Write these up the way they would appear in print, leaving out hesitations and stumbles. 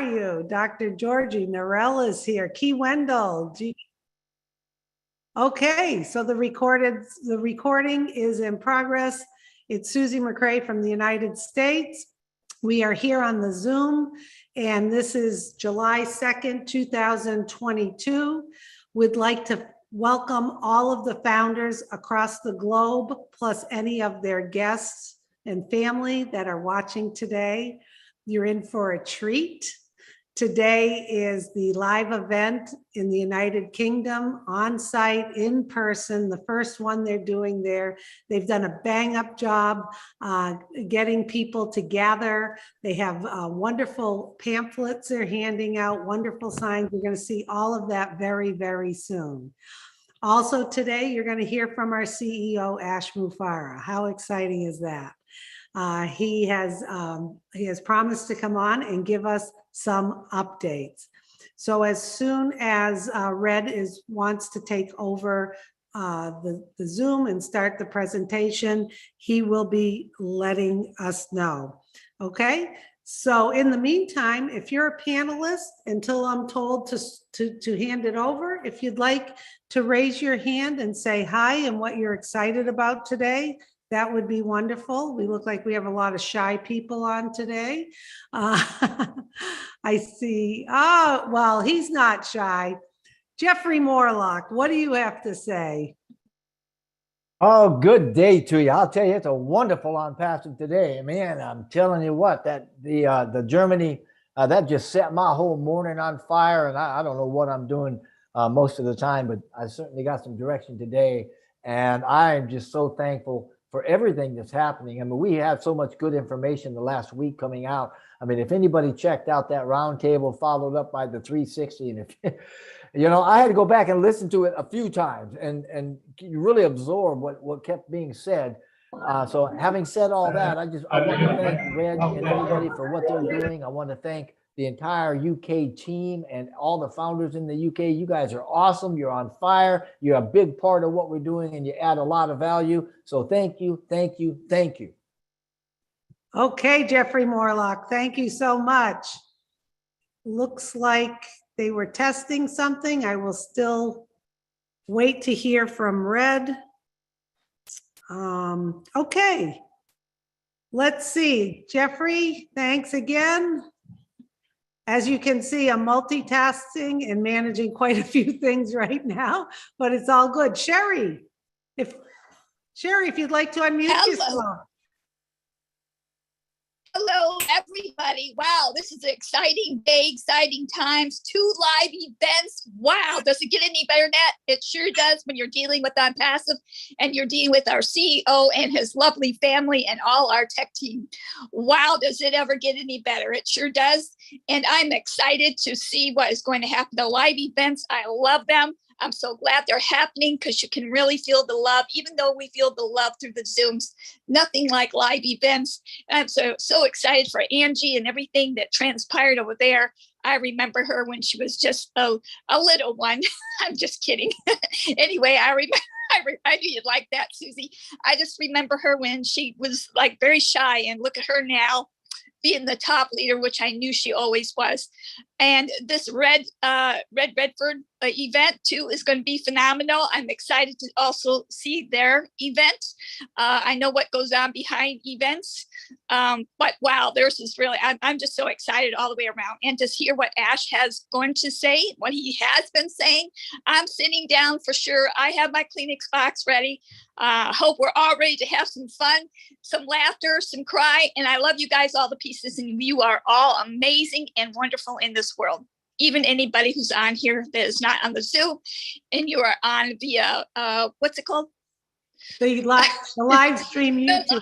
you? Dr. Georgie, Narelle is here. Key Wendell. Okay, so the recording is in progress. It's Susie McCray from the United States. We are here on the Zoom, and this is July 2nd, 2022. We'd like to welcome all of the founders across the globe, plus any of their guests and family that are watching today. You're in for a treat. Today is the live event in the United Kingdom, on-site, in person, the first one they're doing there. They've done a bang-up job getting people to gather. They have wonderful pamphlets they're handing out, wonderful signs. We're going to see all of that very, very soon. Also today, you're going to hear from our CEO, Ash Mufareh. How exciting is that? He has promised to come on and give us some updates. So as soon as Red wants to take over the Zoom and start the presentation, he will be letting us know. Okay. So in the meantime, if you're a panelist, until I'm told to hand it over, if you'd like to raise your hand and say hi and what you're excited about today, that would be wonderful. We look like we have a lot of shy people on today. I see. Oh, well, he's not shy. Jeffrey Morlock, what do you have to say? Oh, good day to you. I'll tell you, it's a wonderful on passing today. Man, I'm telling you what, that the Germany, that just set my whole morning on fire. And I don't know what I'm doing most of the time, but I certainly got some direction today. And I'm just so thankful for everything that's happening. I mean, we had so much good information the last week coming out. I mean, if anybody checked out that roundtable followed up by the 360, and if you know, I had to go back and listen to it a few times and you really absorb what kept being said. So having said all that, I want to thank Red and everybody for what they're doing. I want to thank the entire UK team and all the founders in the UK. You guys are awesome. You're on fire. You're a big part of what we're doing and you add a lot of value. So thank you, thank you, thank you. Okay, Jeffrey Morlock, thank you so much. Looks like they were testing something. I will still wait to hear from Red. Okay, let's see. Jeffrey, thanks again. As you can see, I'm multitasking and managing quite a few things right now, but it's all good. Sherry, if you'd like to unmute yourself. Hello, everybody. Wow, this is an exciting day, exciting times, 2 live events. Wow, does it get any better than that? It sure does when you're dealing with OnPassive and you're dealing with our CEO and his lovely family and all our tech team. Wow, does it ever get any better? It sure does. And I'm excited to see what is going to happen. The live events, I love them. I'm so glad they're happening because you can really feel the love, even though we feel the love through the Zooms. Nothing like live events. And I'm so excited for Angie and everything that transpired over there. I remember her when she was just a little one. I'm just kidding. Anyway, I knew you'd like that, Susie. I just remember her when she was like very shy, and look at her now, being the top leader, which I knew she always was. And this Redford event too is going to be phenomenal. I'm excited to also see their event. I know what goes on behind events, but wow, theirs is really, I'm just so excited all the way around. And just hear what Ash has going to say, what he has been saying. I'm sitting down for sure. I have my Kleenex box ready. Hope we're all ready to have some fun, some laughter, some cry. And I love you guys, all the pieces, and you are all amazing and wonderful in this world. Even anybody who's on here that is not on the Zoom, and you are on via, what's it called? The live stream YouTube.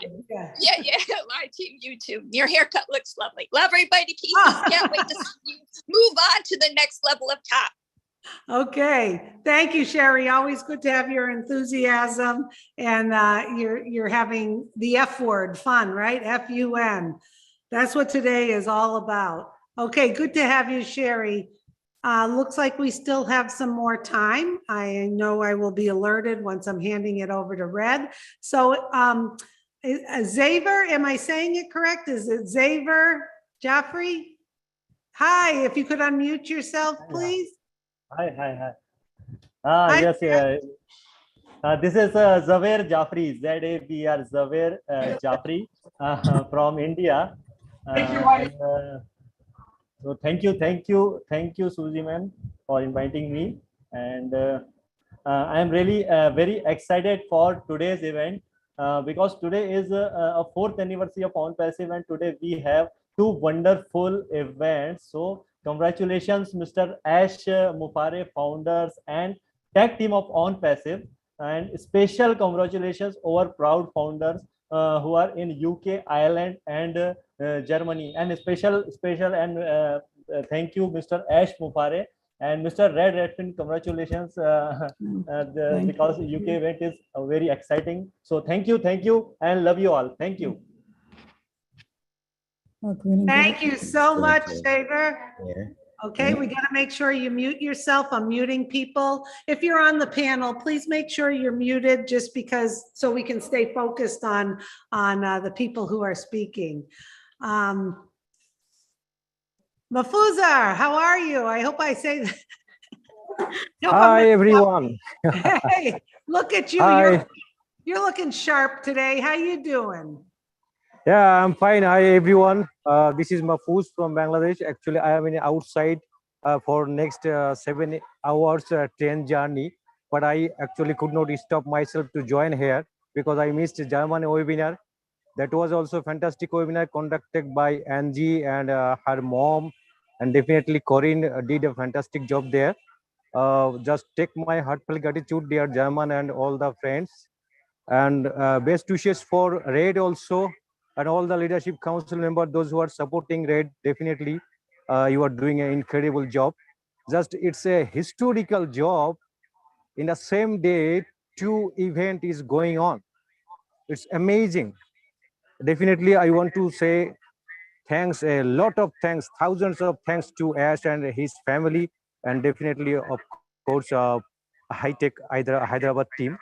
Yeah, live stream YouTube. Your haircut looks lovely. Love everybody, pieces. Can't wait to see you move on to the next level of top. Okay, thank you, Sherry. Always good to have your enthusiasm, and you're having the F word, fun, right? F-U-N. That's what today is all about. Okay, good to have you, Sherry. Looks like we still have some more time. I know I will be alerted once I'm handing it over to Red. So Xavier, am I saying it correct? Is it Xavier Jaffrey? Hi, if you could unmute yourself, please. Hi. Hi. Yes, this is Zaver Jafri, ZAVR Zaver Jafri from India. So thank you, Susie ma'am, for inviting me. And I am really very excited for today's event because today is a fourth anniversary of On Passive, and today we have two wonderful events. So congratulations, Mr. Ash Mufare, founders and tech team of On Passive, and special congratulations our proud founders who are in UK, Ireland, and Germany. And special and thank you, Mr. Ash Mufare and Mr. Red Redfin. Congratulations, because UK event is very exciting. So thank you, and love you all. Thank you. Thank you so much, Saver. Okay, we got to make sure you mute yourself. I'm muting people. If you're on the panel, please make sure you're muted just because, so we can stay focused on the people who are speaking. Mafuzar, how are you? I hope I say that. Hi, everyone. Hey, look at you. Hi. You're looking sharp today. How you doing? Yeah, I'm fine. Hi, everyone. This is Mahfouz from Bangladesh. Actually, I am in outside for next 7 hours train journey, but I actually could not stop myself to join here because I missed German webinar. That was also a fantastic webinar conducted by Angie and her mom, and definitely Corinne did a fantastic job there. Just take my heartfelt gratitude, dear German and all the friends, and best wishes for Red also, and all the leadership council members, those who are supporting Red. Definitely, you are doing an incredible job. Just it's a historical job. In the same day, two event is going on. It's amazing. Definitely, I want to say thanks, a lot of thanks, thousands of thanks to Ash and his family, and definitely, of course, High Tech Hyderabad team,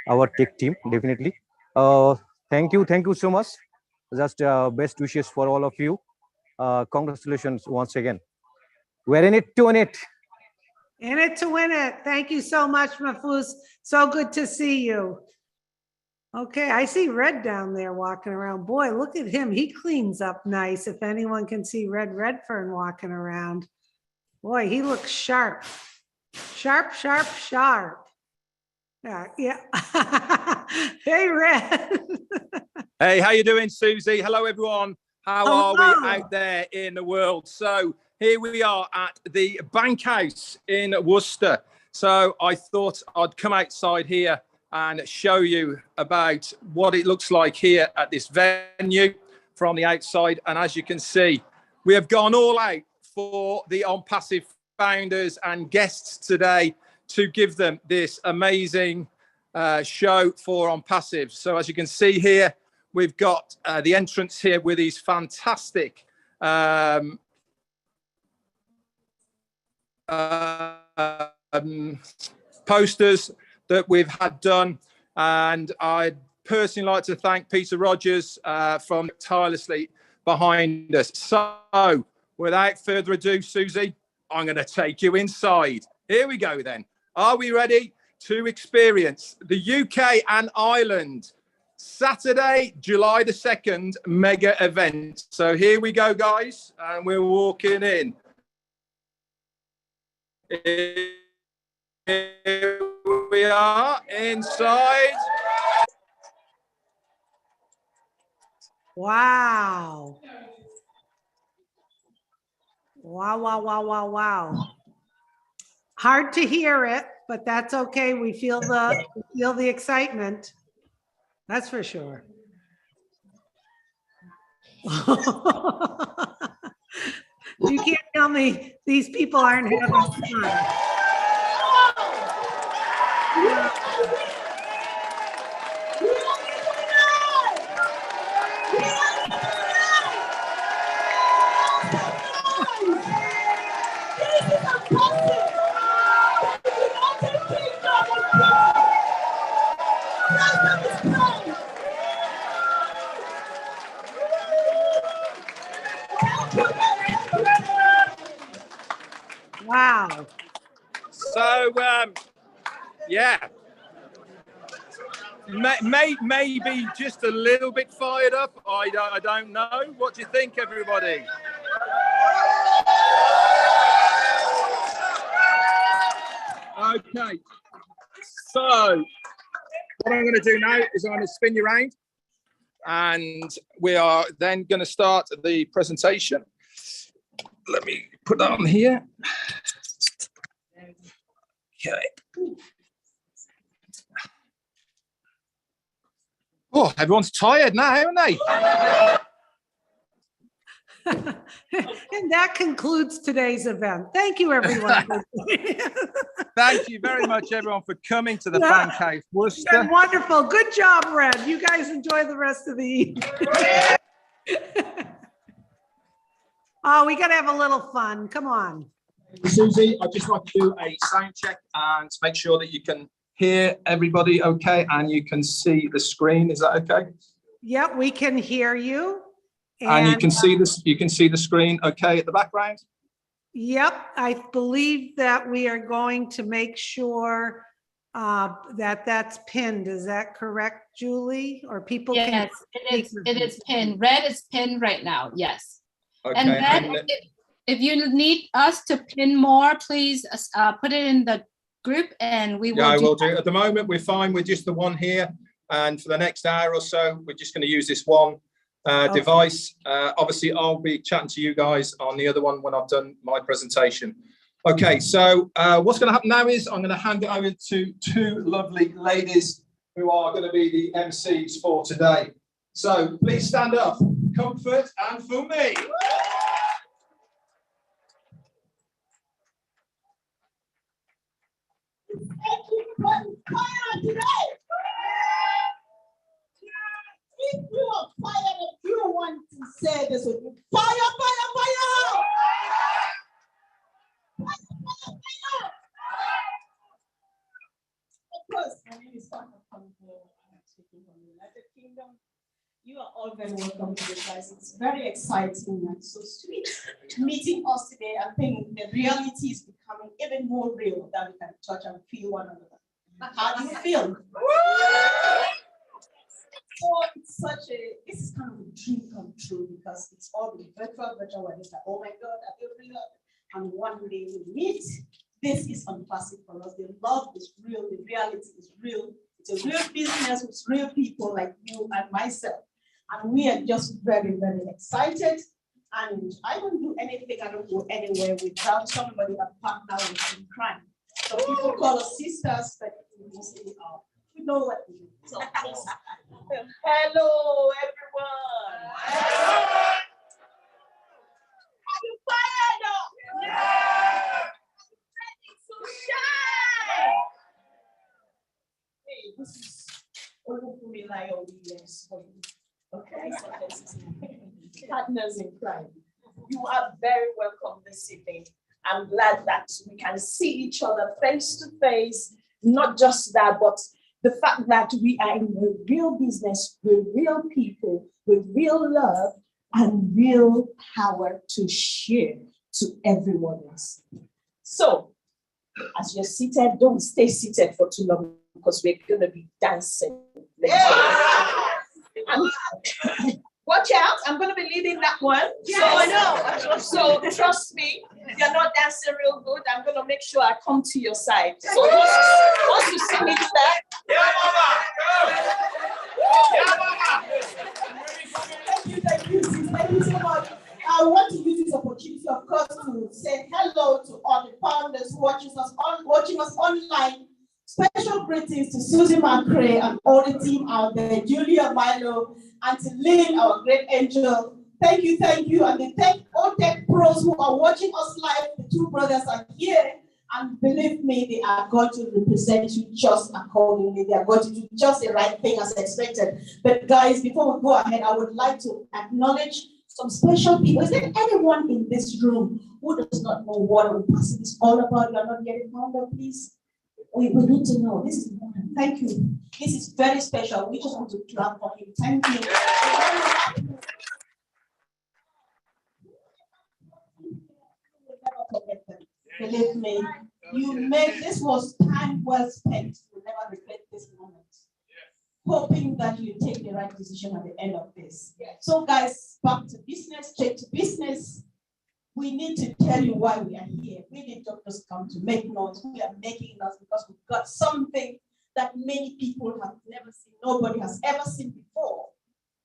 our tech team, definitely. Thank you so much. Just best wishes for all of you. Congratulations once again. We're in it to win it. In it to win it. Thank you so much, Mahfouz. So good to see you. Okay, I see Red down there walking around. Boy, look at him. He cleans up nice. If anyone can see Red Redfern walking around. Boy, he looks sharp. Sharp. Yeah. Hey, Red. Hey, how you doing, Susie? Hello, everyone. How are we out there in the world? So here we are at the Bankhouse in Worcester. So I thought I'd come outside here and show you about what it looks like here at this venue from the outside. And as you can see, we have gone all out for the On Passive founders and guests today to give them this amazing show for On Passive. So as you can see here, we've got the entrance here with these fantastic posters that we've had done. And I'd personally like to thank Peter Rogers from tirelessly behind us. So without further ado, Susie, I'm going to take you inside. Here we go then. Are we ready to experience the UK and Ireland Saturday, July the 2nd mega event? So here we go, guys, and we're walking in. Here we are inside. Wow. Wow. Hard to hear it, but that's okay. We feel the excitement. That's for sure. You can't tell me these people aren't having fun. Wow. So, yeah, maybe just a little bit fired up. I don't know. What do you think, everybody? Okay. So, what I'm going to do now is I'm going to spin you around, and we are then going to start the presentation. Let me put that on here. Okay. Oh, everyone's tired now, haven't they? And that concludes today's event. Thank you, everyone. Thank you very much, everyone, for coming to the Yeah. Pancake It's Worcester. been wonderful. Good job, Red. You guys enjoy the rest of the evening. Oh, we got to have a little fun. Come on. Susie, I'd just like to do a sound check and make sure that you can hear everybody okay and you can see the screen. Is that okay? Yep, we can hear you. And you can see this. You can see the screen okay at the background. Yep, I believe that we are going to make sure that that's pinned. Is that correct, Julie? Or people can? Yes, it is pinned. Red is pinned right now, yes. Okay. And then if you need us to pin more, please put it in the group and we will. Yeah, I will do. At the moment, we're fine with just the one here. And for the next hour or so, we're just going to use this one device. Obviously, I'll be chatting to you guys on the other one when I've done my presentation. Okay, so what's going to happen now is I'm going to hand it over to two lovely ladies who are going to be the MCs for today. So please stand up. Comfort and for me. If you are fired and you want to say this with me, fire, fire, fire! Fire, fire, fire! Of course, my name is Father Pampo. I'm speaking from the United Kingdom. You are all very welcome to this, guys. It's very exciting and so sweet meeting us today. I think the reality is becoming even more real that we can touch and feel one another. How do you feel? So it's this is kind of a dream come true because it's all the virtual where it's like, oh my God, I feel real. And one day we meet. This is fantastic for us. The love is real, the reality is real. It's a real business with real people like you and myself. And we are just very, very excited. And I don't do anything, I don't go anywhere without somebody a partner with in crime. So people call us sisters, but we know what we do. So, hello, everyone. Are you fired up? Yeah. So shy. Hey, this is Olufumi Williams for you. Okay, so this is partners in crime. You are very welcome this evening. I'm glad that we can see each other face to face. Not just that, but the fact that we are in a real business with real people, with real love and real power to share to everyone else. So, as you're seated, don't stay seated for too long because we're going to be dancing. Watch out, I'm going to be leading that one. Yes. So I know. So trust me, if you're not dancing real good, I'm going to make sure I come to your side. So once you see me do that. Thank you so much. I want to use this opportunity, of course, to say hello to all the founders watching us online. Special greetings to Susie McCray and all the team out there, Julia Milo, and to Lynn, our great angel. Thank you, and the all tech pros who are watching us live. The two brothers are here, and believe me, they are going to represent you just accordingly. They are going to do just the right thing as expected. But guys, before we go ahead, I would like to acknowledge some special people. Is there anyone in this room who does not know what Opacity is all about? You are not yet a founder, please. We need to know. This is important. Thank you. This is very special. We just want to clap for him. Thank you. Believe me, this was time well spent. You'll never regret this moment. Hoping that you take the right decision at the end of this. So guys, back to business, straight to business. We need to tell you why we are here. We need doctors come to make noise. We are making noise because we've got something that many people have never seen, nobody has ever seen before.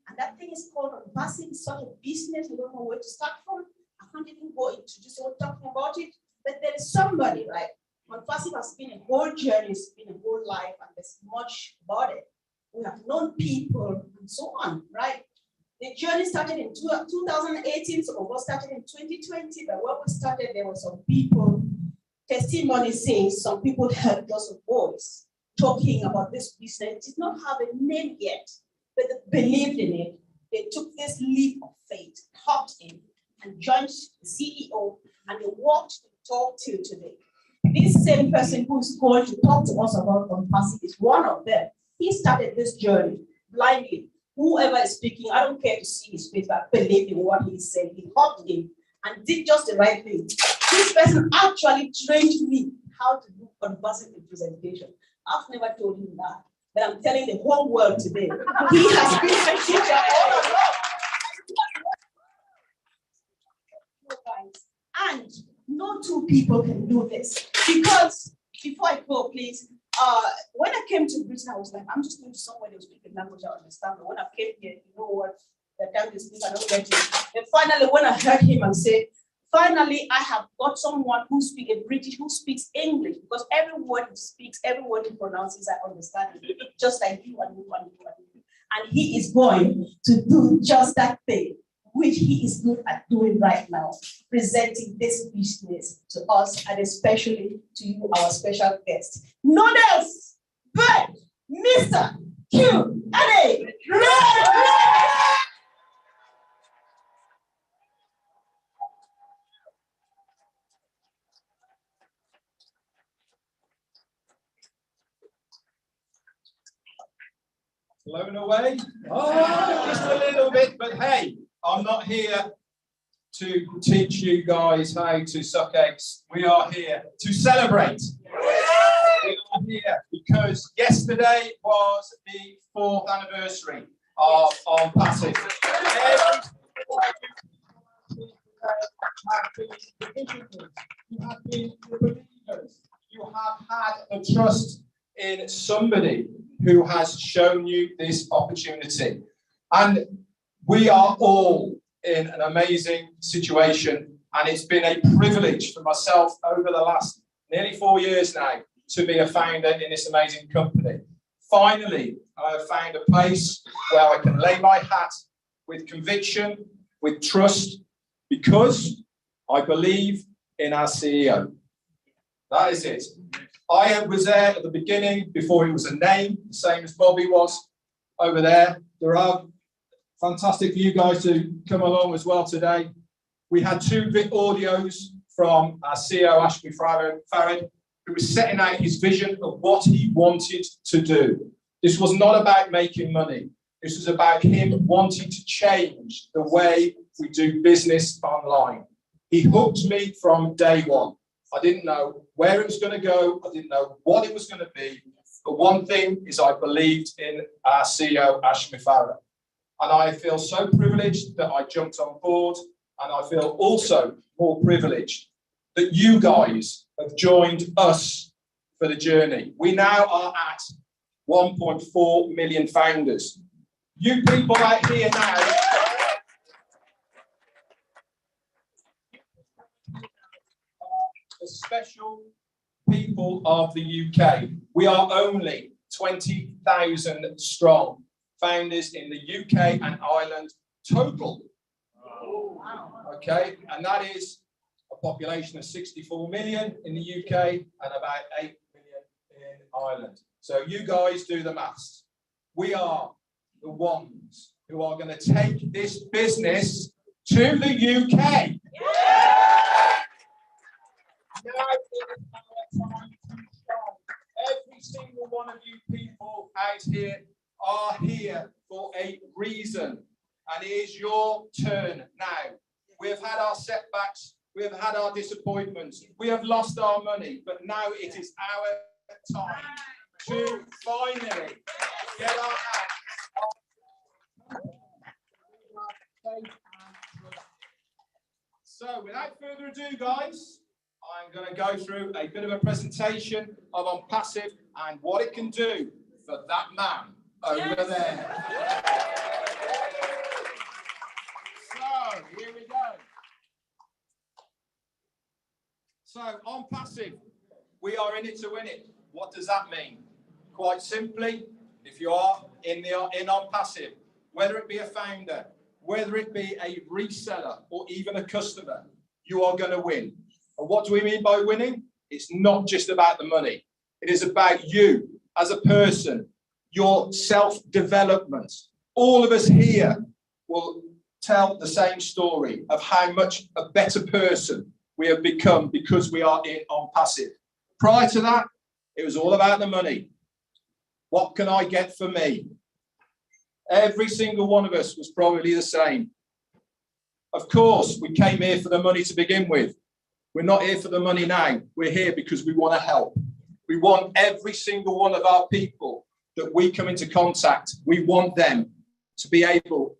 And that thing is called Onpassing. Sort of business. We don't know where to start from. I can't even go into just talking about it, but there is somebody, right? Onpassing has been a whole journey, it's been a whole life, and there's much about it. We have known people and so on, right? The journey started in 2018, so we started in 2020, but when we started, there were some people, testimony says some people heard lots of voice talking about this business. It did not have a name yet, but they believed in it. They took this leap of faith, hopped in, and joined the CEO, and they walked the talk till today. This same person who's going to talk to us about Onpassing is one of them. He started this journey blindly. Whoever is speaking, I don't care to see his face, but believe in what he said. He hopped in and did just the right thing. This person actually trained me how to do Onpassing presentation. I've never told him that, but I'm telling the whole world today. He has been my teacher all along. And no two people can do this. Because before I go, please, when I came to Britain, I was like, I'm just going to somewhere to speak a language I understand. But when I came here, you know what? The time to speak, I don't get it. And finally, when I heard him and say, finally, I have got someone who speaks a British, who speaks English, because every word he speaks, every word he pronounces, I understand it, just like you and you and you and you. And he is going to do just that thing, which he is good at doing right now, presenting this business to us and especially to you, our special guest. None else but Mr. Q&A. Blown away? Oh, just a little bit, but hey, I'm not here to teach you guys how to suck eggs. We are here to celebrate. We are here because yesterday was the 4th anniversary of Onpassing. You have been the believers. You have had the trust in somebody who has shown you this opportunity. And we are all in an amazing situation, and it's been a privilege for myself over the last nearly 4 years now to be a founder in this amazing company. Finally, I have found a place where I can lay my hat with conviction, with trust, because I believe in our CEO. That is it. I was there at the beginning before he was a name, the same as Bobby was over there. There are fantastic for you guys to come along as well today. We had 2 audios from our CEO, Ashmi Farid, who was setting out his vision of what he wanted to do. This was not about making money. This was about him wanting to change the way we do business online. He hooked me from day one. I didn't know where it was going to go. I didn't know what it was going to be. But one thing is I believed in our CEO, Ashmi Farid. And I feel so privileged that I jumped on board. And I feel also more privileged that you guys have joined us for the journey. We now are at 1.4 million founders. You people out here now, the special people of the UK. We are only 20,000 strong founders in the UK and Ireland total. Okay, and that is a population of 64 million in the UK and about 8 million in Ireland. So you guys do the maths. We are the ones who are going to take this business to the UK. Every single one of you people out here are here for a reason, and it is your turn now. We've had our setbacks, We have had our disappointments. We have lost our money, but now it is our time to finally get our hands. So without further ado, guys, I'm going to go through a bit of a presentation of OnPassive and what it can do for that man over there. So here we go. So OnPassive, we are in it to win it. What does that mean? Quite simply, if you are in OnPassive, whether it be a founder, whether it be a reseller or even a customer, you are going to win. And what do we mean by winning? It's not just about the money. It is about you as a person, your self-development. All of us here will tell the same story of how much a better person we have become because we are in OnPassive. Prior to that, it was all about the money. What can I get for me? Every single one of us was probably the same. Of course, we came here for the money to begin with. We're not here for the money now. We're here because we want to help. We want every single one of our people that we come into contact, we want them to be able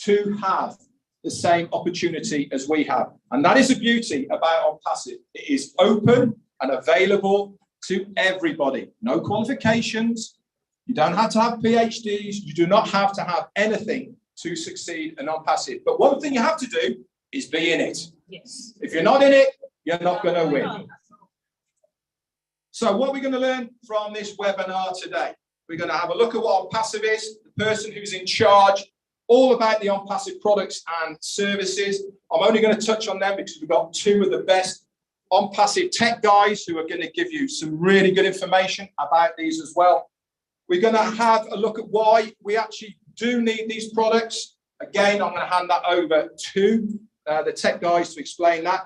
to have the same opportunity as we have. And that is the beauty about OnPassive. It is open and available to everybody. No qualifications. You don't have to have PhDs. You do not have to have anything to succeed in OnPassive. But one thing you have to do is be in it. Yes. If you're not in it, you're not going to win. So what we're going to learn from this webinar today, we're going to have a look at what OnPassive is, the person who's in charge, all about the OnPassive products and services. I'm only going to touch on them because we've got two of the best OnPassive tech guys who are going to give you some really good information about these as well. We're going to have a look at why we actually do need these products. Again, I'm going to hand that over to the tech guys to explain that.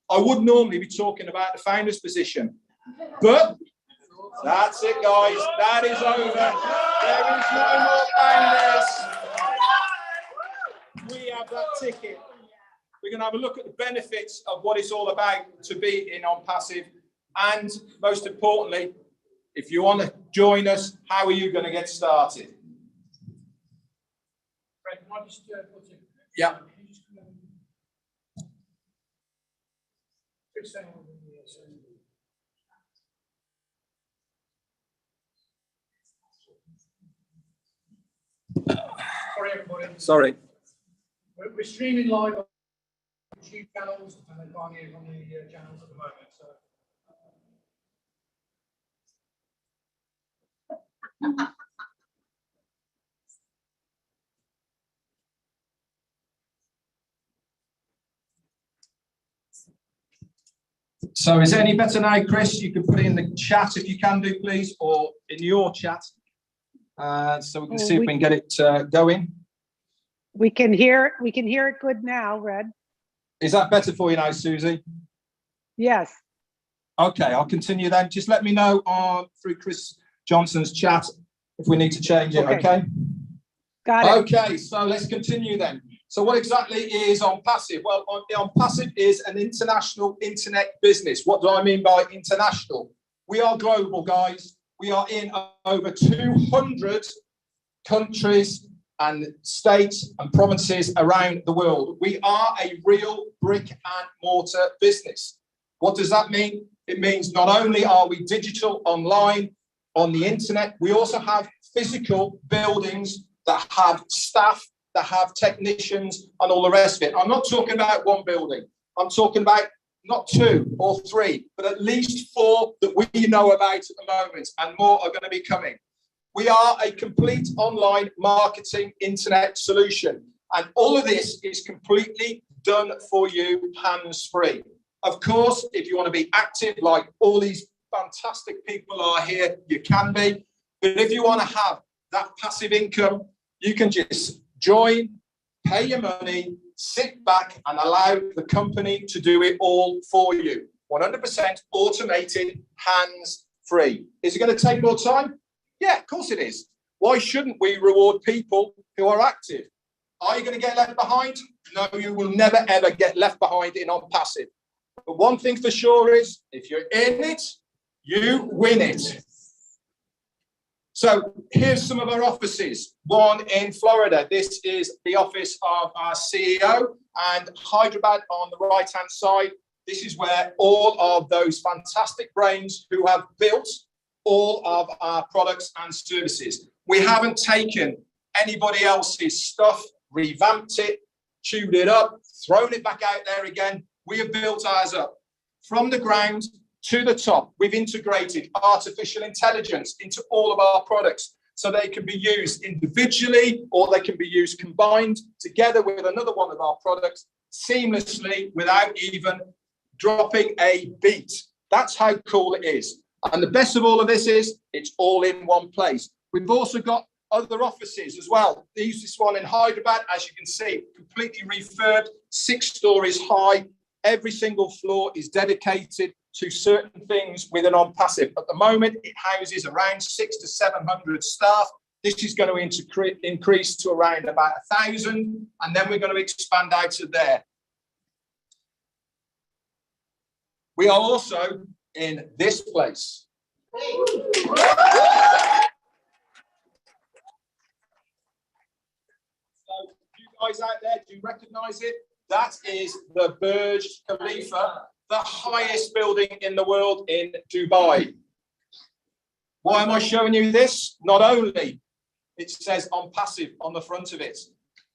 I would normally be talking about the founder's position, but that's it, guys. That is over. There is no more founders. We have that ticket. We're going to have a look at the benefits of what it's all about to be in OnPassive. And most importantly, if you want to join us, how are you going to get started? Yeah. Sorry, everybody. Sorry. We're streaming live on YouTube channels, and they can't hear on the channels at the moment. So. So is it any better now, Chris? You can put it in the chat if you can do, please, or in your chat. So we can see if we can get it going. We can hear it good now, Red. Is that better for you now, Susie? Yes. Okay, I'll continue then. Just let me know through Chris Johnson's chat if we need to change it, okay? Got it. Okay, so let's continue then. So what exactly is OnPassive? Well, OnPassive is an international internet business. What do I mean by international? We are global, guys. We are in over 200 countries and states and provinces around the world. We are a real brick and mortar business. What does that mean? It means not only are we digital online on the internet, we also have physical buildings that have staff, that have technicians and all the rest of it. I'm not talking about one building. I'm talking about not 2 or 3, but at least 4 that we know about at the moment, and more are going to be coming. We are a complete online marketing internet solution, and all of this is completely done for you hands-free. Of course, if you want to be active like all these fantastic people are here, you can be. But if you want to have that passive income, you can just join, pay your money, sit back and allow the company to do it all for you. 100% automated, hands-free. Is it going to take more time? Yeah, of course it is. Why shouldn't we reward people who are active? Are you going to get left behind? No, you will never, ever get left behind in On Passive. But one thing for sure is, if you're in it, you win it. So here's some of our offices. One in Florida. This is the office of our CEO, and Hyderabad on the right-hand side. This is where all of those fantastic brains who have built all of our products and services. We haven't taken anybody else's stuff, revamped it, chewed it up, thrown it back out there again. We have built ours up from the ground to the top. We've integrated artificial intelligence into all of our products so they can be used individually or they can be used combined together with another one of our products seamlessly without even dropping a beat. That's how cool it is. And the best of all of this is it's all in one place. We've also got other offices as well. This one in Hyderabad, as you can see, completely refurbed, 6 stories high. Every single floor is dedicated to certain things within On Passive. At the moment, it houses around 600 to 700 staff. This is going to increase to around about 1,000, and then we're going to expand out of there. We are also in this place. So you guys out there, do you recognize it? That is the Burj Khalifa, the highest building in the world in Dubai. Why am I showing you this? Not only it says On Passive on the front of it,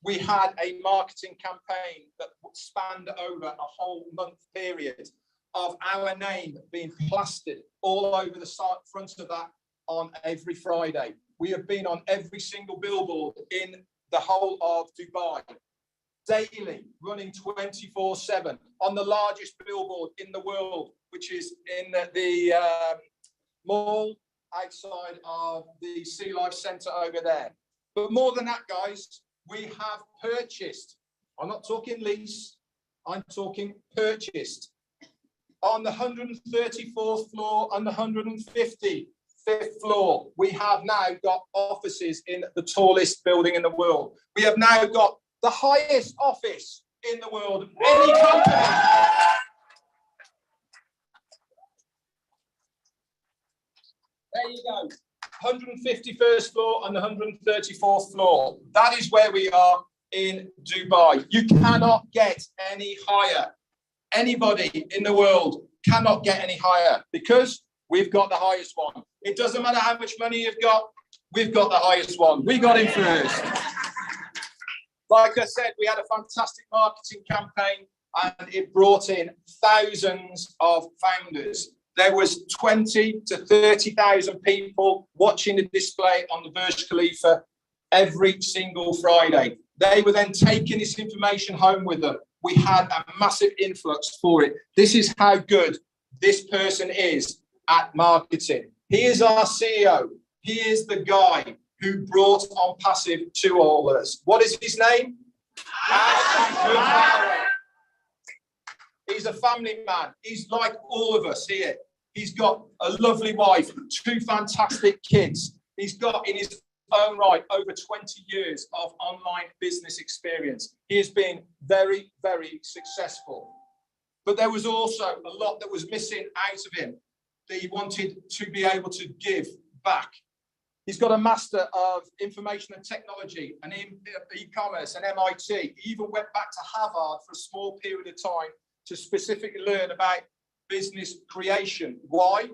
we had a marketing campaign that spanned over a whole month period of our name being plastered all over the front of that on every Friday. We have been on every single billboard in the whole of Dubai, daily, running 24/7 on the largest billboard in the world, which is in the mall outside of the Sea Life Centre over there. But more than that, guys, we have purchased, I'm not talking lease, I'm talking purchased, on the 134th floor and the 155th floor, we have now got offices in the tallest building in the world. We have now got the highest office in the world of any company. There you go. 151st floor and the 134th floor. That is where we are in Dubai. You cannot get any higher. Anybody in the world cannot get any higher because we've got the highest one. It doesn't matter how much money you've got, we've got the highest one. We got him first. Like I said, we had a fantastic marketing campaign and it brought in thousands of founders. There was 20 to 30,000 people watching the display on the Burj Khalifa every single Friday. They were then taking this information home with them. We had a massive influx for it. This is how good this person is at marketing. He is our CEO. He is the guy who brought On Passive to all of us. What is his name? He's a family man. He's like all of us here. He's got a lovely wife, 2 fantastic kids. He's got in his own right over 20 years of online business experience. He has been very, very successful. But there was also a lot that was missing out of him that he wanted to be able to give back. He's got a Master of Information and Technology and e-commerce and MIT. He even went back to Harvard for a small period of time to specifically learn about business creation. Why?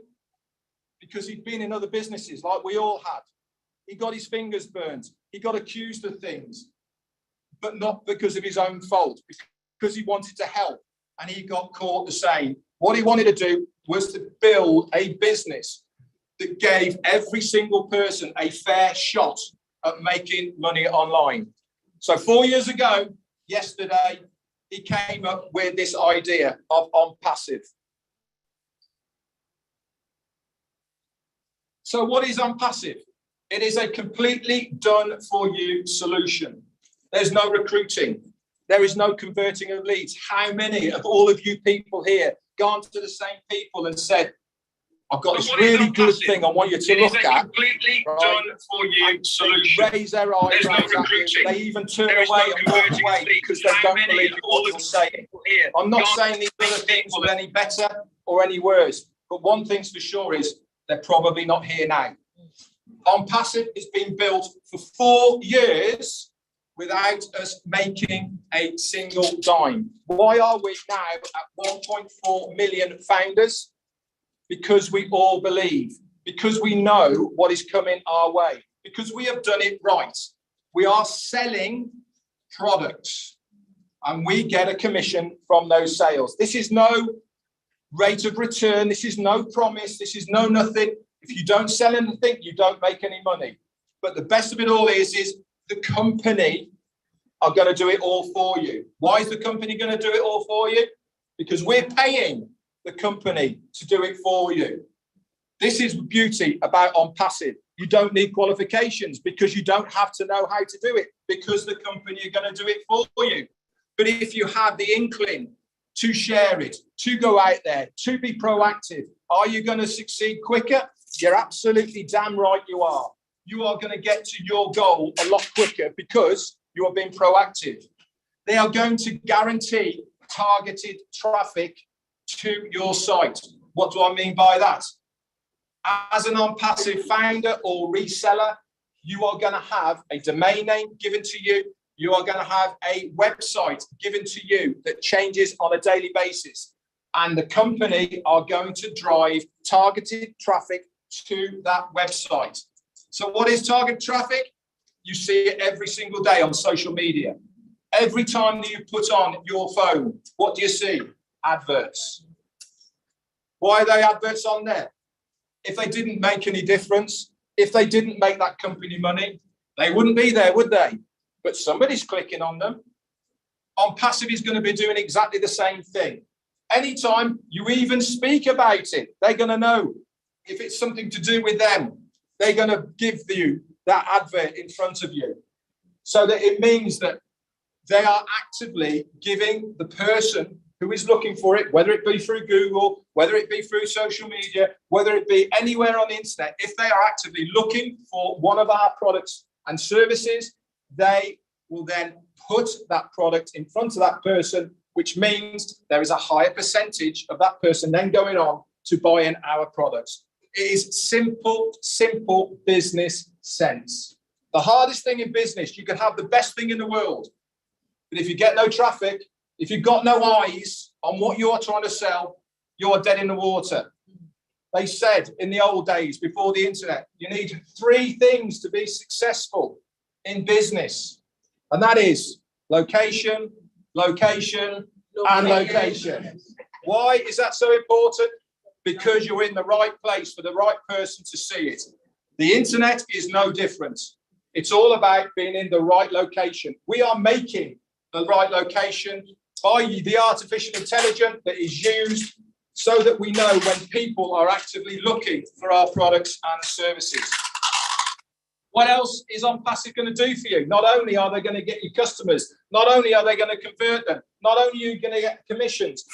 Because he'd been in other businesses like we all had. He got his fingers burned. He got accused of things, but not because of his own fault, because he wanted to help and he got caught the same. What he wanted to do was to build a business that gave every single person a fair shot at making money online. So 4 years ago, yesterday, he came up with this idea of On Passive. So what is On Passive? It is a completely done-for-you solution. There's no recruiting. There is no converting of leads. How many of all of you people here gone to the same people and said, I've got this really good thing I want you to look at. Completely right? done for you solution. They raise their eyebrows no at you. recruiting. They even turn There is away no and walk converting away fee. because they How don't many believe of what all you're of saying. here I'm not gone saying these other things people are any better or any worse, but one thing's for sure is they're probably not here now. On Passive, it's been built for 4 years without us making a single dime. Why are we now at 1.4 million founders? Because we all believe, because we know what is coming our way, because we have done it right. We are selling products and we get a commission from those sales. This is no rate of return. This is no promise. This is no nothing. If you don't sell anything, you don't make any money. But the best of it all is the company are going to do it all for you. Why is the company going to do it all for you? Because we're paying the company to do it for you. This is the beauty about On Passive. You don't need qualifications because you don't have to know how to do it because the company are going to do it for you. But if you have the inkling to share it, to go out there, to be proactive, are you going to succeed quicker? You're absolutely damn right you are. You are going to get to your goal a lot quicker because you are being proactive. They are going to guarantee targeted traffic to your site. What do I mean by that? As an On Passive founder or reseller, you are going to have a domain name given to you. You are going to have a website given to you that changes on a daily basis. And the company are going to drive targeted traffic to that website. So what is target traffic? You see it every single day on social media. Every time that you put on your phone, what do you see? Adverts. Why are they adverts on there? If they didn't make any difference, if they didn't make that company money, they wouldn't be there, would they? But somebody's clicking on them. On Passive is going to be doing exactly the same thing. Anytime you even speak about it, they're going to know if it's something to do with them. They're going to give you that advert in front of you. So that it means that they are actively giving the person who is looking for it, whether it be through Google, whether it be through social media, whether it be anywhere on the internet, if they are actively looking for one of our products and services, they will then put that product in front of that person, which means there is a higher percentage of that person then going on to buying our products. It is simple, simple business sense. The hardest thing in business, you can have the best thing in the world, but if you get no traffic, if you've got no eyes on what you're trying to sell, you're dead in the water. They said in the old days, before the internet, you need 3 things to be successful in business. And that is location, location, and location. Why is that so important? Because you're in the right place for the right person to see it. The internet is no different. It's all about being in the right location. We are making the right location by the artificial intelligence that is used so that we know when people are actively looking for our products and services. What else is On Passive going to do for you? Not only are they going to get you customers, not only are they going to convert them, not only are you going to get commissions,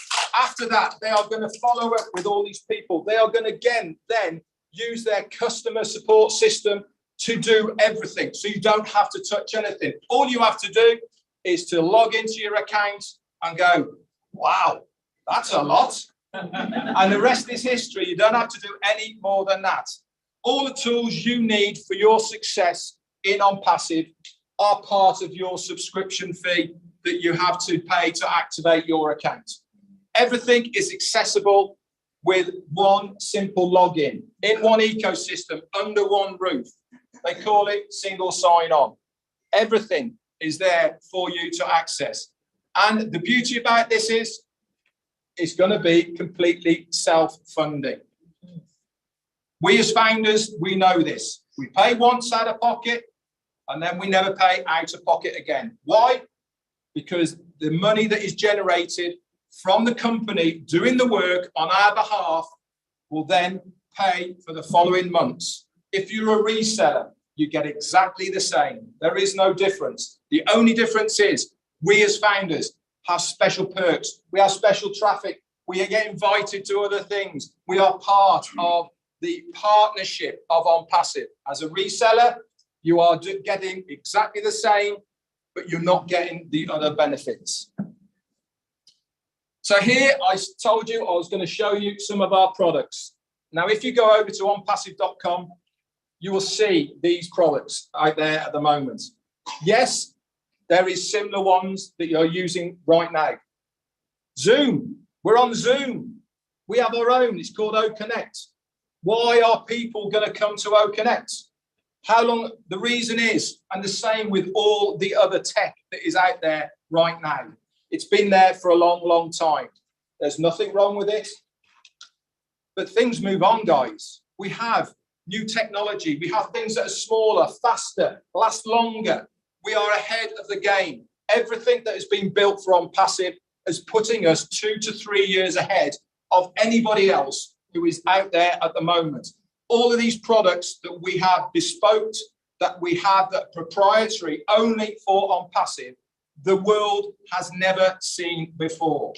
after that, they are going to follow up with all these people. They are going to, again, then use their customer support system to do everything. So you don't have to touch anything. All you have to do is to log into your account and go, wow, that's a lot. And the rest is history. You don't have to do any more than that. All the tools you need for your success in On Passive are part of your subscription fee that you have to pay to activate your account. Everything is accessible with one simple login in one ecosystem under one roof. They call it single sign-on. Everything is there for you to access. And the beauty about this is it's going to be completely self-funding. We as founders, we know this. We pay once out of pocket and then we never pay out of pocket again. Why? Because the money that is generated from the company doing the work on our behalf will then pay for the following months. If you're a reseller, you get exactly the same. There is no difference. The only difference is we as founders have special perks. We have special traffic We get invited to other things. We are part of the partnership of OnPassive. As a reseller, you are getting exactly the same, but you're not getting the other benefits. So here I told you I was going to show you some of our products. Now, if you go over to onpassive.com, you will see these products out there at the moment. Yes, there is similar ones that you're using right now. Zoom, we're on Zoom. We have our own, it's called OConnect. Why are people going to come to OConnect? How long? The reason is, and the same with all the other tech that is out there right now. It's been there for a long, long time. There's nothing wrong with it. But things move on, guys. We have new technology. We have things that are smaller, faster, last longer. We are ahead of the game. Everything that has been built for OnPassive is putting us 2 to 3 years ahead of anybody else who is out there at the moment. All of these products that we have bespoke, that we have that are proprietary only for OnPassive, the world has never seen before.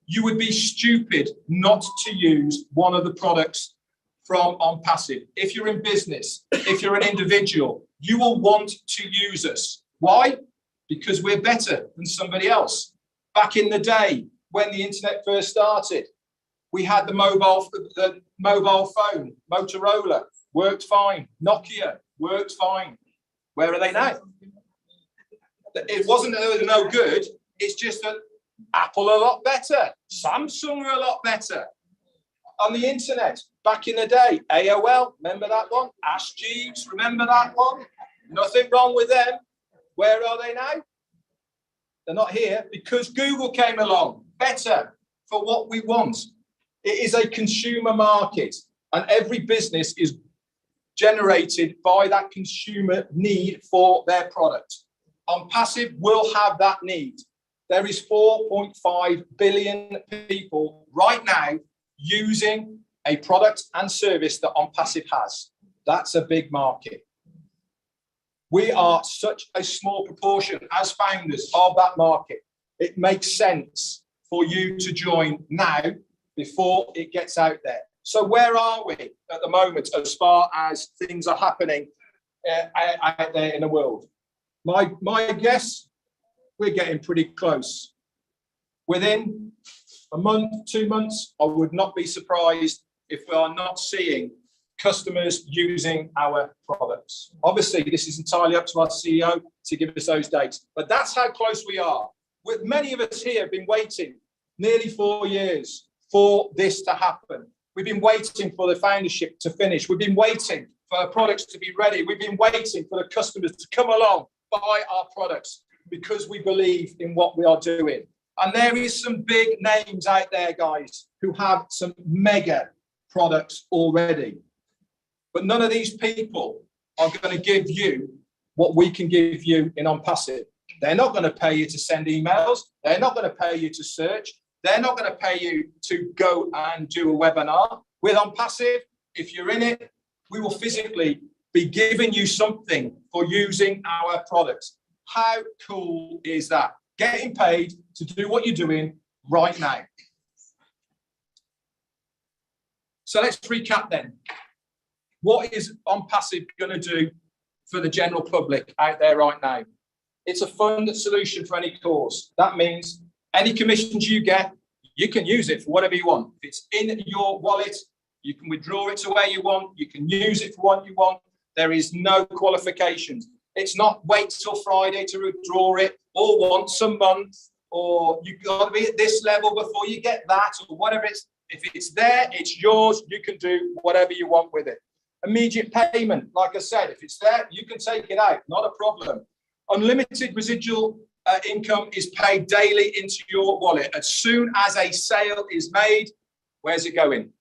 You would be stupid not to use one of the products from OnPassive. If you're in business, if you're an individual, you will want to use us. Why? Because we're better than somebody else. Back in the day, when the internet first started, we had the mobile phone, Motorola, worked fine. Nokia, worked fine. Where are they now? It wasn't that they were no good. It's just that Apple are a lot better. Samsung are a lot better. On the internet, back in the day, AOL, remember that one? Ask Jeeves, remember that one? Nothing wrong with them. Where are they now? They're not here because Google came along. Better for what we want. It is a consumer market, and every business is generated by that consumer need for their product. OnPassive will have that need. There is 4.5 billion people right now using a product and service that OnPassive has. That's a big market. We are such a small proportion as founders of that market. It makes sense for you to join now before it gets out there. So where are we at the moment as far as things are happening out there in the world? My guess, we're getting pretty close. Within a month, 2 months, I would not be surprised if we are not seeing customers using our products. Obviously, this is entirely up to our CEO to give us those dates, but that's how close we are. With many of us here have been waiting nearly 4 years for this to happen. We've been waiting for the foundership to finish. We've been waiting for our products to be ready. We've been waiting for the customers to come along, buy our products, because we believe in what we are doing. And there is some big names out there, guys, who have some mega products already. But none of these people are going to give you what we can give you in OnPassive. They're not going to pay you to send emails. They're not going to pay you to search. They're not going to pay you to go and do a webinar. With OnPassive, if you're in it, we will physically be giving you something for using our products. How cool is that? Getting paid to do what you're doing right now. So let's recap then. What is OnPassive going to do for the general public out there right now? It's a fund solution for any cause. That means any commissions you get, you can use it for whatever you want. If it's in your wallet, you can withdraw it to where you want. You can use it for what you want. There is no qualifications. It's not wait till Friday to withdraw it, or once a month, or you've got to be at this level before you get that, or whatever it's. If it's there, it's yours. You can do whatever you want with it. Immediate payment, like I said, if it's there, you can take it out, not a problem. Unlimited residual income is paid daily into your wallet. As soon as a sale is made, where's it going?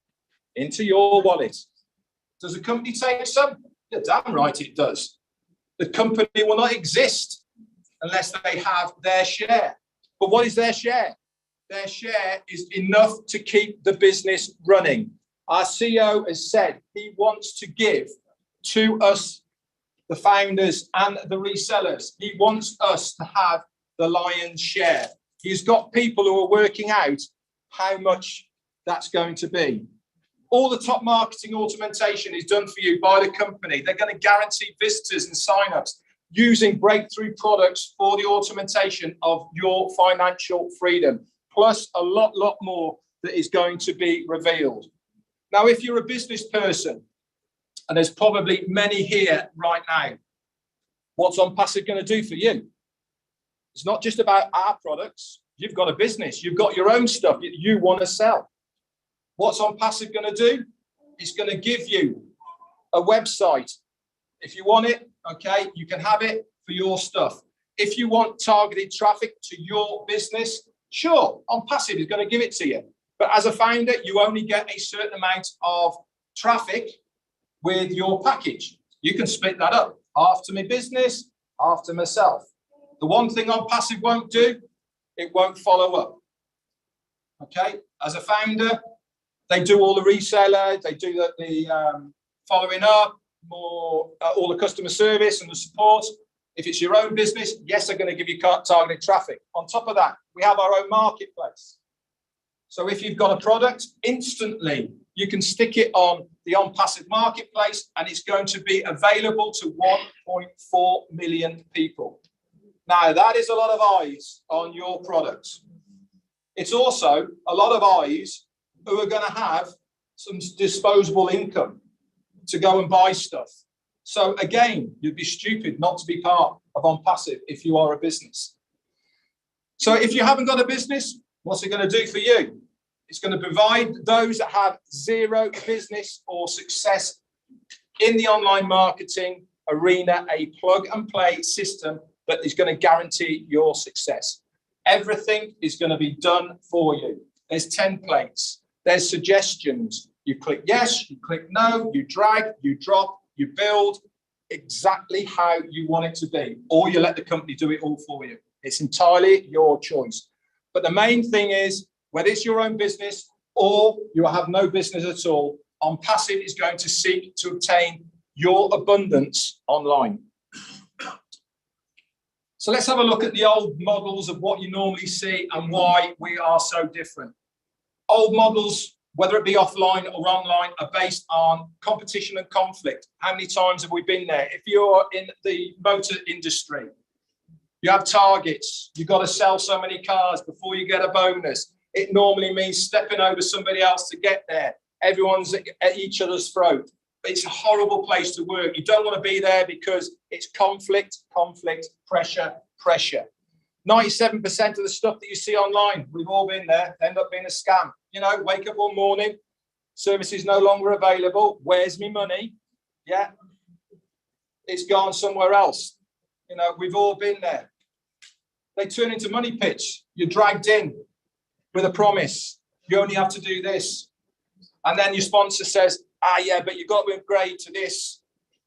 Into your wallet. Does the company take some? You're damn right it does. The company will not exist unless they have their share. But what is their share? Their share is enough to keep the business running. Our CEO has said he wants to give to us, the founders and the resellers. He wants us to have the lion's share. He's got people who are working out how much that's going to be. All the top marketing automation is done for you by the company. They're going to guarantee visitors and signups using breakthrough products for the automation of your financial freedom, plus a lot more that is going to be revealed. Now, if you're a business person, and there's probably many here right now, what's OnPassive going to do for you? It's not just about our products. You've got a business. You've got your own stuff that you want to sell. What's OnPassive going to do? It's going to give you a website. If you want it, okay, you can have it for your stuff. If you want targeted traffic to your business, sure, OnPassive is going to give it to you. But as a founder, you only get a certain amount of traffic with your package. You can split that up, half to my business, half to myself. The one thing OnPassive won't do, it won't follow up. Okay, as a founder, they do all the reseller, they do the following up, more all the customer service and the support. If it's your own business, yes, they're going to give you targeted traffic. On top of that, we have our own marketplace. So if you've got a product, instantly you can stick it on the OnPassive marketplace and it's going to be available to 1.4 million people. Now, that is a lot of eyes on your products. It's also a lot of eyes who are going to have some disposable income to go and buy stuff. So again, you'd be stupid not to be part of OnPassive if you are a business. So if you haven't got a business, what's it going to do for you? It's going to provide those that have zero business or success in the online marketing arena a plug and play system that is going to guarantee your success. Everything is going to be done for you. There's templates, there's suggestions. You click yes, you click no, you drag, you drop, you build exactly how you want it to be, or you let the company do it all for you. It's entirely your choice. But the main thing is, whether it's your own business or you have no business at all, OnPassive is going to seek to obtain your abundance online. So let's have a look at the old models of what you normally see and why we are so different. Old models, whether it be offline or online, are based on competition and conflict. How many times have we been there? If you're in the motor industry, you have targets. You've got to sell so many cars before you get a bonus. It normally means stepping over somebody else to get there. Everyone's at each other's throat. But it's a horrible place to work. You don't want to be there because it's conflict, pressure. 97% of the stuff that you see online, we've all been there, end up being a scam. You know, wake up one morning, service is no longer available. Where's my money? Yeah, it's gone somewhere else. You know, we've all been there. They turn into money pits. You're dragged in with a promise. You only have to do this. And then your sponsor says, yeah, but you've got to upgrade to this.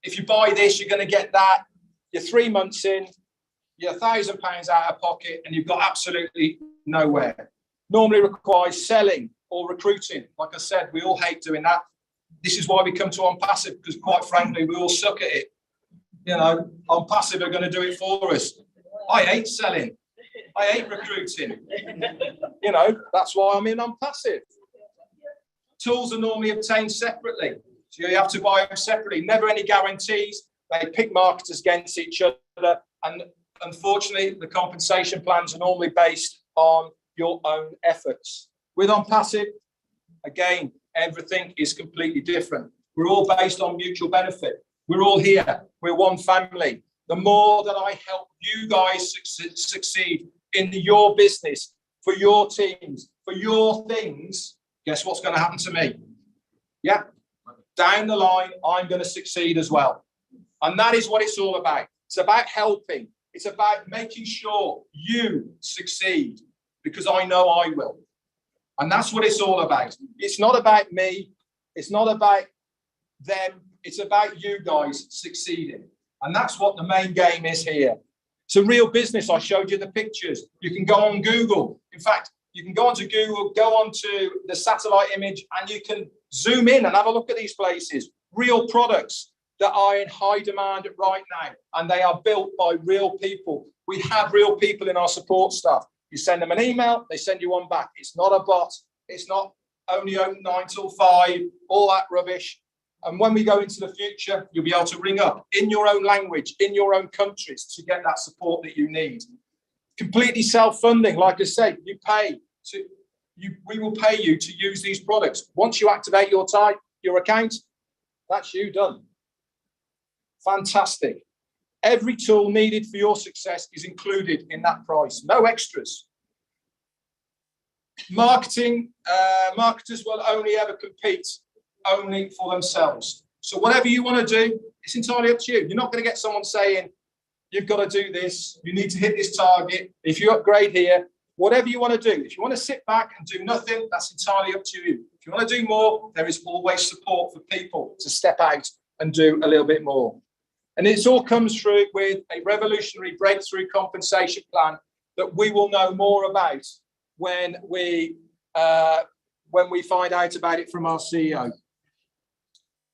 If you buy this, you're going to get that. You're 3 months in, you're £1,000 out of pocket, and you've got absolutely nowhere. Normally requires selling or recruiting. Like I said, we all hate doing that. This is why we come to OnPassive, because quite frankly, we all suck at it. You know, OnPassive are going to do it for us. I hate selling. I hate recruiting. You know, that's why I'm in OnPassive. Tools are normally obtained separately. So you have to buy them separately. Never any guarantees. They pick marketers against each other. And unfortunately, the compensation plans are normally based on your own efforts. With OnPassive, again, everything is completely different. We're all based on mutual benefit. We're all here. We're one family. The more that I help you guys succeed in your business, for your teams, for your things, guess what's going to happen to me? Yeah, down the line, I'm going to succeed as well. And that is what it's all about. It's about helping. It's about making sure you succeed, because I know I will. And that's what it's all about. It's not about me. It's not about them. It's about you guys succeeding. And that's what the main game is here. It's a real business. I showed you the pictures. You can go on Google. In fact, you can go onto Google, go onto the satellite image, and you can zoom in and have a look at these places. Real products that are in high demand right now, and they are built by real people. We have real people in our support staff. You send them an email, they send you one back. It's not a bot. It's not only open 9 till 5, all that rubbish. And when we go into the future, you'll be able to ring up in your own language, in your own countries to get that support that you need. Completely self-funding. Like I said, we will pay you to use these products. Once you activate your account, that's you done. Fantastic. Every tool needed for your success is included in that price. No extras. Marketers will only ever compete only for themselves. So whatever you want to do, it's entirely up to you. You're not going to get someone saying, you've got to do this, you need to hit this target. If you upgrade here, whatever you want to do. If you want to sit back and do nothing, that's entirely up to you. If you want to do more, there is always support for people to step out and do a little bit more. And it all comes through with a revolutionary breakthrough compensation plan that we will know more about when we find out about it from our CEO.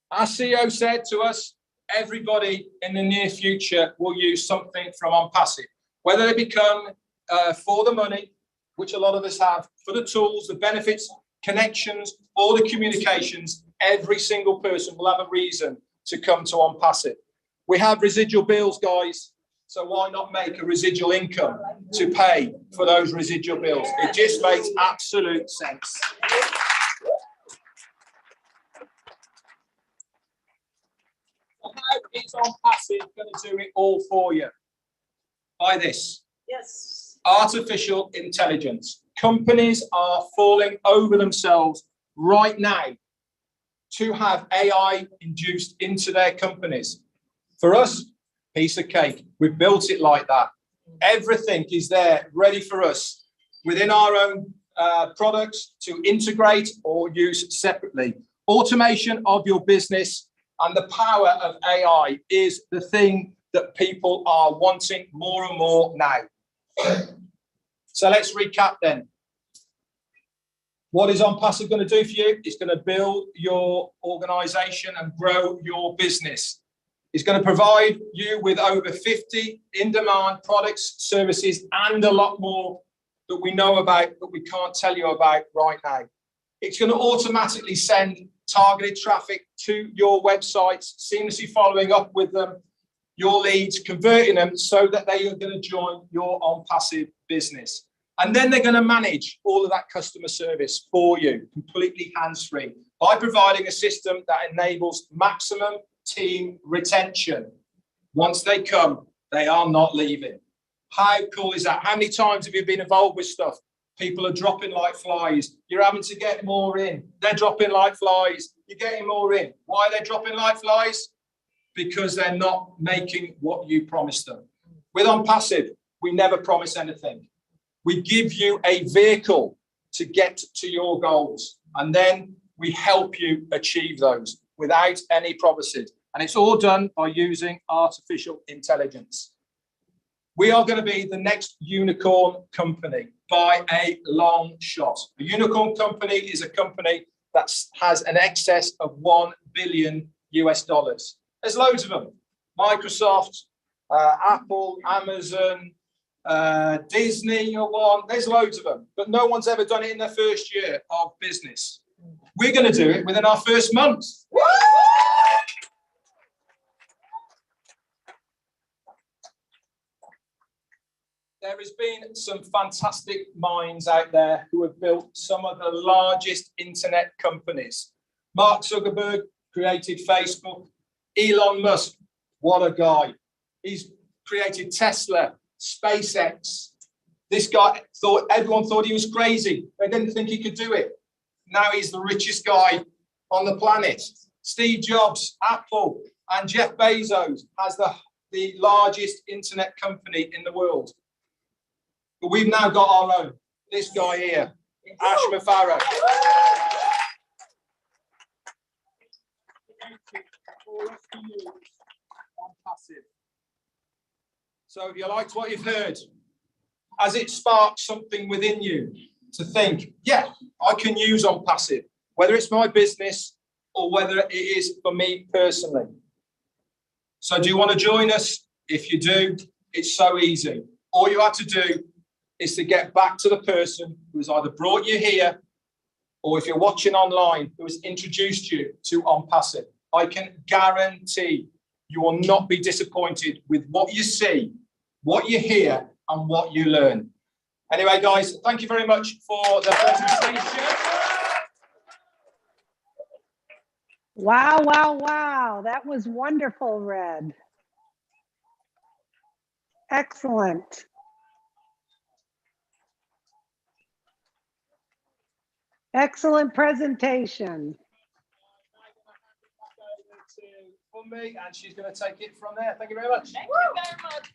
Our CEO said to us, everybody in the near future will use something from OnPassive, whether they become for the money, which a lot of us have, for the tools, the benefits, connections, or the communications. Every single person will have a reason to come to OnPassive. We have residual bills, guys, so why not make a residual income to pay for those residual bills? It just makes absolute sense. How is OnPassive going to do it all for you? By this. Yes. Artificial intelligence. Companies are falling over themselves right now to have AI induced into their companies. For us, piece of cake. We've built it like that. Everything is there ready for us within our own products to integrate or use separately. Automation of your business and the power of AI is the thing that people are wanting more and more now. So let's recap then. What is OnPassive going to do for you? It's going to build your organization and grow your business. It's going to provide you with over 50 in-demand products, services, and a lot more that we know about, but we can't tell you about right now. It's going to automatically send targeted traffic to your websites, seamlessly following up with them, your leads, converting them so that they are going to join your OnPassive business. And then they're going to manage all of that customer service for you, completely hands-free, by providing a system that enables maximum team retention. Once they come, they are not leaving. How cool is that? How many times have you been involved with stuff? People are dropping like flies. You're having to get more in. They're dropping like flies. You're getting more in. Why are they dropping like flies? Because they're not making what you promised them. With OnPassive, we never promise anything. We give you a vehicle to get to your goals, and then we help you achieve those without any promises. And it's all done by using artificial intelligence. We are going to be the next unicorn company by a long shot. A unicorn company is a company that has an excess of $1 billion US. There's loads of them. Microsoft, Apple, Amazon, Disney, there's loads of them. But no one's ever done it in their first year of business. We're going to do it within our first month. There has been some fantastic minds out there who have built some of the largest internet companies. Mark Zuckerberg created Facebook. Elon Musk, what a guy. He's created Tesla, SpaceX. This guy everyone thought he was crazy. They didn't think he could do it. Now he's the richest guy on the planet. Steve Jobs, Apple, and Jeff Bezos has the largest internet company in the world. But we've now got our own. This guy here, Ash Mufareh. So if you liked what you've heard, has it sparked something within you to think, yeah, I can use OnPassive, whether it's my business or whether it is for me personally? So do you want to join us? If you do, it's so easy. All you have to do is to get back to the person who's either brought you here or if you're watching online, who has introduced you to OnPassive, I can guarantee you will not be disappointed with what you see, what you hear, and what you learn. Anyway, guys, thank you very much for the presentation. Wow, wow, wow. That was wonderful, Red. Excellent. Excellent presentation. For me, and she's going to take it from there. Thank you very much. Thank you very much.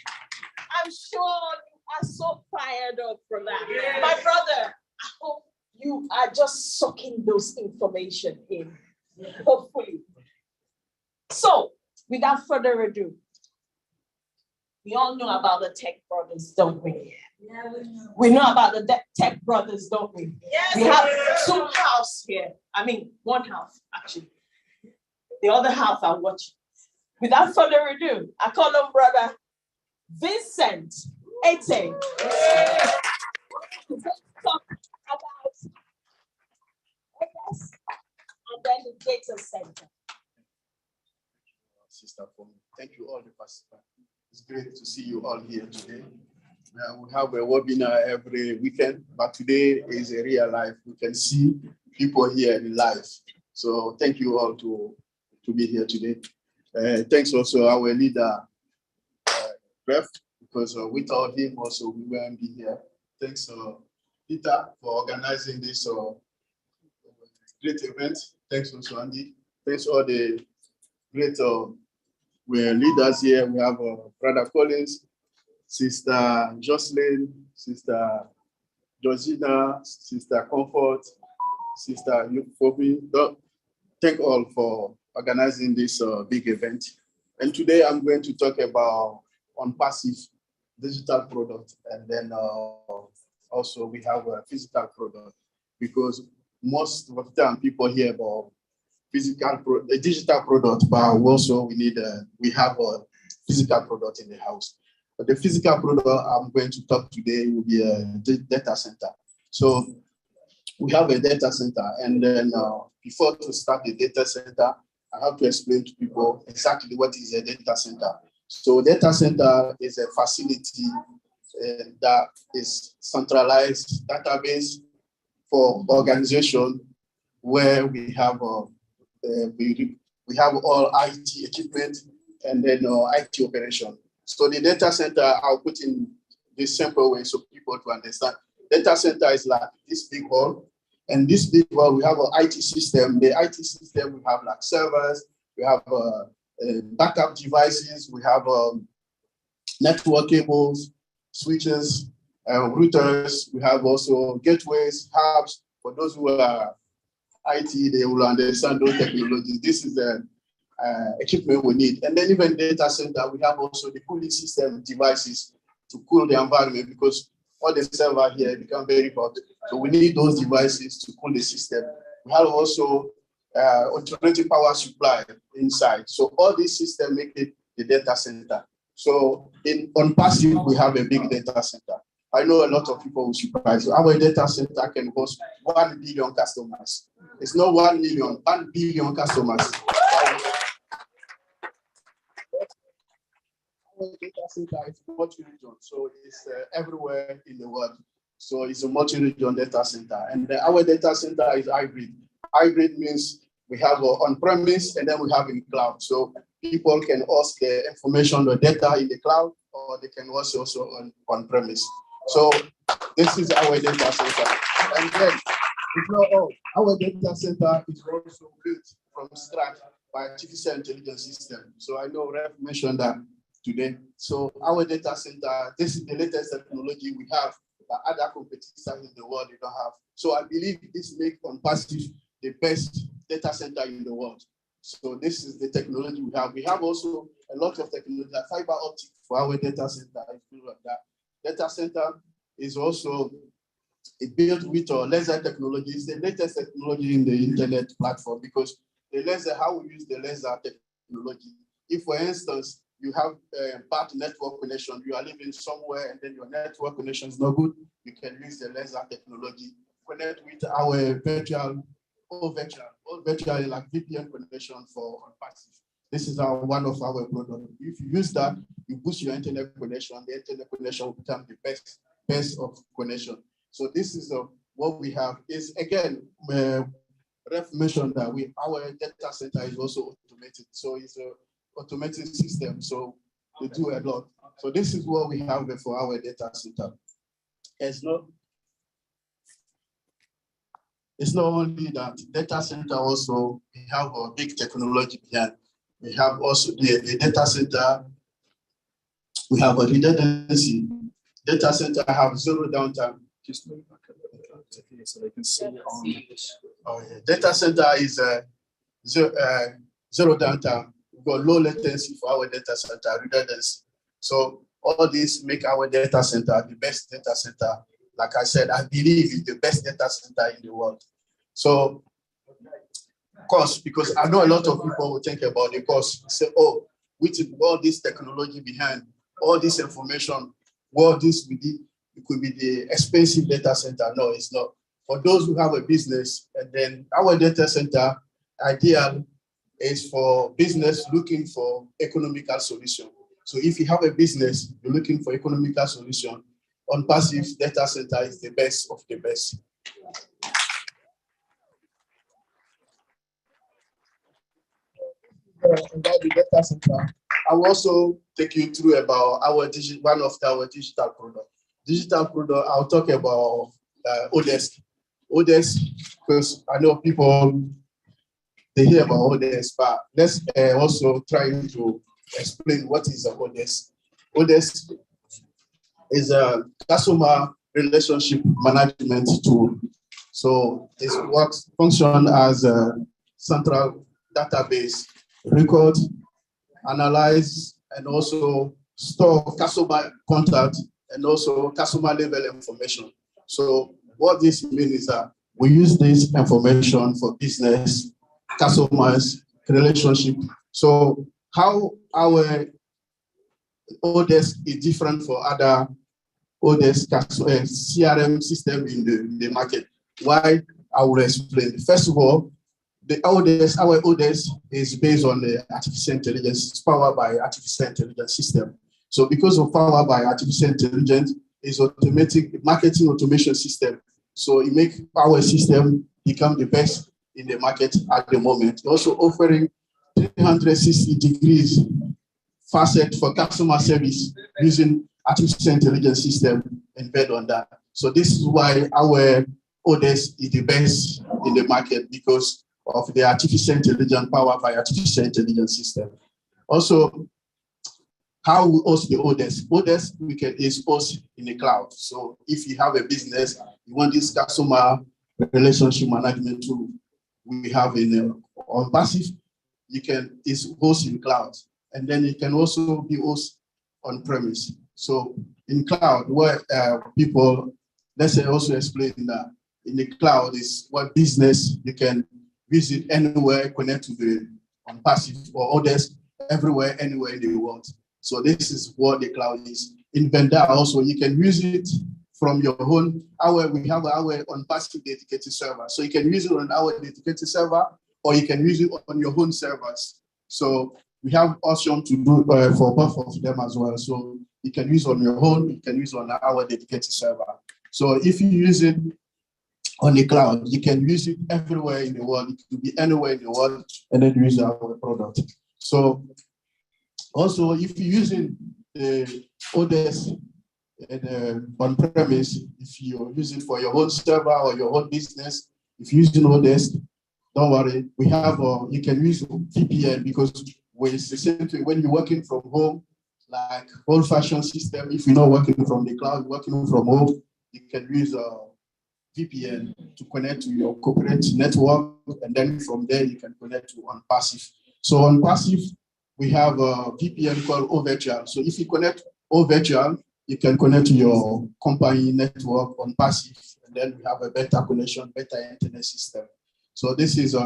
I'm sure you are so fired up from that. Yes. My brother, I hope you are just sucking those information in, hopefully. So, without further ado, we all know about the Tech Brothers, don't we? Yeah, we know. We know about the Tech Brothers, don't we? Yes. We have two houses here. I mean, one house, actually. The other half are watching. Without further ado, I call on Brother Vincent Ete. Talk about AS and then the data center. Sister, thank you all the participants. It's great to see you all here today. We have a webinar every weekend, but today is a real life. We can see people here in live. So thank you all to be here today. Thanks also our leader, Ref, because without him also we won't be here. Thanks Peter for organizing this great event. Thanks also Andy. Thanks all the great leaders here. We have Brother Collins, Sister Jocelyn, Sister Georgina, Sister Comfort, Sister Euphobia. Thank all for organizing this big event. And today I'm going to talk about OnPassive digital product, and then also we have a physical product, because most of the time people hear about digital product, but also we have a physical product in the house. But the physical product I'm going to talk today will be a data center. So we have a data center, and then before to start the data center, I have to explain to people exactly what is a data center. So data center is a facility that is centralized database for organization, where we have we have all IT equipment and then IT operation. So the data center, I'll put in this simple way so people to understand. Data center is like this big hall, and this big hall we have an IT system. The IT system, we have like servers, we have backup devices, we have network cables, switches, routers. We have also gateways, hubs. For those who are IT, they will understand those technologies. This is the equipment we need. And then even data center, we have also the cooling system devices to cool the environment, because all the server here become very hot. So we need those devices to cool the system. We have also alternative power supply inside. So all these systems make it the data center. So in OnPassive, we have a big data center. I know a lot of people will surprise you. Our data center can host 1 billion customers. It's not 1 million, 1 billion customers. Our data center is multi-region, so it's everywhere in the world. So it's a multi-region data center. And our data center is hybrid. Hybrid means we have on-premise and then we have in cloud. So people can host their information or data in the cloud, or they can host also on-premise. So this is our data center. And then it's not all. Our data center is also built from scratch by artificial intelligence system. So I know Ref mentioned that today. So our data center, this is the latest technology we have that other competitors in the world they don't have. So I believe this makes OnPassive the best data center in the world. So this is the technology we have. We have also a lot of technology, like fiber optic for our data center. Like that. Data center is also built with laser technology. It's the latest technology in the internet platform, because the laser, how we use the laser technology. If, for instance, you have a bad network connection, you are living somewhere and then your network connection is not good, you can use the laser technology connect with our virtual or virtual like VPN connection for passive. This is one of our products. If you use that, you boost your internet connection. The internet connection will become the best of connection. So this is what we have. Is again, Ref mentioned that our data center is also automated. So it's an automated system. So they do a lot. So this is what we have for our data center. It's not only that data center also, we have a big technology behind. We have also the data center, we have a redundancy. Data center have zero downtime. Just move back a little bit so they can see it on this. Oh, yeah. Data center is zero downtime. We've got low latency for our data center, redundancy. So all these make our data center the best data center. Like I said, I believe it's the best data center in the world. So cost, because I know a lot of people will think about the cost, say, oh, with all this technology behind, all this information, what this we did, it could be the expensive data center. No, it's not. For those who have a business, and then our data center ideal is for business looking for economical solution. So if you have a business, you're looking for economical solution, on passive data center is the best of the best. About the data center, I will also take you through about one of our digital product. Digital product, I'll talk about Odesk. Odesk, because I know people, they hear about Odesk, but let's also try to explain what is Odesk. Odesk is a customer relationship management tool. So it functions as a central database, record, analyze, and also store customer contact and also customer level information. So what this means is that we use this information for business, customers, relationship. So how our Odesk is different for other Odesk CRM system in the market. Why? I will explain. First of all, our Odesk is based on the artificial intelligence, it's powered by artificial intelligence system. So because of powered by artificial intelligence, it's automatic marketing automation system. So it makes our system become the best in the market at the moment. Also offering 360 degrees facet for customer service using artificial intelligence system embedded on that. So this is why our Odesk is the best in the market, because of the artificial intelligence powered by artificial intelligence system. Also, how we host the Odesk? Odesk is hosted in the cloud. So if you have a business, you want this customer relationship management tool we have on passive, it's hosted in cloud. And then it can also be hosted on premise. So in cloud, where people, let's say also explain that in the cloud is what business you can visit anywhere, connect to the on passive or Odesk everywhere, anywhere in the world. So this is what the cloud is. In Vendor also, you can use it from your own. We have our on passive dedicated server. So you can use it on our dedicated server, or you can use it on your own servers. So we have option to do for both of them as well. So you can use on your own, you can use on our dedicated server. So if you use it on the cloud, you can use it everywhere in the world. It could be anywhere in the world, and then use our product. So also, if you're using the Odesk on premise, if you use it for your own server or your own business, if you're using Odesk, don't worry. We have you can use VPN, because it's the same thing when you're working from home, like old-fashioned system. If you're not working from the cloud, working from home, you can use a VPN to connect to your corporate network, and then from there you can connect to on passive. So on passive, we have a VPN called OVirtual. So if you connect OVirtual, you can connect to your company network on passive, and then we have a better connection, better internet system. So this is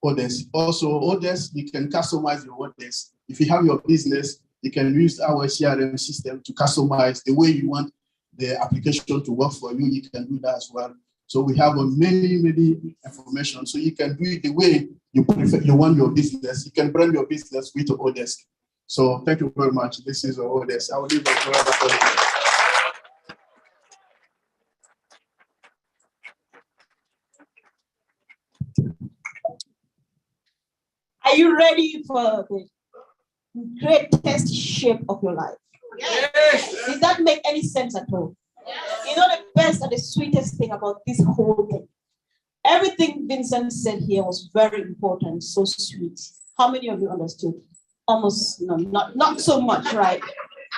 Odesk. Also, Odesk, you can customize your Odesk. If you have your business, you can use our CRM system to customize the way you want the application to work for you, you can do that as well. So we have many information. So you can do it the way you prefer, you want your business. You can brand your business with Odesk. So thank you very much. This is Odesk. I will leave it. Are you ready for the greatest shape of your life? Yes. Does that make any sense at all? Yes. You know the best and the sweetest thing about this whole thing? Everything Vincent said here was very important, so sweet. How many of you understood? Almost no, not so much, right?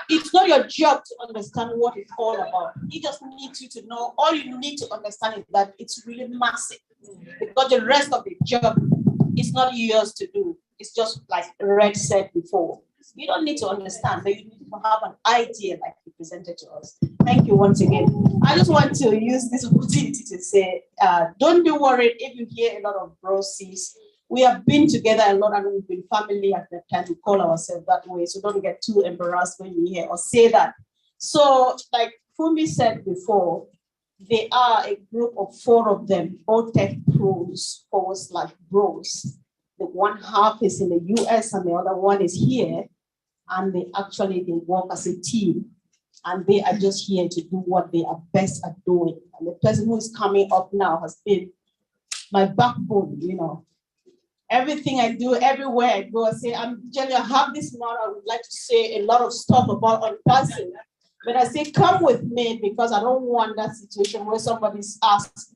It's not your job to understand what it's all about. He just needs you to know. All you need to understand is that it's really massive. Because the rest of the job is not yours to do. It's just like Red said before. You don't need to understand, but you need to have an idea like he presented to us. Thank you once again. I just want to use this opportunity to say, don't be worried if you hear a lot of bros, sis. We have been together a lot and we've been family at that time. We call ourselves that way. So don't get too embarrassed when you hear or say that. So like Fumi said before, they are a group of 4 of them, all tech pros, bros. The one half is in the US and the other one is here. And they work as a team. And they are just here to do what they are best at doing. And the person who is coming up now has been my backbone, you know. Everything I do, everywhere I go, I say, I'm Jenny, I have this mouth, I would like to say a lot of stuff about on person. But I say, come with me because I don't want that situation where somebody's asked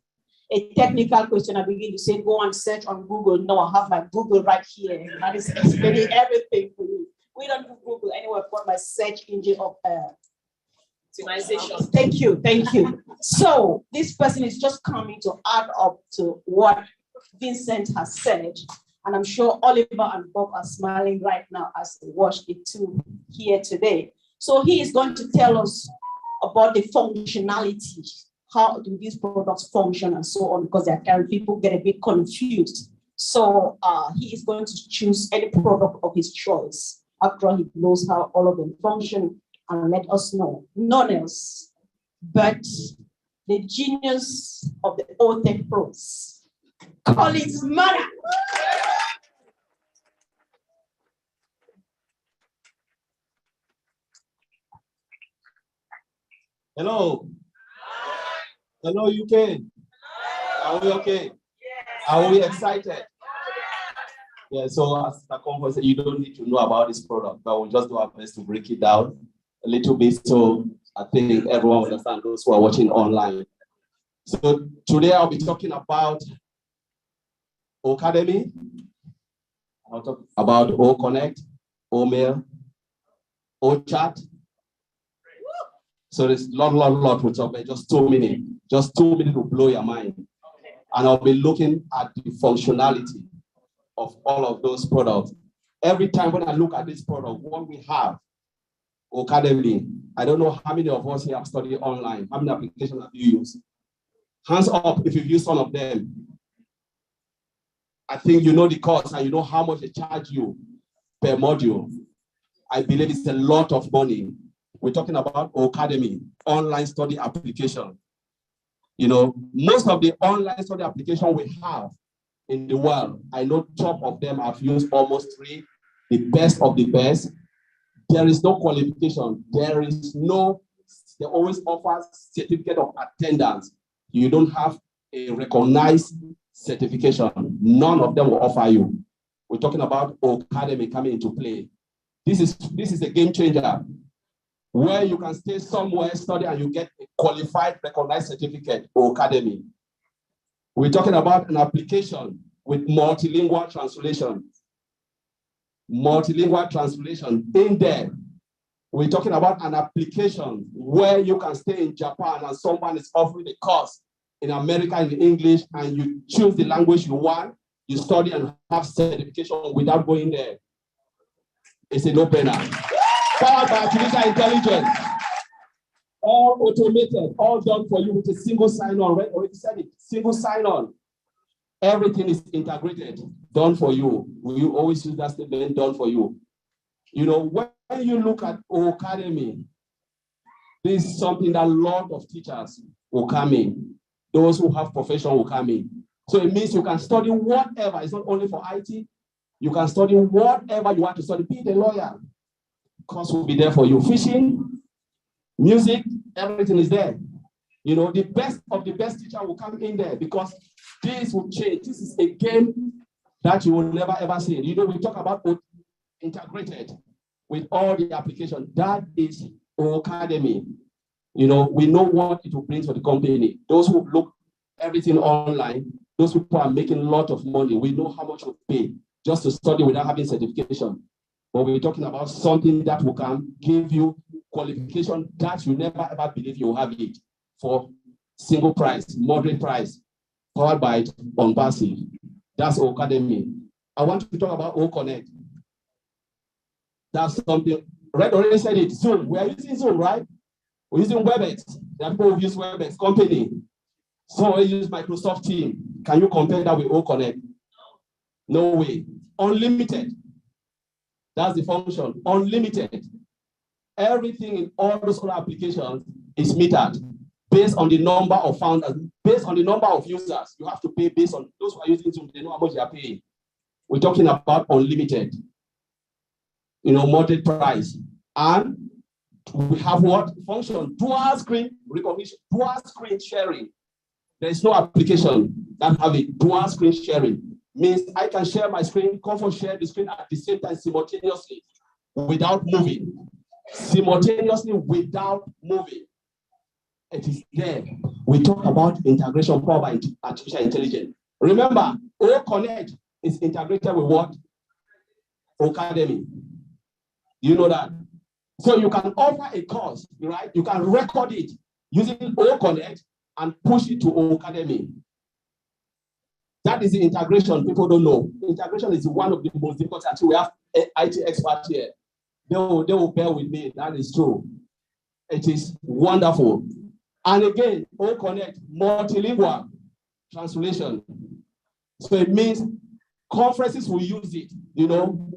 a technical question. I begin to say, go and search on Google. No, I have my Google right here. That is explaining everything for you. We don't do Google anyway. I've got my search engine of optimization. Thank you. So this person is just coming to add up to what Vincent has said. And I'm sure Oliver and Bob are smiling right now as they watch it too here today. So he is going to tell us about the functionality. How do these products function and so on? Because people get a bit confused. So he is going to choose any product of his choice after he knows how all of them function and let us know. None else but the genius of the OTech pros, Collins Mara. Hello. Hello, UK. Are we okay? Are we excited? Yeah, so as the conference, you don't need to know about this product, but we'll just do our best to break it down a little bit so I think everyone understands, those who are watching online. So today I'll be talking about Ocademy. I'll talk about OConnect, OMail, OChat. So there's a lot to talk about, just 2 minutes. Just 2 minutes to blow your mind. And I'll be looking at the functionality of all of those products. Every time when I look at this product, what we have, Ocademy, I don't know how many of us here have studied online. How many applications have you used? Hands up if you've used one of them. I think you know the cost and you know how much they charge you per module. I believe it's a lot of money. We're talking about Ocademy, online study application. You know, most of the online study application we have in the world, I know top of them I've used almost 3, the best of the best. There is no qualification. They always offer certificate of attendance. You don't have a recognized certification. None of them will offer you. We're talking about Ocademy coming into play. This is a game changer, where you can stay somewhere, study, and you get a qualified, recognized certificate or Ocademy. We're talking about an application with multilingual translation. Multilingual translation in there. We're talking about an application where you can stay in Japan and someone is offering a course in America in English and you choose the language you want, you study and have certification without going there. It's a no-brainer. Powered by artificial intelligence. All automated, all done for you with a single sign-on. Right? Already said it, single sign-on. Everything is integrated, done for you. We always use that statement, done for you. You know, when you look at Ocademy, This is something that a lot of teachers will come in. Those who have profession will come in. So it means you can study whatever. It's not only for IT. You can study whatever you want to study. Be the lawyer. Course will be there for you. Fishing, music, everything is there. You know, the best of the best teacher will come in there because this will change. This is a game that you will never ever see. You know, we talk about integrated with all the application. That is Academy. You know, we know what it will bring to the company. Those who look everything online, those people are making a lot of money. We know how much we pay just to study without having certification. But we're talking about something that will come give you qualification that you never ever believe you will have it for single price, moderate price, powered by OnPassive. That's Academy. I want to talk about OConnect. That's something, Red already said it, Zoom. We are using Zoom, right? We're using WebEx. There are people who use WebEx company. Some will use Microsoft Teams. Can you compare that with OConnect? No way. Unlimited. That's the function. Unlimited. Everything in all those other applications is metered based on the number of founders, based on the number of users. You have to pay based on those who are using Zoom. They know how much they are paying. We're talking about unlimited. You know, moderate price. And we have what? Function, dual screen recognition, dual screen sharing. There is no application that have a dual screen sharing. Means I can share my screen, Comfort share the screen at the same time simultaneously without moving. Simultaneously without moving. It is there. We talk about integration powered by artificial intelligence. Remember, OConnect is integrated with what? Academy. You know that? So you can offer a course, right? You can record it using OConnect and push it to Academy. That is the integration people don't know. Integration is one of the most difficult until we have IT experts here. They will bear with me. That is true. It is wonderful. And again, OConnect, multilingual translation. So it means conferences will use it. You know,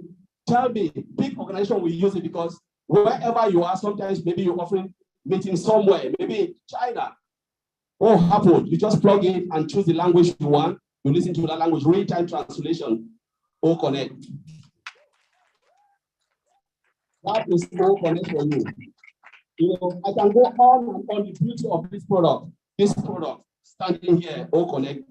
tell me, big organization will use it because wherever you are, sometimes maybe you're offering meetings somewhere, maybe in China. What happened? You just plug in and choose the language you want. You listen to that language, real-time translation, OConnect. That is OConnect for you. You know, I can go on and on the beauty of this product. This product, standing here, OConnect.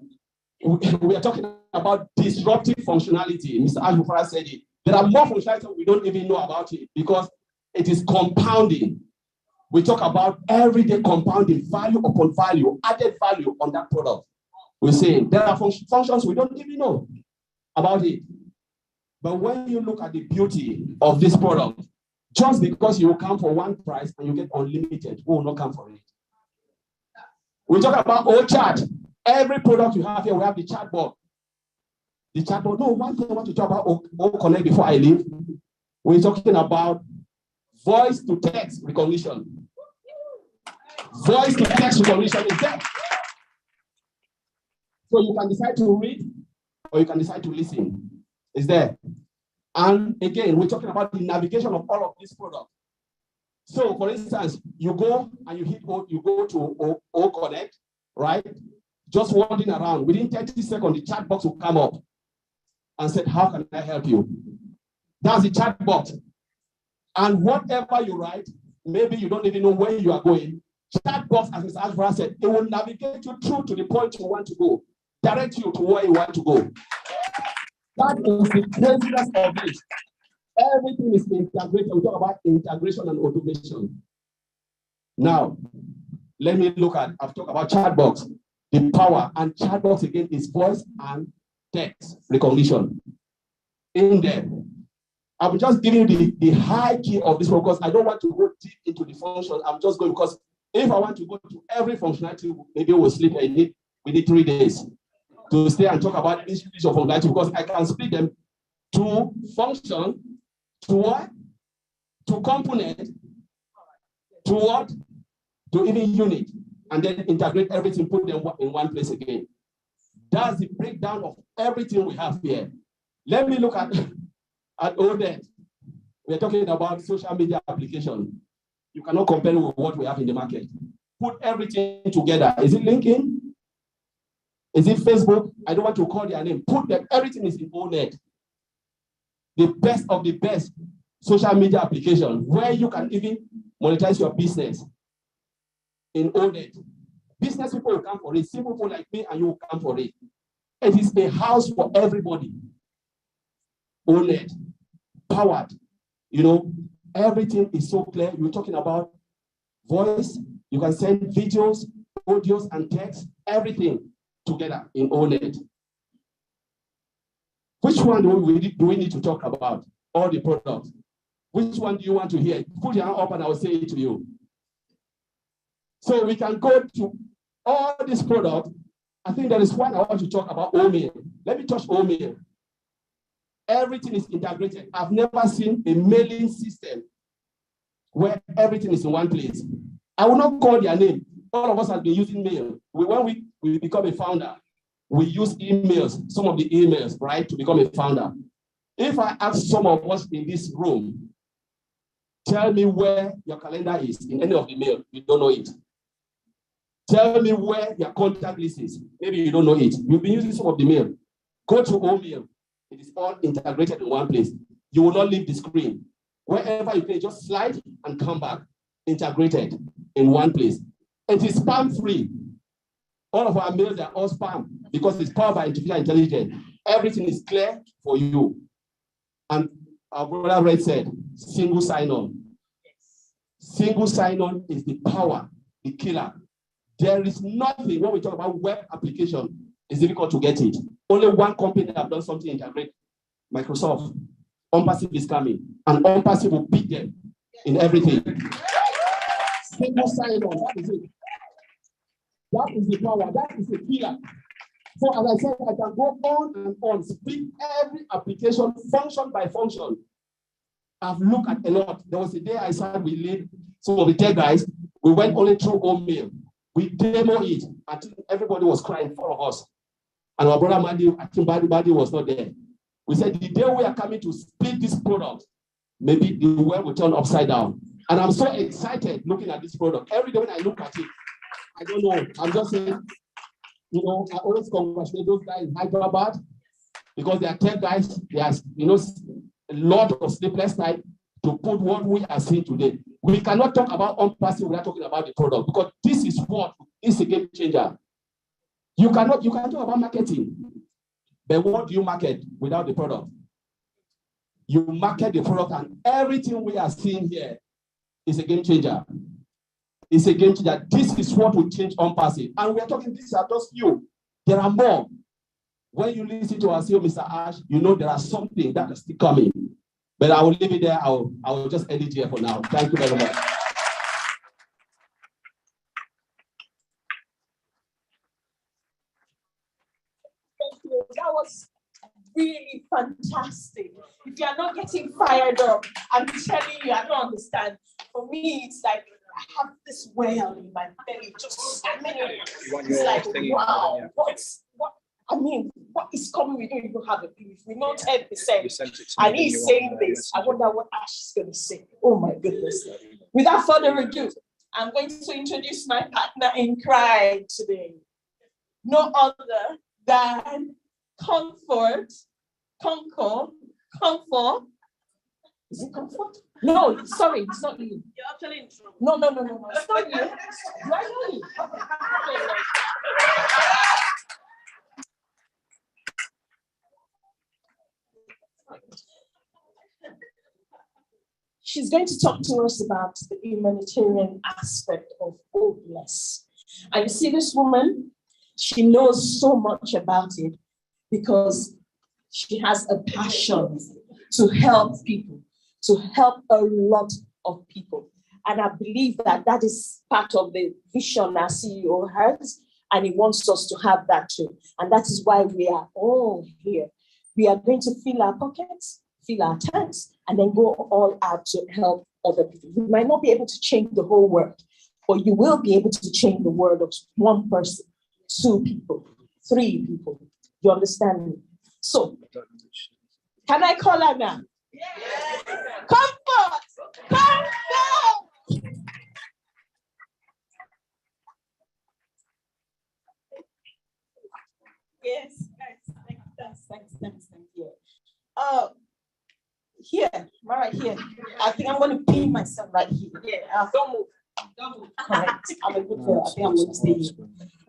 We are talking about disruptive functionality. Mr. Ashbufara said it. There are more functionality we don't even know about it because it is compounding. We talk about everyday compounding, value upon value, added value on that product. We say there are functions we don't even know about it. But when you look at the beauty of this product, just because you come for one price and you get unlimited, we will not come for it. We talk about OChat. Every product you have here, we have the chatbot. The chatbot, no, one thing I want to talk about OConnect before I leave. We're talking about voice to text recognition. Voice to text recognition is there. So you can decide to read or you can decide to listen. It's there. And again, we're talking about the navigation of all of these products. So for instance, you go and you go to OConnect, right? Just wandering around. Within 30 seconds, the chat box will come up and say, how can I help you? That's the chat box. And whatever you write, maybe you don't even know where you are going. Chat box, as Mr. Ashbufara said, it will navigate you through to the point you want to go, direct you to where you want to go. That is the craziness of it. Everything is integrated. We talk about integration and automation. Now, let me look at, I've talked about chat box, the power, and chat box again is voice and text recognition. In there, I'm just giving you the high key of this because I don't want to go deep into the functions. I'm just going because if I want to go to every functionality, maybe we'll sleep. We need 3 days to stay and talk about each of functionality because I can split them to function, to what? To component, to what? To even unit, and then integrate everything, put them in one place again. That's the breakdown of everything we have here. Let me look at ODET. We're talking about social media application. You cannot compare it with what we have in the market. Put everything together. Is it LinkedIn? Is it Facebook? I don't want to call their name. Put them, everything is in ONET. The best of the best social media application where you can even monetize your business in ONET. Business people will come for it. Simple people like me and you will come for it. It is a house for everybody. ONET, powered. You know, everything is so clear. You're talking about voice. You can send videos, audios, and text, everything together in ONET. Which one do we need to talk about? All the products. Which one do you want to hear? Put your hand up and I will say it to you. So we can go to all these products. I think there is one I want to talk about, OMail. Let me touch OMail. Everything is integrated. I've never seen a mailing system where everything is in one place. I will not call their name. All of us have been using mail. When we become a founder, we use emails, some of the emails, right, to become a founder. If I ask some of us in this room, tell me where your calendar is in any of the mail, you don't know it. Tell me where your contact list is. Maybe you don't know it. You've been using some of the mail. Go to OMail. It is all integrated in one place. You will not leave the screen. Wherever you play, just slide and come back. Integrated in one place. It is spam-free. All of our mails are all spam because it's powered by artificial intelligence. Everything is clear for you. And our brother Red said, single sign-on. Single sign-on is the power, the killer. There is nothing, when we talk about web application, it's difficult to get it. Only one company have done something integrate, Microsoft. OnPassive is coming, and OnPassive will beat them in everything. Single sign-on, that is it. That is the power, that is the killer. So as I said, I can go on and on, speak every application function by function. I've looked at a lot. There was a day I said we lead some of the tech guys, we went only through OMail. We demo it. I think everybody was crying for us. And our brother Mandy, I think Badi was not there. We said the day we are coming to split this product, maybe the world will turn upside down. And I'm so excited looking at this product. Every day when I look at it, I don't know. I'm just saying, you know, I always congratulate those guys in Hyderabad because they are tech guys. They are, you know, a lot of sleepless night to put what we are seeing today. We cannot talk about OnPassive without talking about the product because this is what is a game changer. You can talk about marketing, but what do you market without the product? You market the product, and everything we are seeing here is a game changer. It's a game changer. This is what will change OnPassive. And we are talking, these are just few. There are more. When you listen to our CEO, Mr. Ash, you know there are something that is still coming. But I will leave it there. I will just end it here for now. Thank you very much. Thank you. That was really fantastic. If you are not getting fired up, I'm telling you, I don't understand. For me, it's like I have this well in my belly, just it's like, wow, what is coming? We don't even have a clue. If we know 10%, and he's saying this, I wonder what Ash is going to say. Oh my goodness. Without further ado, I'm going to introduce my partner in crime today. No other than Comfort. Is it Comfort? No, sorry, it's not you. You're actually in trouble. No. It's not you. Do I know you? Okay. She's going to talk to us about the humanitarian aspect of Obless. And you see this woman, she knows so much about it because she has a passion to help people, to help a lot of people. And I believe that that is part of the vision our CEO has, and he wants us to have that too. And that is why we are all here. We are going to fill our pockets, fill our tanks, and then go all out to help other people. You might not be able to change the whole world, but you will be able to change the world of one person, 2 people, 3 people. You understand me? So, can I call her now? Yes. Comfort! Yes, thanks. Yeah. Here, right here. I think I'm going to pin myself right here. Yeah, don't move. Correct. I'm a good girl. I think I'm going to stay here.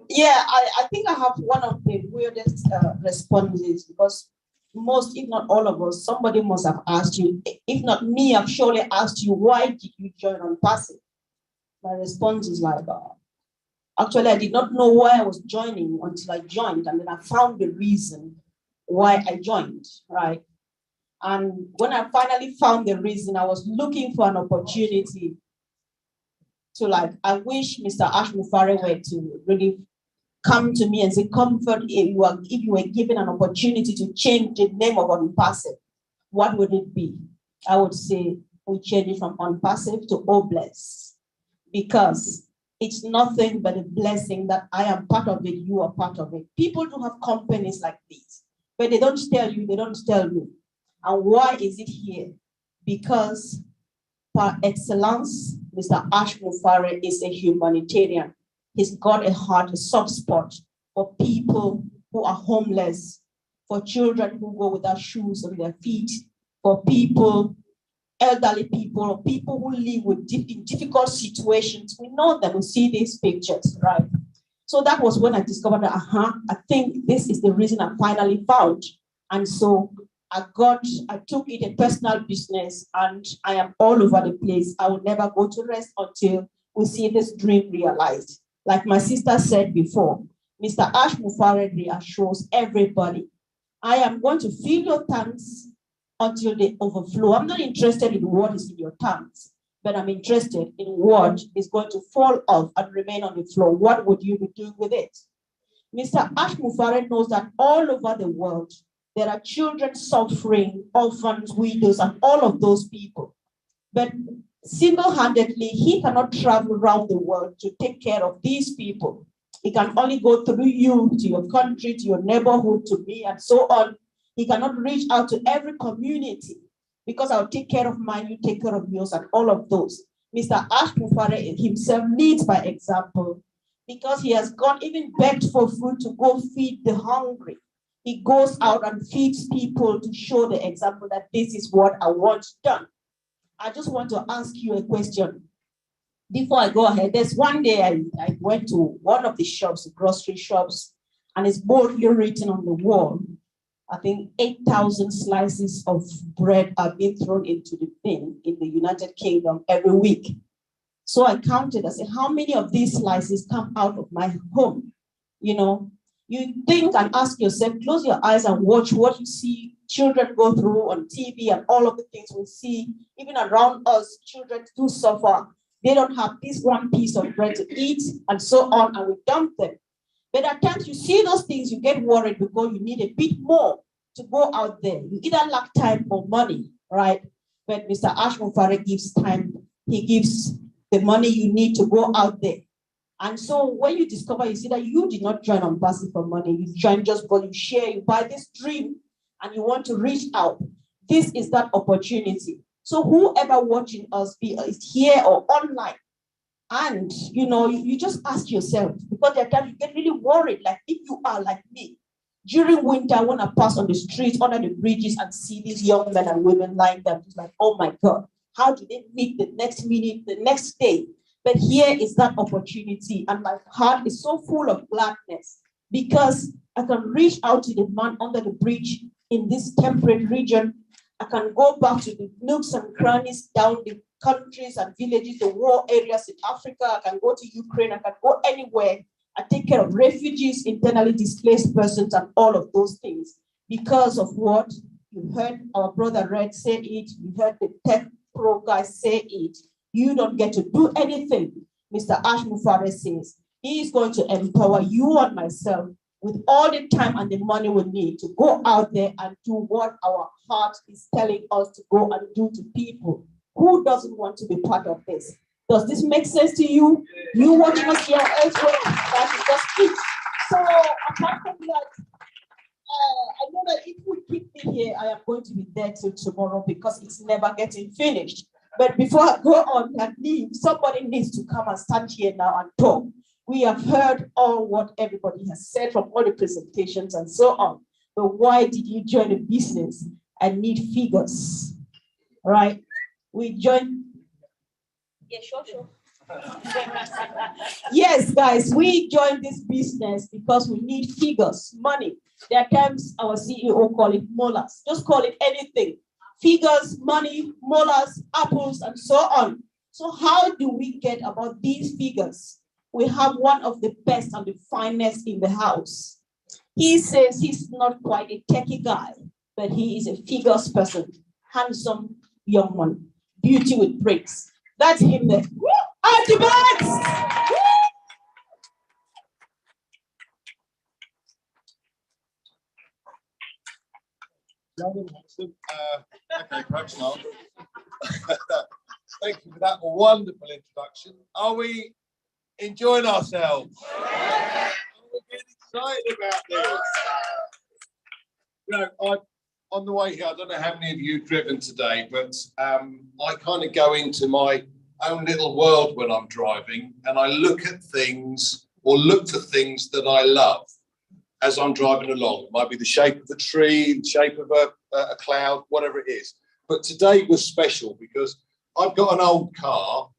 Yeah, I think I have one of the weirdest responses because most, if not all of us, somebody must have asked you. If not me, I've surely asked you, why did you join OnPassive? My response is like, actually, I did not know why I was joining until I joined, and then I found the reason why I joined, right? And when I finally found the reason, I was looking for an opportunity to I wish Mr. Ash Mufare were to really come to me and say, Comfort, if you were given an opportunity to change the name of OnPassive, what would it be? I would say we change it from OnPassive to Obless, because it's nothing but a blessing that I am part of it, you are part of it. People do have companies like these, but they don't tell you, they don't tell me. And why is it here? Because par excellence, Mr. Ash Mufare is a humanitarian. He's got a heart, a soft spot for people who are homeless, for children who go without shoes on their feet, for people, elderly people, or people who live in difficult situations. We know them, we see these pictures, right? So that was when I discovered that, I think this is the reason I finally found. And so I took it a personal business, and I am all over the place. I will never go to rest until we see this dream realized. Like my sister said before, Mr. Ash Mufare reassures everybody, I am going to fill your tanks until they overflow. I'm not interested in what is in your tanks, but I'm interested in what is going to fall off and remain on the floor. What would you be doing with it? Mr. Ash Mufare knows that all over the world, there are children suffering, orphans, widows, and all of those people. But single-handedly, he cannot travel around the world to take care of these people. He can only go through you, to your country, to your neighborhood, to me, and so on. He cannot reach out to every community because I'll take care of mine, you take care of yours, and all of those. Mr. Ash Mufare himself leads by example because he has gone even begged for food to go feed the hungry. He goes out and feeds people to show the example that this is what I want done. I just want to ask you a question. Before I go ahead, there's one day I went to one of the shops, the grocery shops, and it's boldly written on the wall, I think 8,000 slices of bread are being thrown into the bin in the United Kingdom every week. So I counted, I said, how many of these slices come out of my home? You know, you think and ask yourself, close your eyes and watch what you see children go through on TV and all of the things we see, even around us, children do suffer. They don't have this one piece of bread to eat and so on, and we dump them. But at times you see those things, you get worried because you need a bit more to go out there. You either lack time or money, right? But Mr. Ash Mufare gives time. He gives the money you need to go out there. And so when you discover, you see that you did not join OnPassive for money. You join just because you share, you buy this dream, and you want to reach out. This is that opportunity. So whoever watching us, be it here or online, and you just ask yourself, because there are times you get really worried, like if you are like me, during winter, when I pass on the streets, under the bridges, and see these young men and women lying there, I'm just like, oh my God, how do they meet the next minute, the next day? But here is that opportunity, and my heart is so full of gladness because I can reach out to the man under the bridge in this temperate region. I can go back to the nooks and crannies down the countries and villages, the war areas in Africa. I can go to Ukraine. I can go anywhere. I take care of refugees, internally displaced persons, and all of those things. Because of what you heard our brother Red say it, you heard the Tech Pro guy say it. You don't get to do anything. Mr. Ash Mufare says he is going to empower you and myself with all the time and the money we need to go out there and do what our heart is telling us to go and do to people. Who doesn't want to be part of this? Does this make sense to you? You watching us here elsewhere? That is just it. So apart from that, I know that if we keep me here, I am going to be there till tomorrow because it's never getting finished. But before I go on and leave, somebody needs to come and stand here now and talk. We have heard all what everybody has said from all the presentations and so on. But why did you join a business and need figures? Right? We joined. Yeah, sure. Yes, guys, we joined this business because we need figures, money. There are times our CEO call it molars. Just call it anything. Figures, money, molars, apples, and so on. So how do we get about these figures? We have one of the best and the finest in the house. He says he's not quite a techie guy, but he is a figures person. Handsome young one. Beauty with bricks. That's him there. Archibald! Okay, perhaps not. Thank you for that wonderful introduction. Are we enjoying ourselves? Are we getting excited about this? You know, on the way here, I don't know how many of you have driven today, but I kind of go into my own little world when I'm driving, and I look at things or look for things that I love as I'm driving along. It might be the shape of a tree, the shape of a cloud, whatever it is. But today was special because I've got an old car,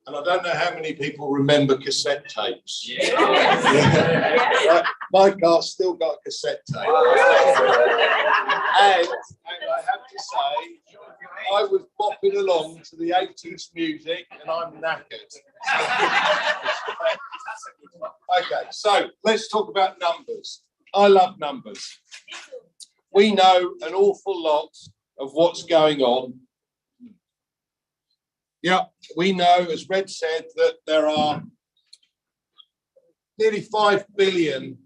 and I don't know how many people remember cassette tapes. Yeah. My car's still got a cassette tape. And I have to say, I was bopping along to the 80s music, and I'm knackered. Okay, so let's talk about numbers. I love numbers. We know an awful lot of what's going on. Yeah, we know, as Red said, that there are nearly 5 billion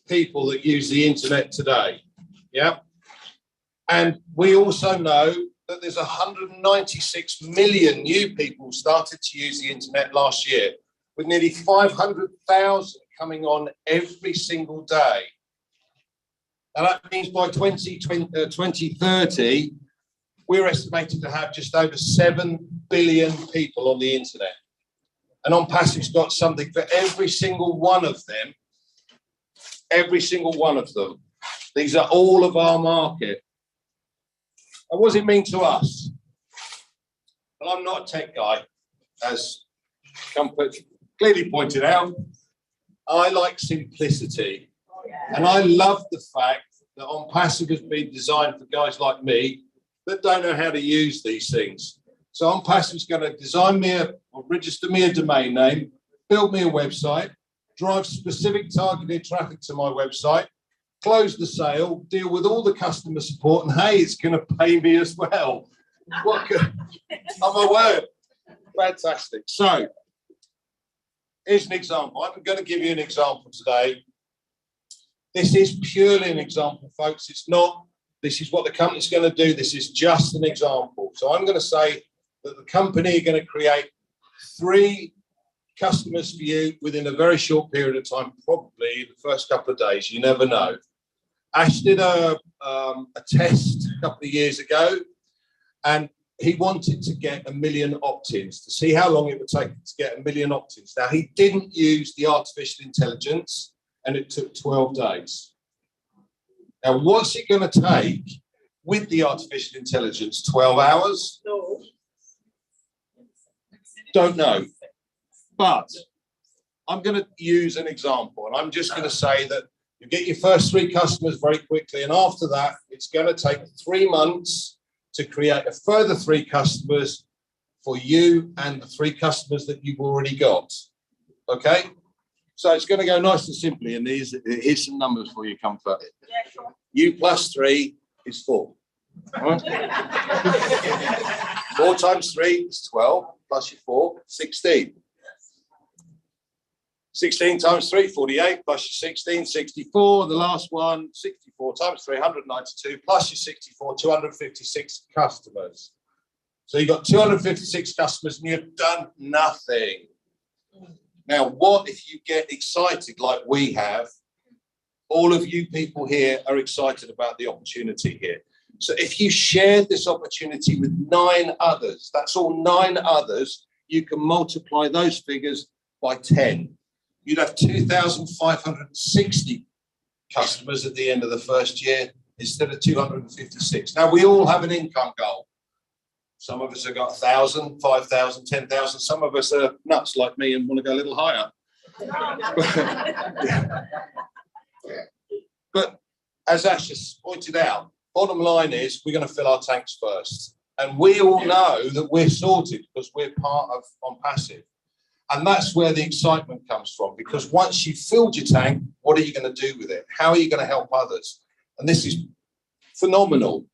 people that use the internet today. Yeah. And we also know that there's 196 million new people started to use the internet last year, with nearly 500,000 coming on every single day. And that means by 2030, we're estimated to have just over 7 billion people on the internet. And OnPassive's got something for every single one of them. Every single one of them. These are all of our market. And what does it mean to us? Well, I'm not a tech guy, as Comfort clearly pointed out. I like simplicity. And I love the fact that OnPassive has been designed for guys like me that don't know how to use these things. So OnPassive's going to design me or register me a domain name, build me a website, drive specific targeted traffic to my website, close the sale, deal with all the customer support, and hey, it's going to pay me as well. I'm aware. Fantastic. So here's an example. I'm going to give you an example today. This is purely an example, folks. It's not, this is what the company's going to do. This is just an example. So I'm going to say that the company are going to create 3 customers for you within a very short period of time, probably the first couple of days. You never know. Ash did a test a couple of years ago, and he wanted to get 1 million opt-ins to see how long it would take to get 1 million opt-ins. Now, he didn't use the artificial intelligence, and it took 12 days. Now, what's it going to take with the artificial intelligence? 12 hours? No. Don't know. But I'm going to use an example, and I'm just going to say that you get your first 3 customers very quickly, and after that, it's going to take 3 months to create a further 3 customers for you and the 3 customers that you've already got. Okay? So it's going to go nice and simply, and here's some numbers for you, Comfort. Yeah, sure. U plus 3 is 4. Right? 4 times 3 is 12, plus your 4, 16. 16 times 3, 48, plus your 16, 64. The last one, 64 times 3, 192, plus your 64, 256 customers. So you've got 256 customers and you've done nothing. Now, what if you get excited like we have? All of you people here are excited about the opportunity here. So if you shared this opportunity with 9 others, that's all 9 others, you can multiply those figures by 10. you'd have 2,560 customers at the end of the first year instead of 256. Now, we all have an income goal. Some of us have got 1,000, 5,000, 10,000. Some of us are nuts like me and want to go a little higher. But as Ash just pointed out, bottom line is we're going to fill our tanks first. And we all know that we're sorted because we're part of On Passive. And that's where the excitement comes from, because once you've filled your tank, what are you going to do with it? How are you going to help others? And this is phenomenal,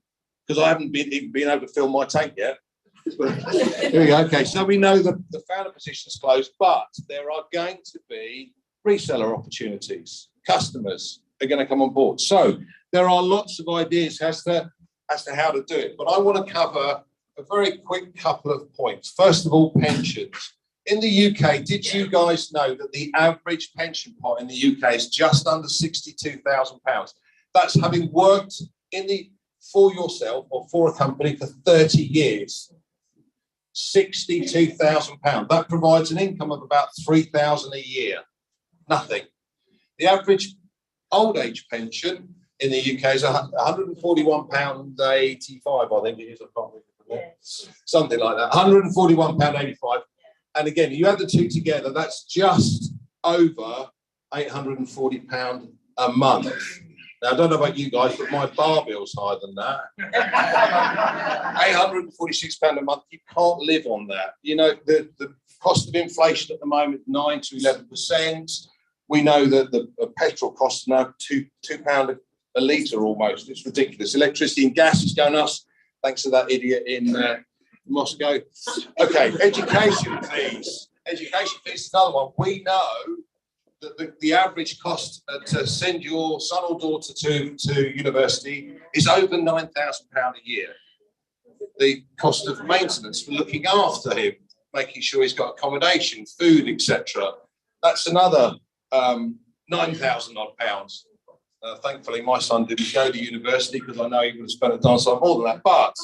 because I haven't even been able to fill my tank yet. Here we go. Okay, so we know that the founder position is closed, but there are going to be reseller opportunities. Customers are going to come on board. So there are lots of ideas as to how to do it. But I want to cover a very quick couple of points. First of all, pensions. In the UK, did you guys know that the average pension pot in the UK is just under £62,000? That's having worked for yourself or for a company for 30 years. £62,000. That provides an income of about £3,000 a year. Nothing. The average old age pension in the UK is £141.85, I think it is. I can't remember. Something like that. £141.85. And again, you add the two together, that's just over £840 a month. Now, I don't know about you guys, but my bar bill's higher than that. £846 a month, you can't live on that. You know, the cost of inflation at the moment, 9 to 11%. We know that the petrol costs now £2 a litre almost. It's ridiculous. Electricity and gas is going up, thanks to that idiot in Moscow. Okay, education fees. Education fees is another one. We know that the average cost to send your son or daughter to university is over £9,000 a year. The cost of maintenance for looking after him, making sure he's got accommodation, food, etc. That's another £9,000 odd pounds. Thankfully, my son didn't go to university because I know he would have spent a darn sight more than that. But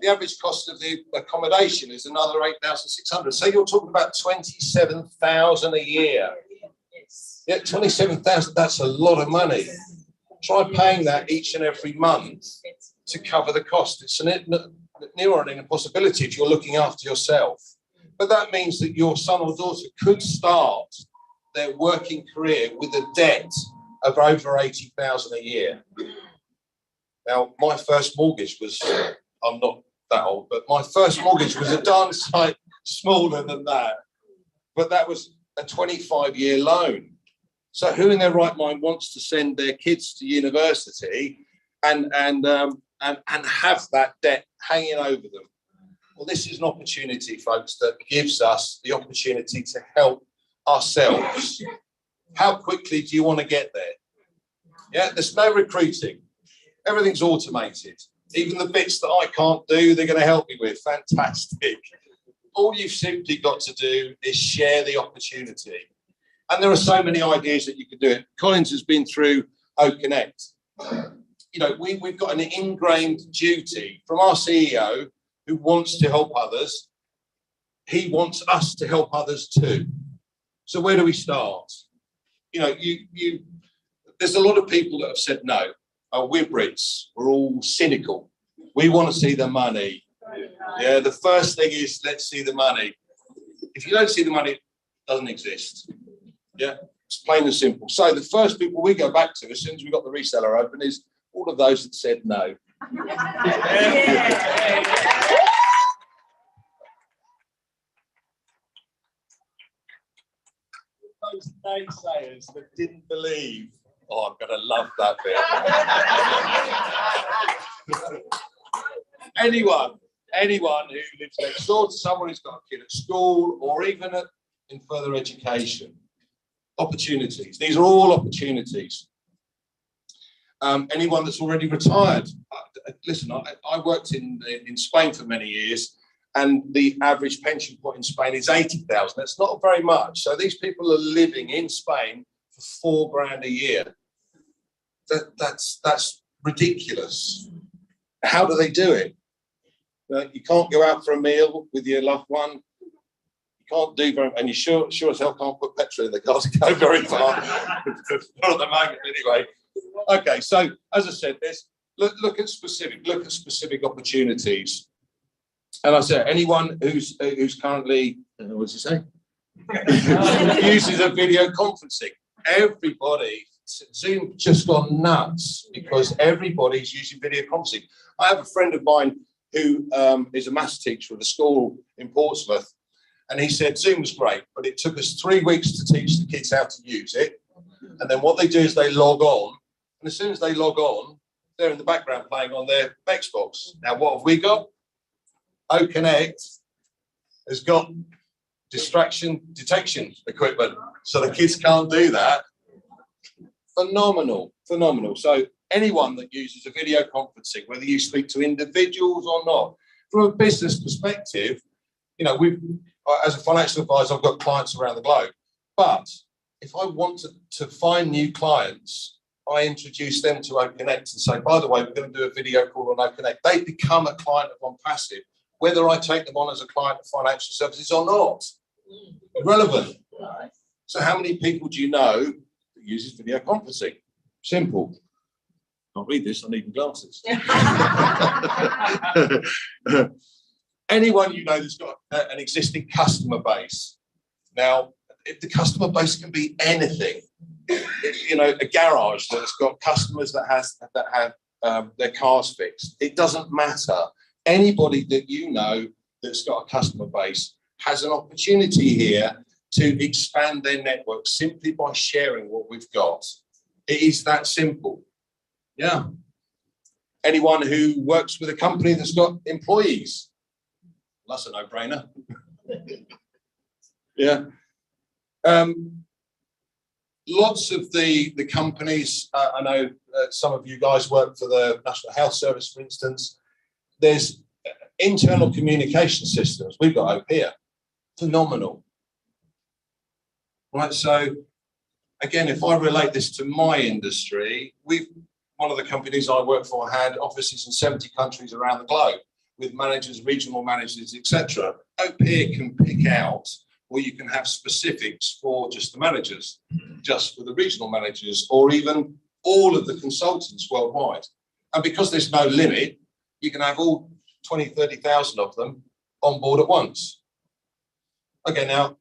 the average cost of the accommodation is another £8,600. So you're talking about £27,000 a year. Yeah, £27,000. That's a lot of money. Try paying that each and every month to cover the cost. It's near on an impossibility if you're looking after yourself. But that means that your son or daughter could start their working career with a debt of over £80,000 a year. Now, my first mortgage was, I'm not that old, but my first mortgage was a darn sight smaller than that. But that was a 25-year loan. So who in their right mind wants to send their kids to university and have that debt hanging over them? Well, this is an opportunity, folks, that gives us the opportunity to help ourselves. How quickly do you want to get there? Yeah, there's no recruiting. Everything's automated. Even the bits that I can't do, they're going to help me with. Fantastic. All you've simply got to do is share the opportunity. And there are so many ideas that you can do it. Collins has been through OConnect. You know, we've got an ingrained duty from our CEO who wants to help others. He wants us to help others too. So where do we start? You know, there's a lot of people that have said no. Oh, we're Brits. We're all cynical. We want to see the money. Yeah, the first thing is let's see the money. If you don't see the money, it doesn't exist. Yeah, it's plain and simple. So the first people we go back to as soon as we got the reseller open is all of those that said no. Those naysayers that didn't believe. Oh, I'm going to love that bit. Anyone who lives next door to someone who's got a kid at school or even in further education. Opportunities. These are all opportunities. Anyone that's already retired. Listen, I worked in Spain for many years, and the average pension pot in Spain is 80,000. That's not very much. So these people are living in Spain for £4,000 a year. That's ridiculous. How do they do it? You can't go out for a meal with your loved one. You can't do very, and you sure as hell can't put petrol in the car to go very far. Not at the moment, anyway. Okay, so as I said, look at specific opportunities. And I said, anyone who's currently, what does it say? Uses a video conferencing. Everybody, Zoom just gone nuts because everybody's using video conferencing. I have a friend of mine who is a maths teacher at a school in Portsmouth, and he said Zoom was great, but it took us 3 weeks to teach the kids how to use it. And then what they do is they log on, and as soon as they log on, they're in the background playing on their Xbox. Now, what have we got? OConnect has got distraction detection equipment, so the kids can't do that. Phenomenal. So anyone that uses a video conferencing, whether you speak to individuals or not, from a business perspective, you know, as a financial advisor, I've got clients around the globe. But if I want to find new clients, I introduce them to OConnect and say, by the way, we're going to do a video call on OConnect. They become a client of OnPassive, whether I take them on as a client of financial services or not. Irrelevant. So how many people do you know that uses video conferencing? Simple. Can't read this, I need glasses. Anyone you know that's got an existing customer base. Now, if the customer base can be anything, you know, a garage that's got customers that have their cars fixed. It doesn't matter. Anybody that you know that's got a customer base has an opportunity here to expand their network simply by sharing what we've got. It is that simple. Yeah. Anyone who works with a company that's got employees. That's a no-brainer. Yeah. Lots of the companies, I know some of you guys work for the National Health Service, for instance. There's internal communication systems. We've got Opia. Phenomenal. Right, so again, if I relate this to my industry, one of the companies I work for had offices in 70 countries around the globe with managers, regional managers, etc. Opia can pick out, or you can have specifics for just the managers, just for the regional managers, or even all of the consultants worldwide. And because there's no limit, you can have all 20, 30,000 of them on board at once. Okay, now,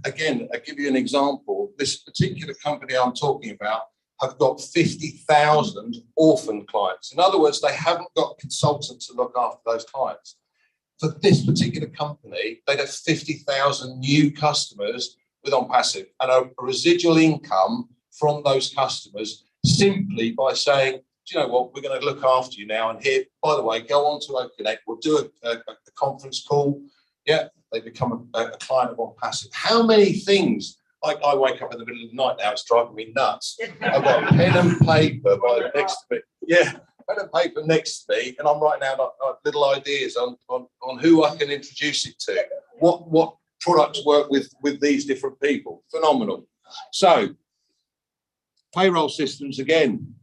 again, I'll give you an example. This particular company I'm talking about have got 50,000 orphan clients. In other words, they haven't got a consultant to look after those clients. For this particular company, they'd have 50,000 new customers with OnPassive and a residual income from those customers simply by saying, do you know what, we're going to look after you now. And here, by the way, go on to OConnect. We'll do a conference call. Yeah, they become a client of OnPassive. How many things? I wake up in the middle of the night now, it's driving me nuts. I've got pen and paper next to me. Yeah, pen and paper next to me, and I'm writing down little ideas on who I can introduce it to. What products work with these different people. Phenomenal. So, payroll systems again.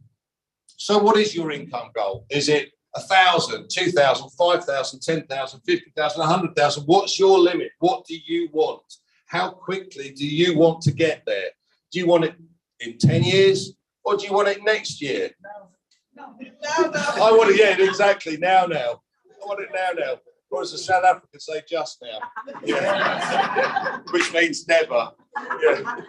So what is your income goal? Is it 1,000, 2,000, 5,000, 10,000, 50,000, 100,000? What's your limit? What do you want? How quickly do you want to get there? Do you want it in 10 years or do you want it next year? No. I want it, yeah, exactly. Now. I want it now. Or as the South Africans say, just now. Yeah. Which means never. Yeah.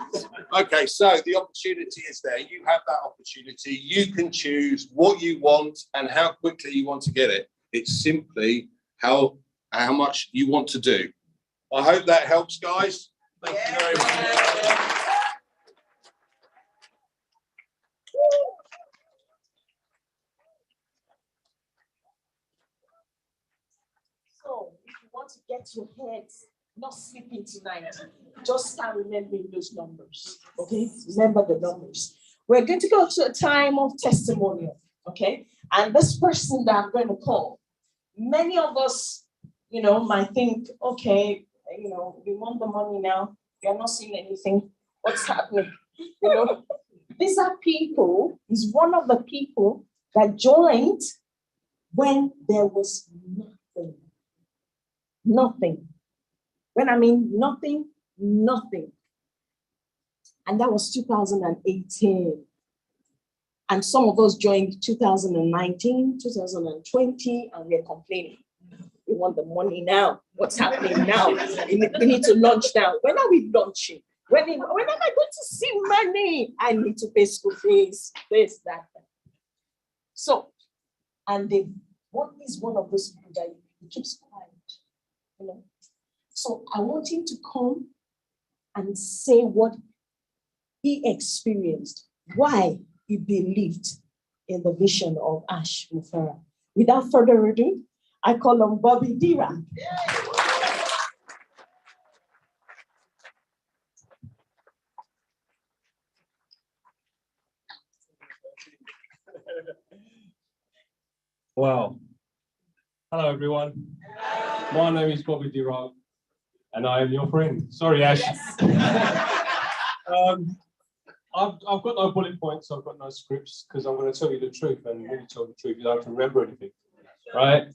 Okay, so the opportunity is there. You have that opportunity. You can choose what you want and how quickly you want to get it. It's simply how much you want to do. I hope that helps, guys. Thank you very much. So, if you want to get your heads not sleeping tonight, just start remembering those numbers. Okay, remember the numbers. We're going to go to a time of testimonial. Okay, and this person that I'm going to call, many of us, might think, okay, we want the money now. You're not seeing anything. What's happening? These are people. He's one of the people that joined when there was nothing. Nothing. When I mean nothing, nothing. And that was 2018. And some of us joined 2019, 2020, and we're complaining. We want the money now. What's happening now? We need to launch now. When are we launching? When am I going to see money? I need to pay school fees, this, that. So, and what is one of those people that he keeps quiet, you know? So I want him to come and say what he experienced, why he believed in the vision of Ash Mufara. Without further ado, I call on Bobby Dira. Wow. Hello, everyone. My name is Bobby Durant, and I am your friend. Sorry, Ash. I've got no bullet points. I've got no scripts because I'm going to tell you the truth, and when you tell the truth, you don't have to remember anything, right?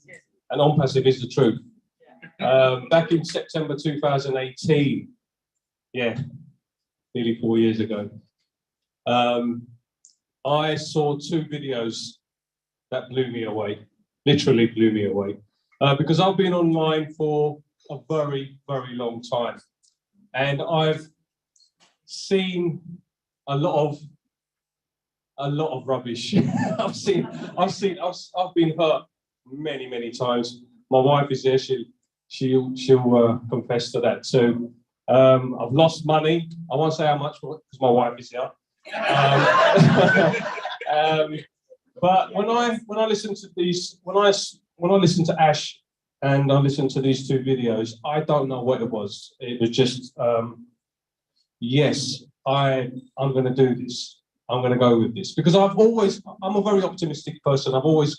And On Passive is the truth. Back in September 2018, yeah, nearly 4 years ago, I saw two videos that blew me away, literally blew me away, because I've been online for a very, very long time, and I've seen a lot of rubbish. I've been hurt many, many times. My wife is there; she'll confess to that too. I've lost money. I won't say how much because my wife is here. But when I listen to these, when I listen to Ash and I listen to these two videos, I don't know what it was. It was just, yes, I'm going to do this. I'm going to go with this because I'm a very optimistic person. I've always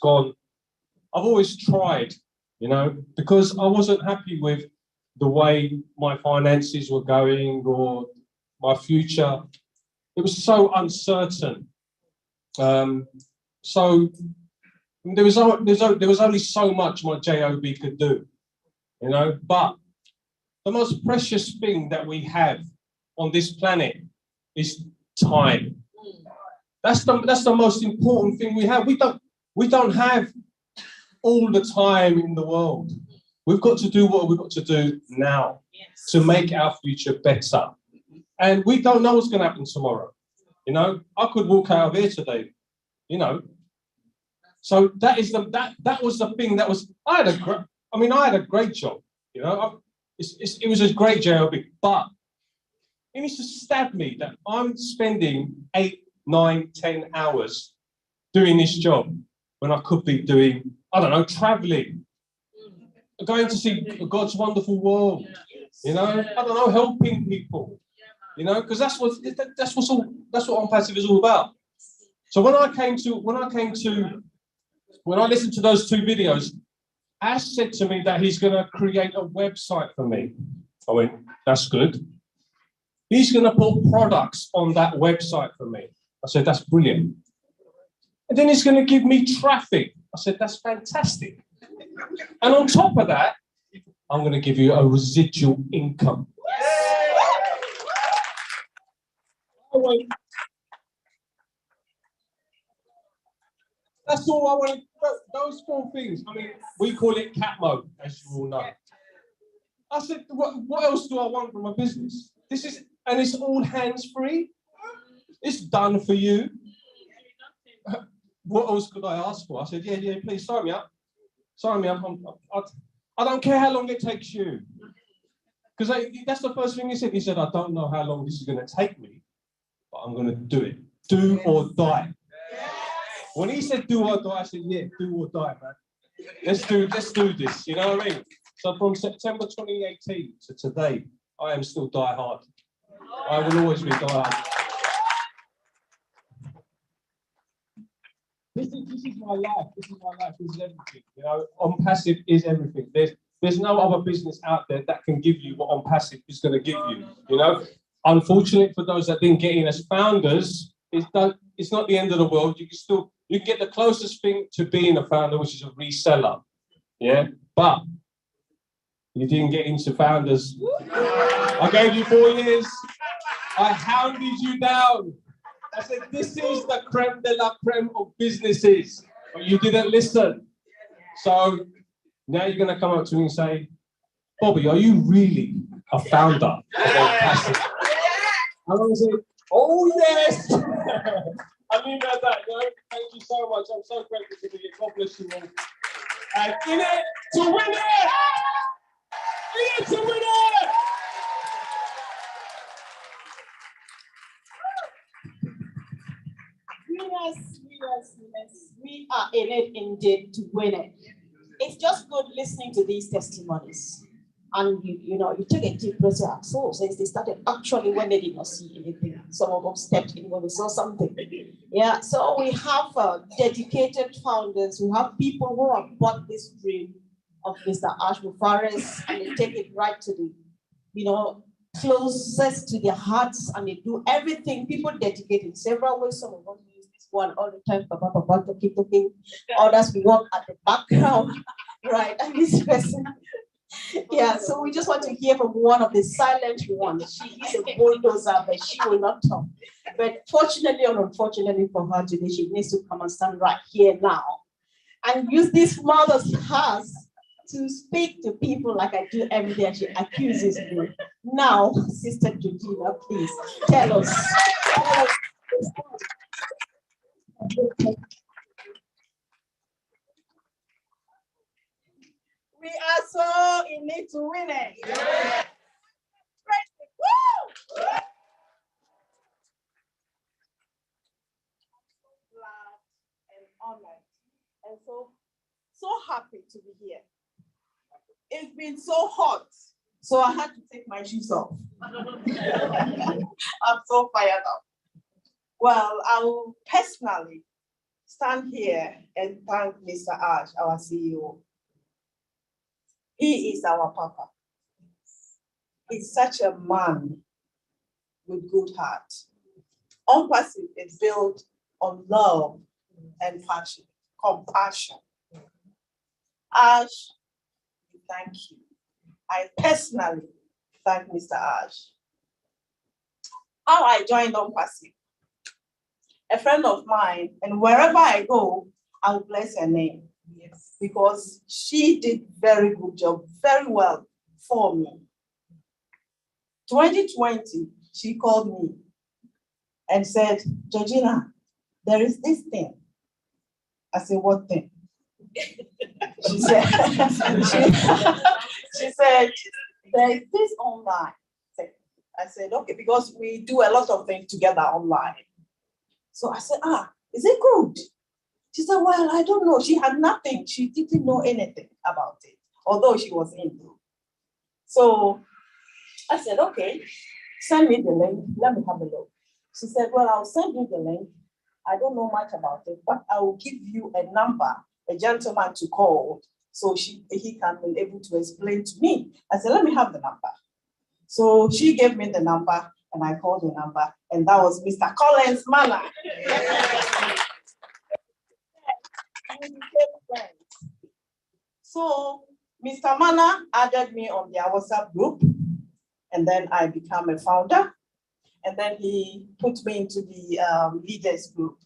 tried, you know, because I wasn't happy with the way my finances were going or my future. It was so uncertain. So there was only so much my JOB could do, you know. But the most precious thing that we have on this planet is time. That's the most important thing we have. We don't have all the time in the world. We've got to do what we've got to do now to make our future better. And we don't know what's going to happen tomorrow. You know, I could walk out of here today, you know. So that was the thing that was, I had a great job, you know. It was a great job, but it needs to stab me that I'm spending 8, 9, 10 hours doing this job when I could be doing, I don't know, traveling, going to see God's wonderful world, you know, I don't know, helping people, you know, because that's what On Passive is all about. So when I listened to those two videos, Ash said to me that he's going to create a website for me. I went, that's good. He's going to put products on that website for me. I said, that's brilliant. And then he's going to give me traffic. I said, that's fantastic. And on top of that, I'm going to give you a residual income. That's all I wanted. Those 4 things. I mean, we call it cat mode, as you all know. I said, what else do I want from a business? And it's all hands-free. It's done for you. What else could I ask for? I said, yeah, please sign me up. Sign me up. I don't care how long it takes you. Because that's the first thing he said. He said, I don't know how long this is going to take me, but I'm going to do it. Do or die. When he said do or die, I said, yeah, do or die, man. Let's do this, you know what I mean? So from September 2018 to today, I am still die hard. I will always be die hard. This is my life. This is my life. This is everything. You know, On Passive is everything. There's no other business out there that can give you what On Passive is going to give you. You know, unfortunately for those that didn't get in as founders, it's not the end of the world. You can get the closest thing to being a founder, which is a reseller. Yeah, but You didn't get into founders. I gave you 4 years. I hounded you down. I said, this is the creme de la creme of businesses. But you didn't listen. So now you're going to come up to me and say, Bobby, are you really a founder of OnPassive? I'm going to say, oh, yes. I mean that, thank you so much. I'm so grateful to be here. God bless you all. And in it to win it! In it to win it! Yes, we are in it indeed to win it. It's just good listening to these testimonies. And you know, you take a deep breath, so since they started actually when they did not see anything, some of them stepped in when they saw something. Yeah, so we have dedicated founders, we have people who have bought this dream of Mr. Ash Mufaris, and they take it right to the, you know, closest to their hearts, and they do everything. People dedicate in several ways. Some of us use this one all the time, talking. Others we work at the background, right? And this person. Yeah, so we just want to hear from one of the silent ones. She is a bulldozer, but she will not talk. But fortunately or unfortunately for her today, she needs to come and stand right here now and use this mouth of hers to speak to people like I do every day. She accuses me. Now, Sister Georgina, please tell us. We are so in need to win it. Yeah. Woo! Glad and honored and so happy to be here. It's been so hot, so I had to take my shoes off. I'm so fired up. Well, I will personally stand here and thank Mr. Ash, our CEO. He is our Papa. He's such a man with good heart. OnPassive is built on love and passion, compassion. Ash, thank you. I personally thank Mr. Ash. How I joined OnPassive. A friend of mine, and wherever I go, I'll bless her name. Yes, because she did very good job, very well for me. 2020, she called me and said, Georgina, there is this thing. I said, what thing? She said, she said, there is this online thing. I said, okay, because we do a lot of things together online. So I said, is it good? She said, well, I don't know. She had nothing. She didn't know anything about it, although she was into. So I said, okay, send me the link. Let me have a look. She said, well, I'll send you the link. I don't know much about it, but I will give you a number, a gentleman to call, so he can be able to explain to me. I said, let me have the number. So she gave me the number, and I called the number, and that was Mr. Collins Mana. So Mr. Mana added me on their WhatsApp group, and then I became a founder, and then he put me into the leaders group.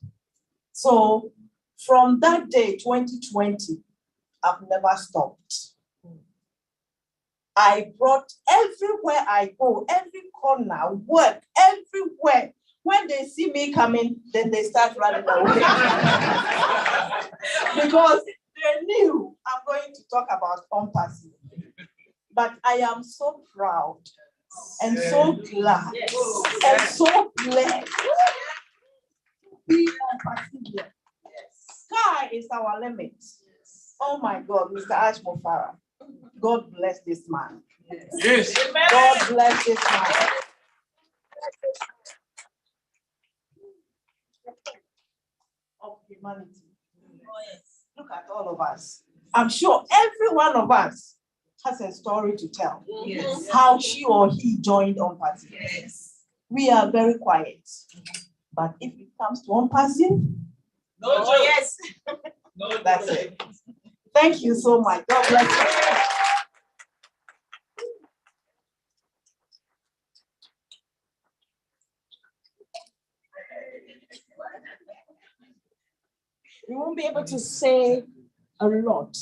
So from that day, 2020, I've never stopped. I brought everywhere I go, every corner, work, everywhere. When they see me coming, then they start running away. Because they knew I'm going to talk about OnPassive. But I am so proud and so glad and so blessed to be OnPassive. Sky is our limit. Oh my God, Mr. Ash Mufaris. God bless this man. Yes. God bless this man. Of humanity. Look at all of us. I'm sure every one of us has a story to tell. Yes. How she or he joined OnPassive. Yes. We are very quiet. But if it comes to OnPassive, yes. That's it. Thank you so much. God bless you. won't be able to say a lot,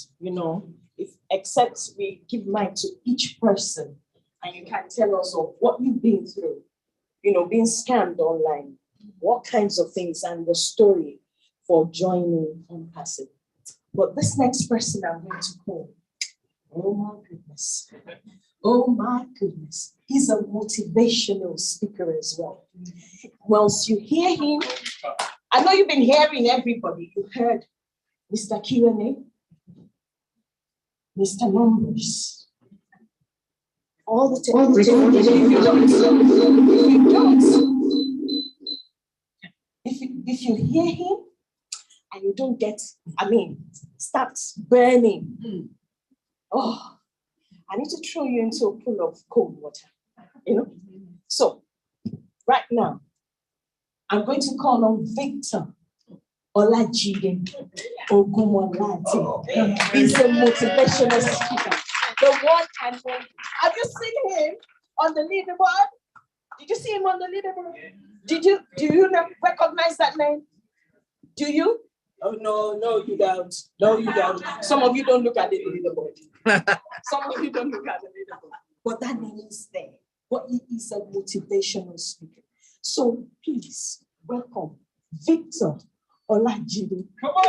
if except we give mic to each person and you can tell us of what you've been through, being scammed online, what kinds of things, and the story for joining OnPassive. But this next person I'm going to call, oh my goodness, he's a motivational speaker as well. Once you hear him, I know you've been hearing everybody. You've heard Mr. Q&A, Mr. Numbers, all the time. If you hear him and you don't get, starts burning. Oh, I need to throw you into a pool of cold water, So right now, I'm going to call on Victor Olajide Ogumolade. He's a motivational speaker. The one and only. Have you seen him on the leaderboard? Did you see him on the leaderboard? Do you recognize that name? Do you? Oh, no, you don't. No, you don't. Some of you don't look at the leaderboard. Some of you don't look at the leaderboard. But that name is there. But he is a motivational speaker. So please welcome Victor Olajide. Come on!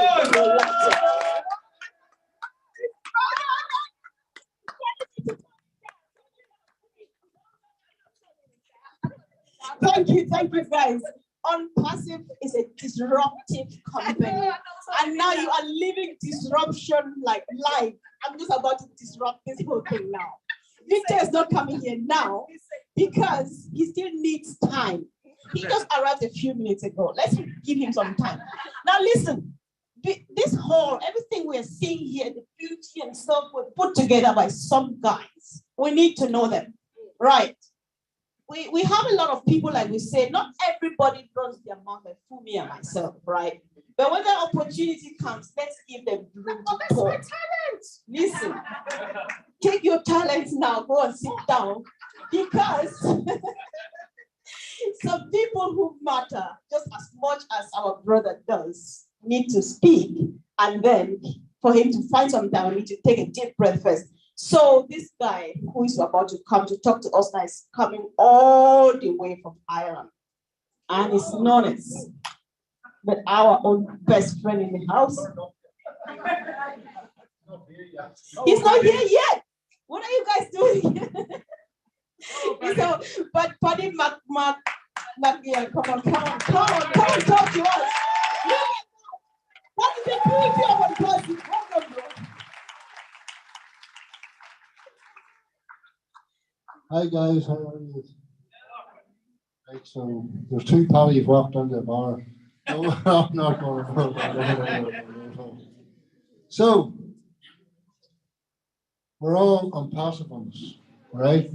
Thank you, guys. OnPassive is a disruptive company. And now you are living disruption like live. I'm just about to disrupt this whole thing now. Victor is not coming here now because he still needs time. He just arrived a few minutes ago. Let's give him some time. Now listen, this whole, everything we're seeing here, the beauty and stuff were put together by some guys. We need to know them, right? We have a lot of people, like we say, not everybody runs their mouth like Fumi and myself, right? But when that opportunity comes, let's give them room to talk. Talent. Listen, take your talents now, go and sit down, because some people who matter just as much as our brother does need to speak, and then for him to find some time, we need to take a deep breath first. So this guy who is about to come to talk to us now is coming all the way from Ireland, and it's known as but our own best friend in the house. He's not here yet. What are you guys doing? So, but Paddy yeah, come on, talk to us. What is the beauty of OnPassive? Welcome, bro. Hi guys, how are you? Right, so there's two Paddies walked into the bar. No, I'm not going to. No. So we're all OnPassive ones, right?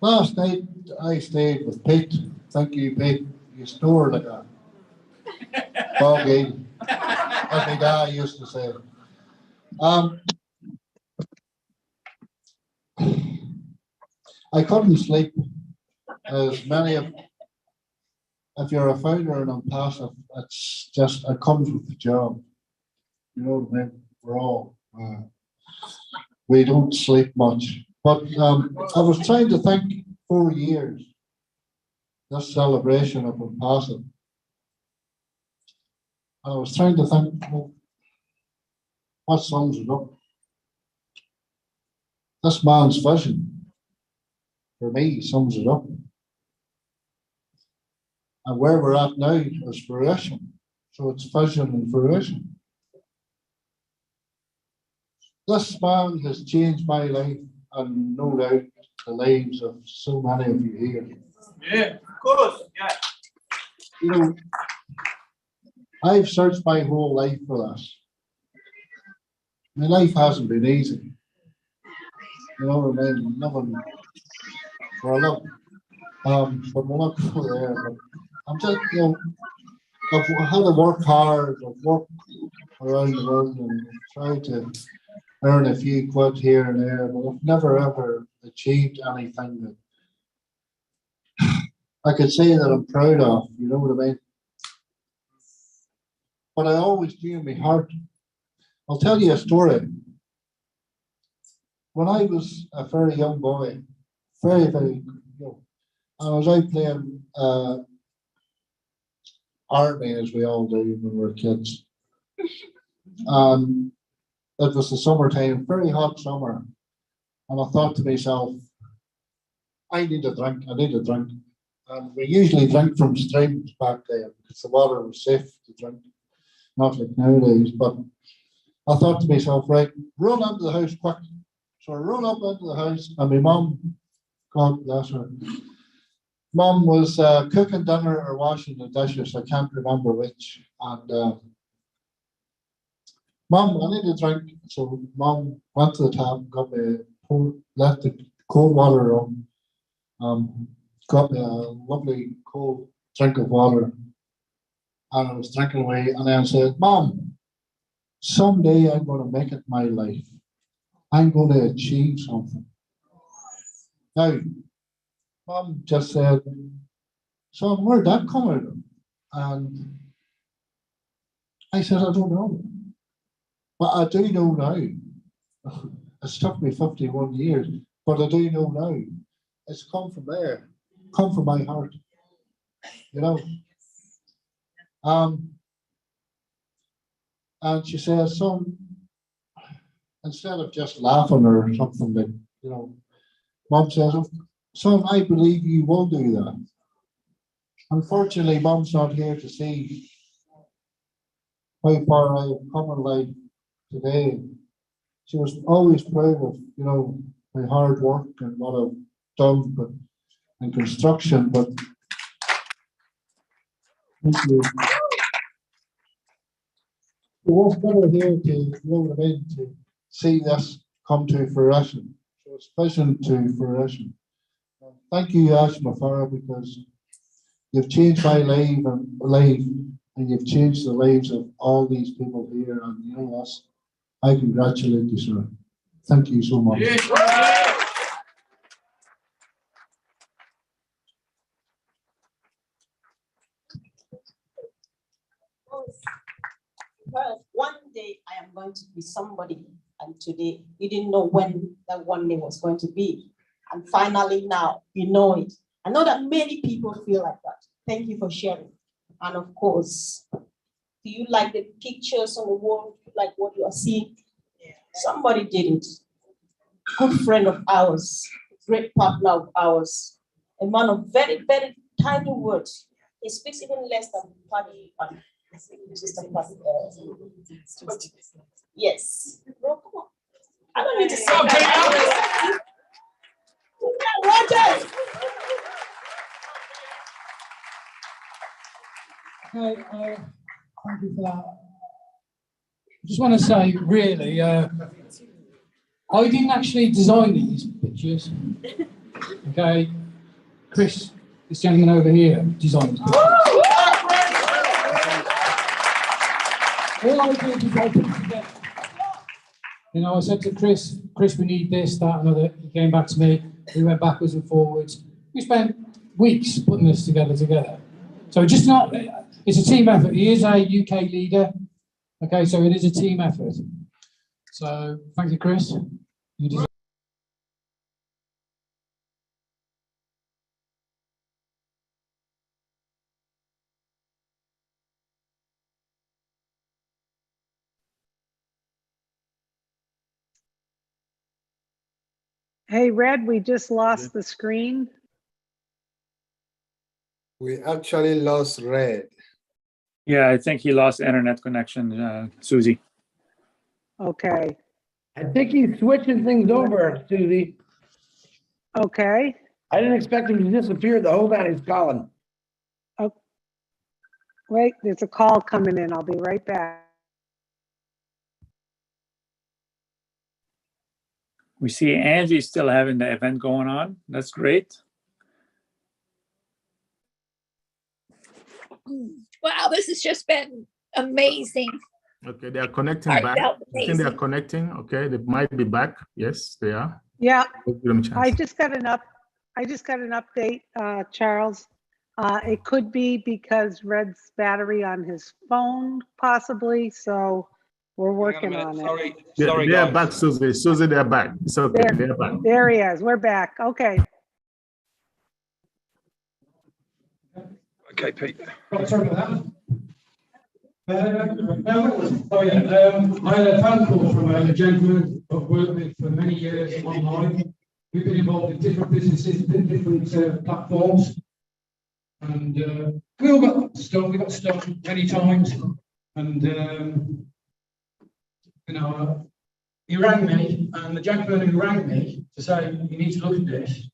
Last night I stayed with Pete. Thank you, Pete. You snore like a doggy, as my guy used to say. I couldn't sleep, as many of, if you're a founder in OnPassive, it's just, it comes with the job. You know what I mean? We're all, we don't sleep much. But I was trying to think 4 years, this celebration of OnPassive. And I was trying to think, well, what sums it up? This man's vision, for me, sums it up. And where we're at now is fruition. So it's vision and fruition. This man has changed my life, and no doubt the lives of so many of you here. Yeah, of course. Yeah. You know, I've searched my whole life for this. My life hasn't been easy. You know what I mean? Living for a lot. But we're not go there. But I'm just, you know, I've had to work hard. I've worked around the world and tried to earn a few quid here and there, but I've never ever achieved anything that I could say that I'm proud of. You know what I mean? but I always knew in my heart. I'll tell you a story. When I was a very young boy, very, very young, I was out playing army, as we all do when we were kids. And it was the summertime, very hot summer. And I thought to myself, I need a drink, I need a drink. And we usually drink from streams back then because the water was safe to drink, not like nowadays. But I thought to myself, right, run into the house quick. So I run up into the house, and my mum, God bless her, mum was cooking dinner or washing the dishes, I can't remember which. And Mum, I need a drink. So Mum went to the tap, got me, let the cold water on, got me a lovely cold drink of water. And I was drinking away, and then said, Mum, someday I'm going to make it my life. I'm going to achieve something. Now, Mum just said, son, where'd that come out of? And I said, I don't know. But I do know now. It's took me 51 years, but I do know now. It's come from there, come from my heart. You know? And she says, son, instead of just laughing or something, like, you know, Mum says, son, I believe you will do that. Unfortunately, Mum's not here to see how far I have come in life today. She was always proud of, you know, my hard work and what I've done, but in construction. But thank you. We was better here to, you know what I mean, to see this come to fruition. So it's vision to fruition. Thank you, Ash Mafara, because you've changed my life and you've changed the lives of all these people here. And you know us. I congratulate you, sir. Thank you so much. Well, one day I am going to be somebody, and today you didn't know when that one day was going to be. And finally now you know it. I know that many people feel like that. Thank you for sharing. And of course, do you like the pictures on the wall, like what you are seeing? Yeah. Somebody did it. Good friend of ours, great partner of ours, a man of very, very tiny words. He speaks even less than Paddy. Yes. Bro, come on. I don't need to say that. Okay, thank you for that. I just want to say, really, I didn't actually design these pictures. Okay, Chris, this gentleman over here, designed these pictures. All I did was I put them together. You know, I said to Chris, we need this, that, and other. He came back to me. We went backwards and forwards. We spent weeks putting this together. So just not, it's a team effort. He is a UK leader. Okay, so it is a team effort. So thank you, Chris. You deserve. Hey, Red, we just lost the screen. We actually lost Red. Yeah, I think he lost internet connection, Susie. Okay. I think he's switching things over, Susie. Okay. I didn't expect him to disappear the whole time he's calling. Oh, wait, there's a call coming in. I'll be right back. We see Angie still having the event going on. That's great. Wow, this has just been amazing. Okay, they are connecting I back. felt I think they are amazing. connecting. Okay, they might be back. Yes, they are. Yeah, Let's give them a chance. I just got an update, Charles. It could be because Red's battery on his phone possibly, so we're working on it. Sorry, They are back, Susie. Susie, they're back. It's okay. They're back. There he is. We're back. Okay. Okay, Pete. Sorry about that. I had a phone call from a gentleman I've worked with for many years online. We've been involved in different businesses, different platforms. And we all got stung. We got stung many times. And, you know, he rang me, and the gentleman who rang me to say, you need to look at this.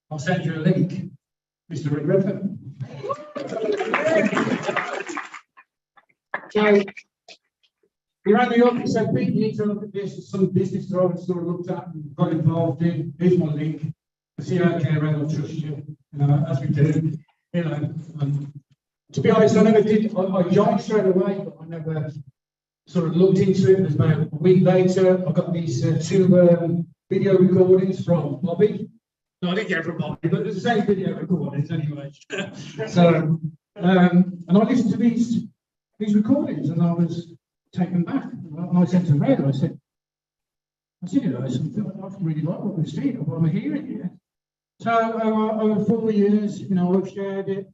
I'll send you a link, Mr. Rick Redfern. So he rang me up and said, Pete, you need to look at this. Some business that I've sort of looked at and got involved in. Here's my link. I see how I care and I trust you, as we do. You know, to be honest, I never did. I joined straight away, but I never sort of looked into it. It was about a week later. I got these two video recordings from Bobby. No, I didn't get it from Bobby, but it's the same video recordings anyway. So, and I listened to these recordings, and I was taken back. And I said to Red, I said, you know, I really like what I'm hearing here. So over 4 years, you know, I've shared it.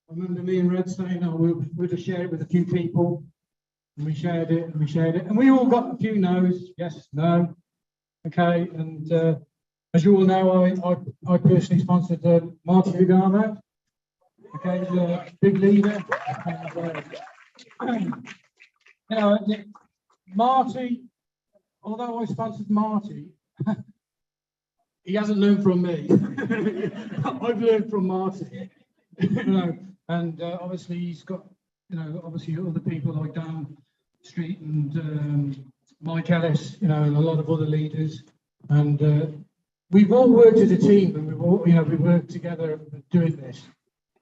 I remember me and Red saying, "Oh, we'll just share it with a few people," and we shared it, and we shared it, and we all got a few no's, yes, no, okay. And as you all know, I personally sponsored Marty Lugano. Okay, he's a big leader. And, you know, Marty, although I sponsored Marty, he hasn't learned from me. I've learned from Marty. You know, and obviously he's got, you know, obviously other people like Dan Street and Mike Ellis, you know, and a lot of other leaders. And we've all worked as a team, and we've all, you know, we worked together doing this.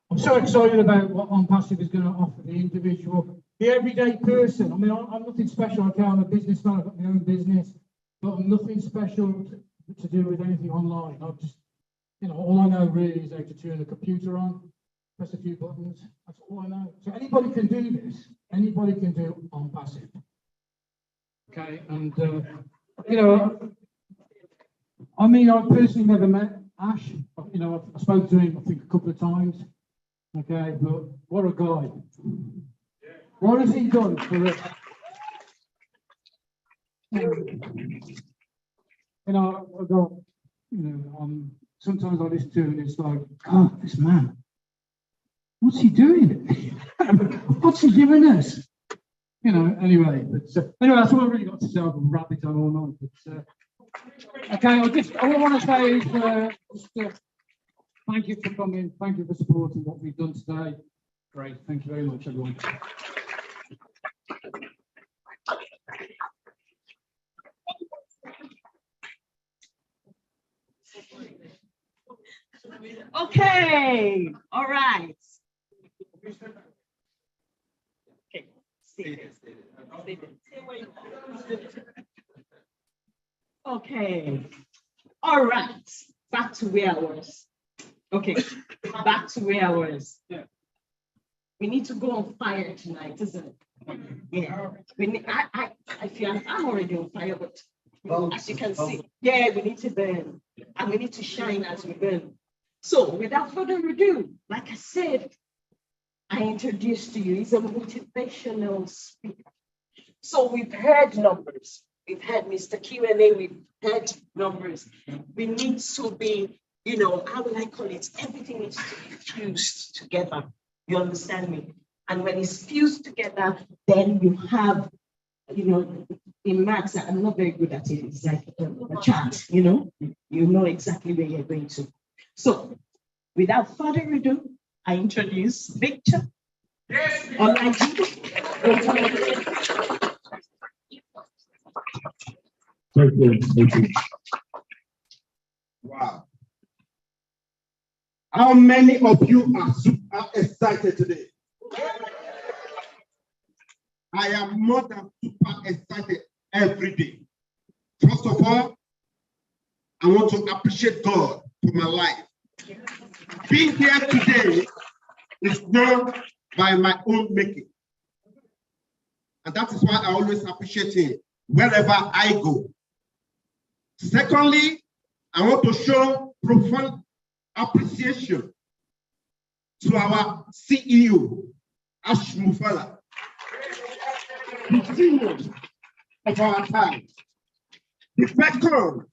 I'm so excited about what OnPassive is going to offer the individual, the everyday person. I mean, I'm nothing special. Okay, I'm a businessman. I've got my own business, but I'm nothing special to do with anything online. I've just, you know, all I know really is how to turn a computer on, press a few buttons. That's all I know. So anybody can do this. Anybody can do OnPassive. Okay, and you know, I mean, I personally never met Ash. You know, I spoke to him, I think, a couple of times. Okay, but what a guy. What has he done for us? You know, I go, you know, sometimes I listen to him and it's like, God, this man, what's he doing? What's he giving us? You know, anyway, but anyway, that's all I really got to say. I've rabbited on all night. But, okay, all I want to say is thank you for coming. Thank you for supporting what we've done today. Great. Thank you very much, everyone. Okay, all right. Okay, okay, all right, back to where I was. Okay, back to where I was. We need to go on fire tonight, isn't it? Yeah, we need, I feel I'm already on fire, but as you can see, yeah, we need to burn, and we need to shine as we burn. So without further ado, like I said, I introduced to you, he's a motivational speaker. So we've heard numbers. We've had Mr. Q&A, we've had numbers. We need to be, you know, how will I call it? Everything needs to be fused together. You understand me? And when it's fused together, then you have, you know, in maths, I'm not very good at it. It's like a chart, you know exactly where you're going to. So without further ado, I introduce Victor. Thank you. Wow. How many of you are excited today? I am more than super excited every day. First of all, I want to appreciate God for my life. Being here today It's not by my own making. And that is why I always appreciate him wherever I go. Secondly, I want to show profound appreciation to our CEO, Ash Mufala, the genius of our time, the beacon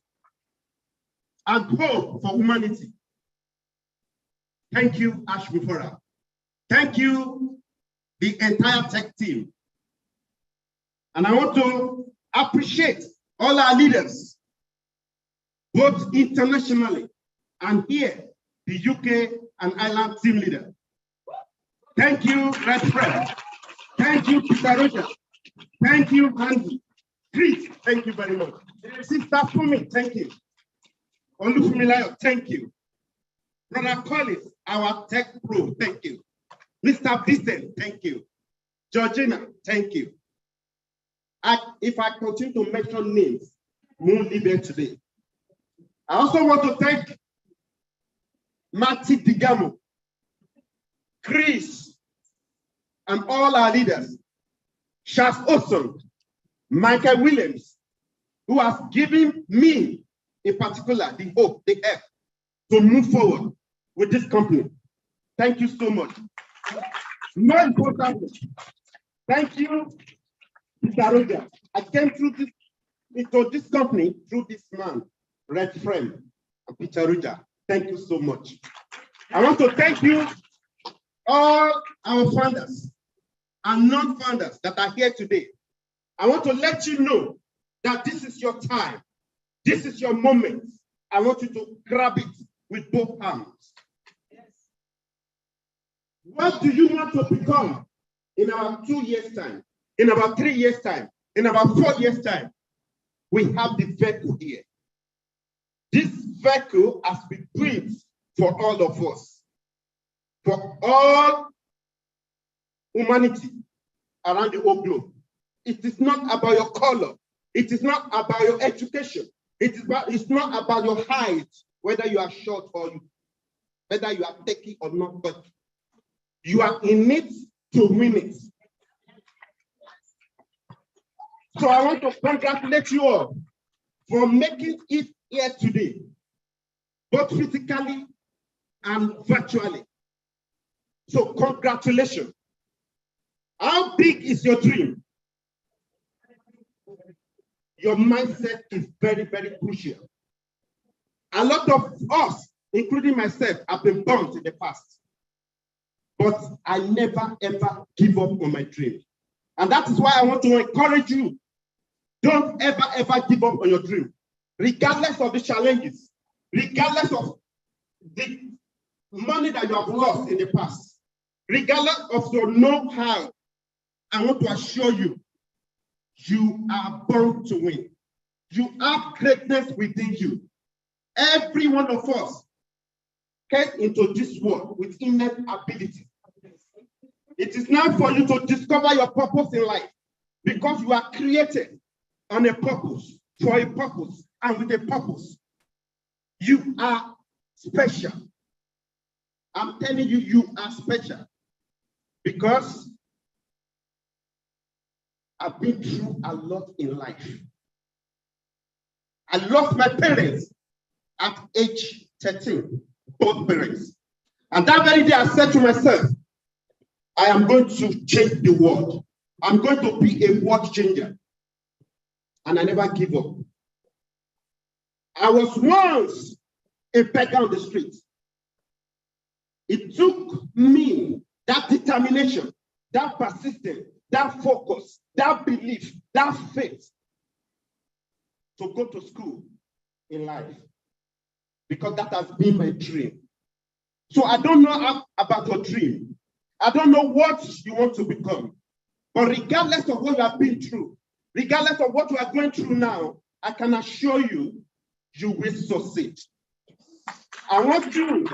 and hope for humanity. Thank you, Ash Mufala. Thank you, the entire tech team. And I want to appreciate all our leaders, both internationally and here, the UK and Ireland team leader. Thank you, Red Fred. Thank you, Peter Roger. Thank you, Andy. Chris, thank you very much. Sister Fumi, thank you. Olufumilayo, thank you. Brother Collins, our tech pro, thank you. Mr. Vincent, thank you. Georgina, thank you. If I continue to mention names, we won't leave here today. I also want to thank Marty Digamo, Chris, and all our leaders, Charles Olson, Michael Williams, who has given me, in particular, the hope, the help to move forward with this company. Thank you so much. More importantly, thank you, Mr. Roger. I came through this company through this man, Red Friend, and Peter Roger. Thank you so much. I want to thank you, all our founders and non-founders that are here today. I want to let you know that this is your time. This is your moment. I want you to grab it with both hands. Yes. What do you want to become in about 2 years' time, in about 3 years' time, in about 4 years' time? We have the vehicle here. This vehicle has been built for all of us, for all humanity around the whole globe. It is not about your color. It is not about your education. It's not about your height, whether you are short or whether you are techie or not, but you are in it to win it. So I want to congratulate you all for making it here today, both physically and virtually. So congratulations. How big is your dream? Your mindset is very, very crucial. A lot of us, including myself, have been bumped in the past. But I never, ever give up on my dream. And that is why I want to encourage you. Don't ever, ever give up on your dream. Regardless of the challenges, regardless of the money that you have lost in the past, regardless of your know-how, I want to assure you, you are born to win. You have greatness within you. Every one of us came into this world with innate ability. It is now for you to discover your purpose in life, because you are created on a purpose, for a purpose, and with a purpose. You are special. I'm telling you, you are special, because I've been through a lot in life. I lost my parents at age 13, both parents. And that very day I said to myself, I am going to change the world. I'm going to be a world changer. And I never give up. I was once a beggar on the street. It took me that determination, that persistence, that focus, that belief, that faith to go to school in life, because that has been my dream. So I don't know about your dream. I don't know what you want to become. But regardless of what you have been through, regardless of what you are going through now, I can assure you, you will succeed. I want you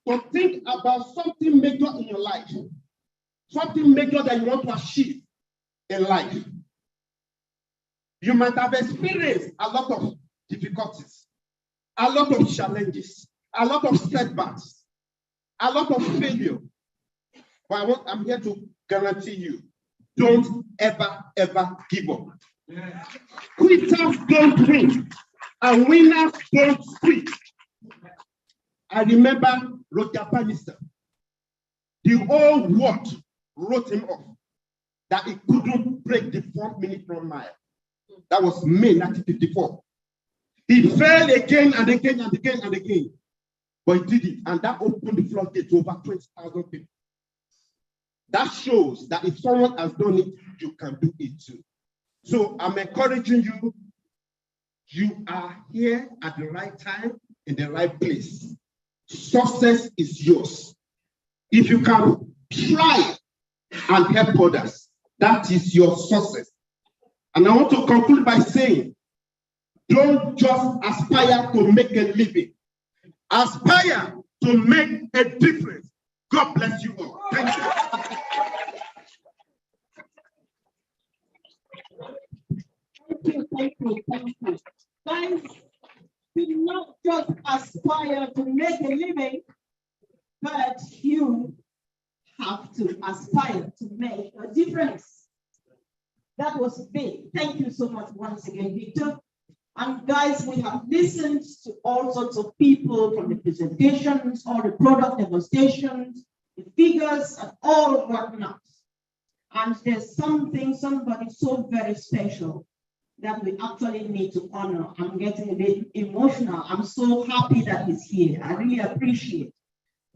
to think about something major in your life, something major that you want to achieve in life. You might have experienced a lot of difficulties, a lot of challenges, a lot of setbacks, a lot of failure. But I'm here to guarantee you, don't ever, ever give up. Quitters don't win, and winners don't quit. I remember Roger Bannister. The whole world wrote him off that he couldn't break the 4-minute run mile. That was May 1954. He fell again and again and again and again, but he did it, and that opened the floodgate to over 20,000 people. That shows that if someone has done it, you can do it too. So I'm encouraging you. You are here at the right time, in the right place. Success is yours. If you can try and help others, that is your success. And I want to conclude by saying, don't just aspire to make a living. Aspire to make a difference. God bless you all. Thank you. Thank you. Guys, do not just aspire to make a living, but you have to aspire to make a difference. That was big. Thank you so much once again, Victor. And guys, we have listened to all sorts of people from the presentations, all the product demonstrations, the figures, and all whatnot. And there's somebody so very special that we actually need to honor. I'm getting a bit emotional. I'm so happy that he's here. I really appreciate it.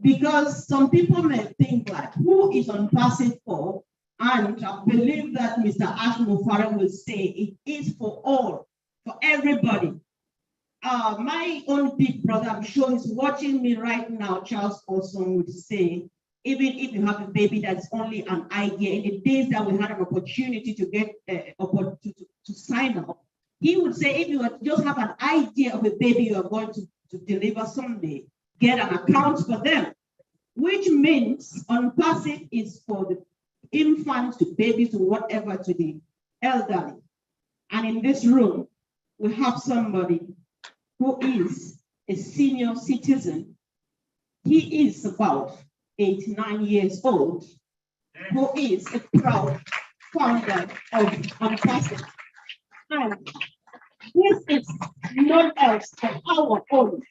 Because some people may think like, who is on passive for? And I believe that Mr. Ashmo Farah will say it is for all, for everybody. My own big brother, I'm sure he's watching me right now, Charles Olson would say, even if you have a baby that's only an idea, in the days that we had an opportunity to get to sign up, he would say, if you just have an idea of a baby you are going to deliver someday, get an account for them, which means on passive is for the infants to babies to whatever to the elderly. And in this room, we have somebody who is a senior citizen. He is about 89 years old, who is a proud founder of Unpassive. And this is not else than our own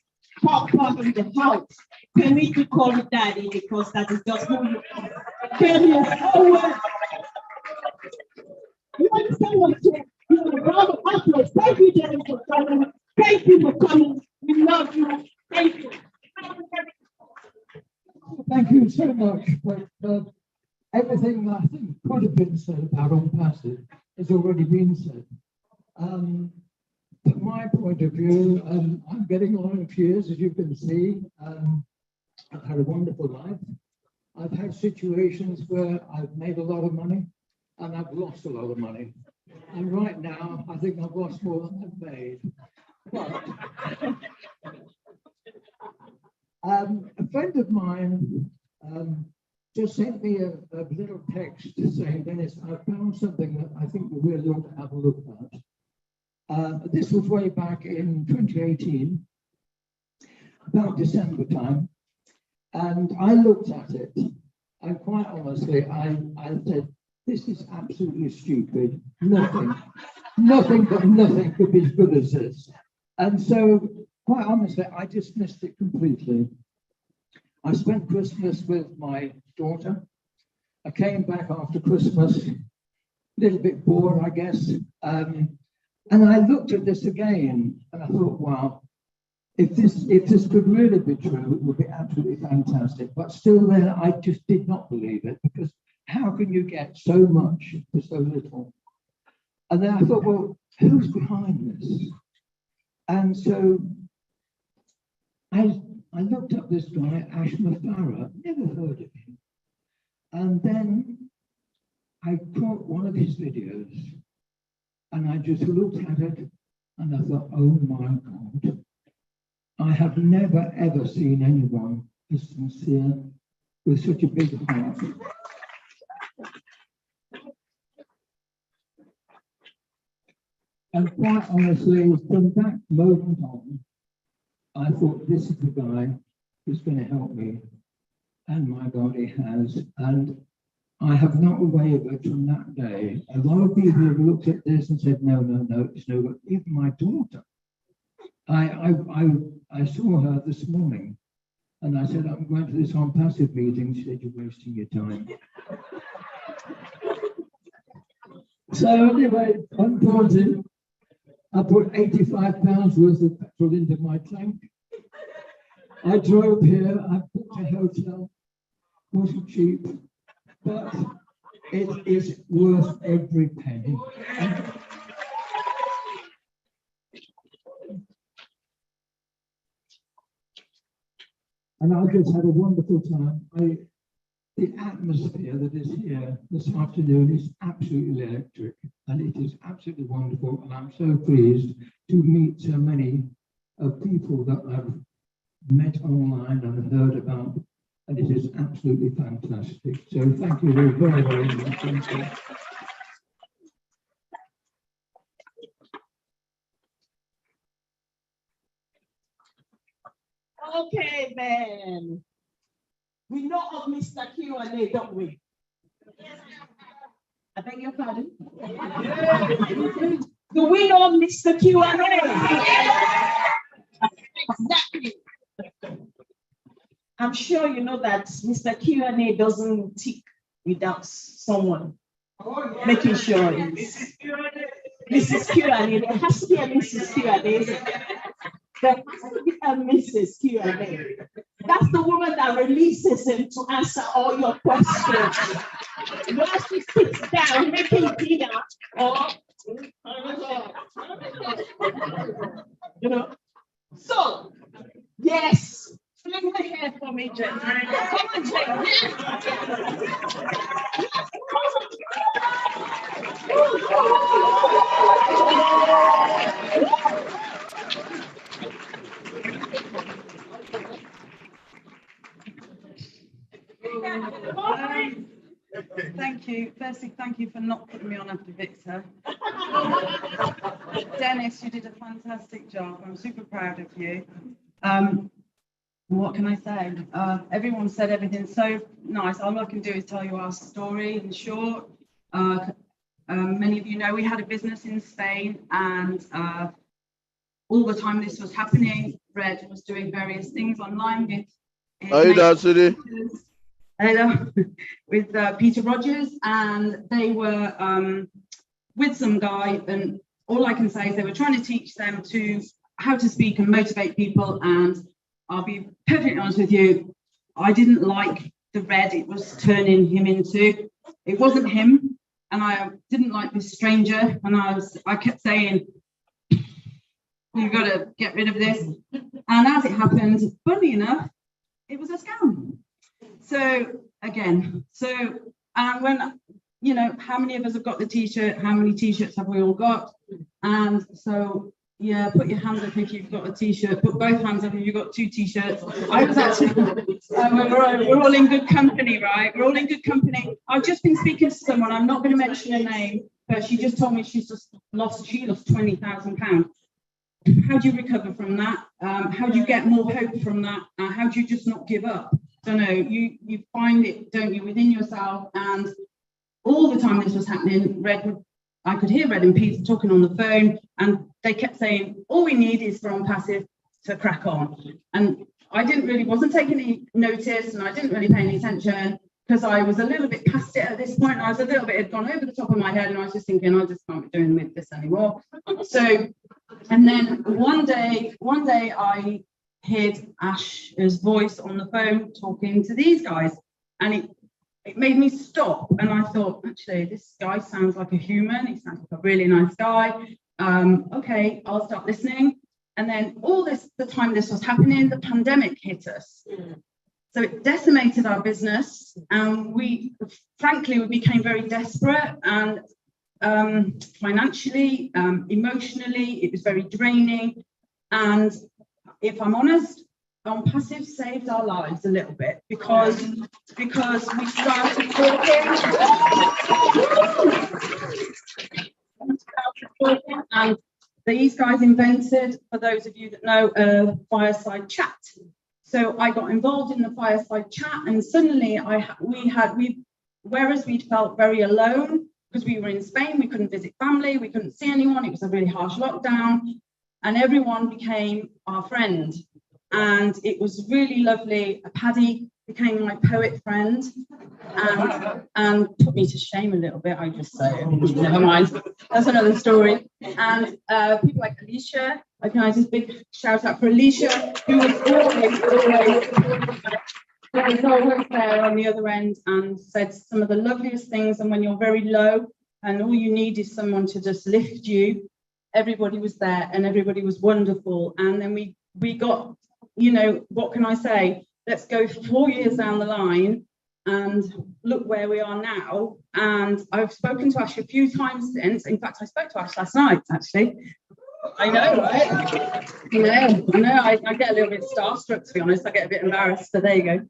Papa in the house. Permit to call it Daddy because that is just who you are. Can you always want someone to give a round of applause? Thank you, Jerry, for coming. Thank you for coming. We love you. Thank you. Thank you so much. But everything I think could have been said about Unpassive has already been said. From my point of view, I'm getting on in years, as you can see. I've had a wonderful life. I've had situations where I've made a lot of money and I've lost a lot of money. And right now, I think I've lost more than I've made. But a friend of mine just sent me a little text saying, Dennis, I found something that I think you really ought to have a look at. This was way back in 2018, about December time. And I looked at it, and quite honestly, I said, this is absolutely stupid. Nothing could be as good as this. And so, quite honestly, I dismissed it completely. I spent Christmas with my daughter. I came back after Christmas, a little bit bored, I guess. And I looked at this again, and I thought, wow, if this could really be true, it would be absolutely fantastic. But still then, I just did not believe it, because how can you get so much for so little? And then I thought, well, who's behind this? And so I looked up this guy, Ashmo Farah, never heard of him. And then I caught one of his videos, and I just looked at it, and I thought, oh my God. I have never, ever seen anyone as sincere with such a big heart. And quite honestly, from that moment on, I thought this is the guy who's going to help me. And my God, he has. And I have not wavered from that day. A lot of people have looked at this and said, no, no, no, it's no good. Even my daughter. I saw her this morning and I said, I'm going to this on passive meeting. She said, you're wasting your time. So anyway, on pausing, I put £85 worth of petrol into my tank. I drove here, I booked a hotel, wasn't cheap, but it is worth every penny. And I just had a wonderful time. The atmosphere that is here this afternoon is absolutely electric, and it is absolutely wonderful. And I'm so pleased to meet so many people that I've met online and heard about, and it is absolutely fantastic. So thank you very, very much. Thank you. Okay, then. We know of Mr. Q&A, don't we? I beg your pardon? Do we know Mr. Q&A? Exactly. I'm sure you know that Mr. Q&A doesn't tick without someone making sure it's Mrs. Q&A. There has to be a Mrs. Q&A. There has to be a Mrs. Q&A. That's the woman that releases him to answer all your questions. Once he sits down, making dinner, or you know. So, yes, fling the hair for me, Jen. Come on, Jen. Thank you. Firstly, thank you for not putting me on after Victor. Dennis, you did a fantastic job. I'm super proud of you. What can I say? Everyone said everything so nice. All I can do is tell you our story in short. Many of you know we had a business in Spain, and all the time this was happening, Red was doing various things online with Peter Rogers, and they were with some guy, and all I can say is they were trying to teach them how to speak and motivate people. And I'll be perfectly honest with you, I didn't like the Red it was turning him into. It wasn't him, and I didn't like this stranger, and I kept saying, you've got to get rid of this. And as it happened, funny enough, it was a scam. So again, when, you know, how many of us have got the t-shirt? How many t-shirts have we all got? And so, yeah, put your hands up if you've got a t-shirt. Put both hands up if you've got 2 t-shirts. I was actually, we're all in good company, right? We're all in good company. I've just been speaking to someone, I'm not going to mention her name, but she just told me she lost £20,000. How do you recover from that? How do you get more hope from that? How do you just not give up? Don't know, you find it, don't you, within yourself. And all the time this was happening, I could hear Red and Peter talking on the phone, and they kept saying, all we need is for On Passive to crack on. And I wasn't taking any notice, and I didn't really pay any attention, because I was a little bit past it at this point. I was a little bit, had gone over the top of my head, and I was just thinking, I just can't be doing with this anymore. So, and then one day I heard Ash's voice on the phone talking to these guys, and it made me stop, and I thought, actually, this guy sounds like a human. He sounds like a really nice guy. Okay, I'll start listening. And then the time this was happening, the pandemic hit us. So it decimated our business, and we became very desperate, and financially, emotionally, it was very draining. And if I'm honest, On Passive saved our lives a little bit, because we started talking, and these guys invented, for those of you that know, a fireside chat. So I got involved in the fireside chat, and suddenly whereas we'd felt very alone because we were in Spain, we couldn't visit family, we couldn't see anyone, it was a really harsh lockdown, and everyone became our friend. And it was really lovely. Paddy became my poet friend and put me to shame a little bit, I just say. Never mind, that's another story. And people like Alicia, can I just big shout out for Alicia, who was always there on the other end and said some of the loveliest things. And when you're very low and all you need is someone to just lift you, everybody was there and everybody was wonderful. And then we got, you know, what can I say? Let's go 4 years down the line and look where we are now. And I've spoken to Ash a few times since. In fact, I spoke to Ash last night, actually. I know, right? I know. I get a little bit starstruck, to be honest. I get a bit embarrassed, so there you go.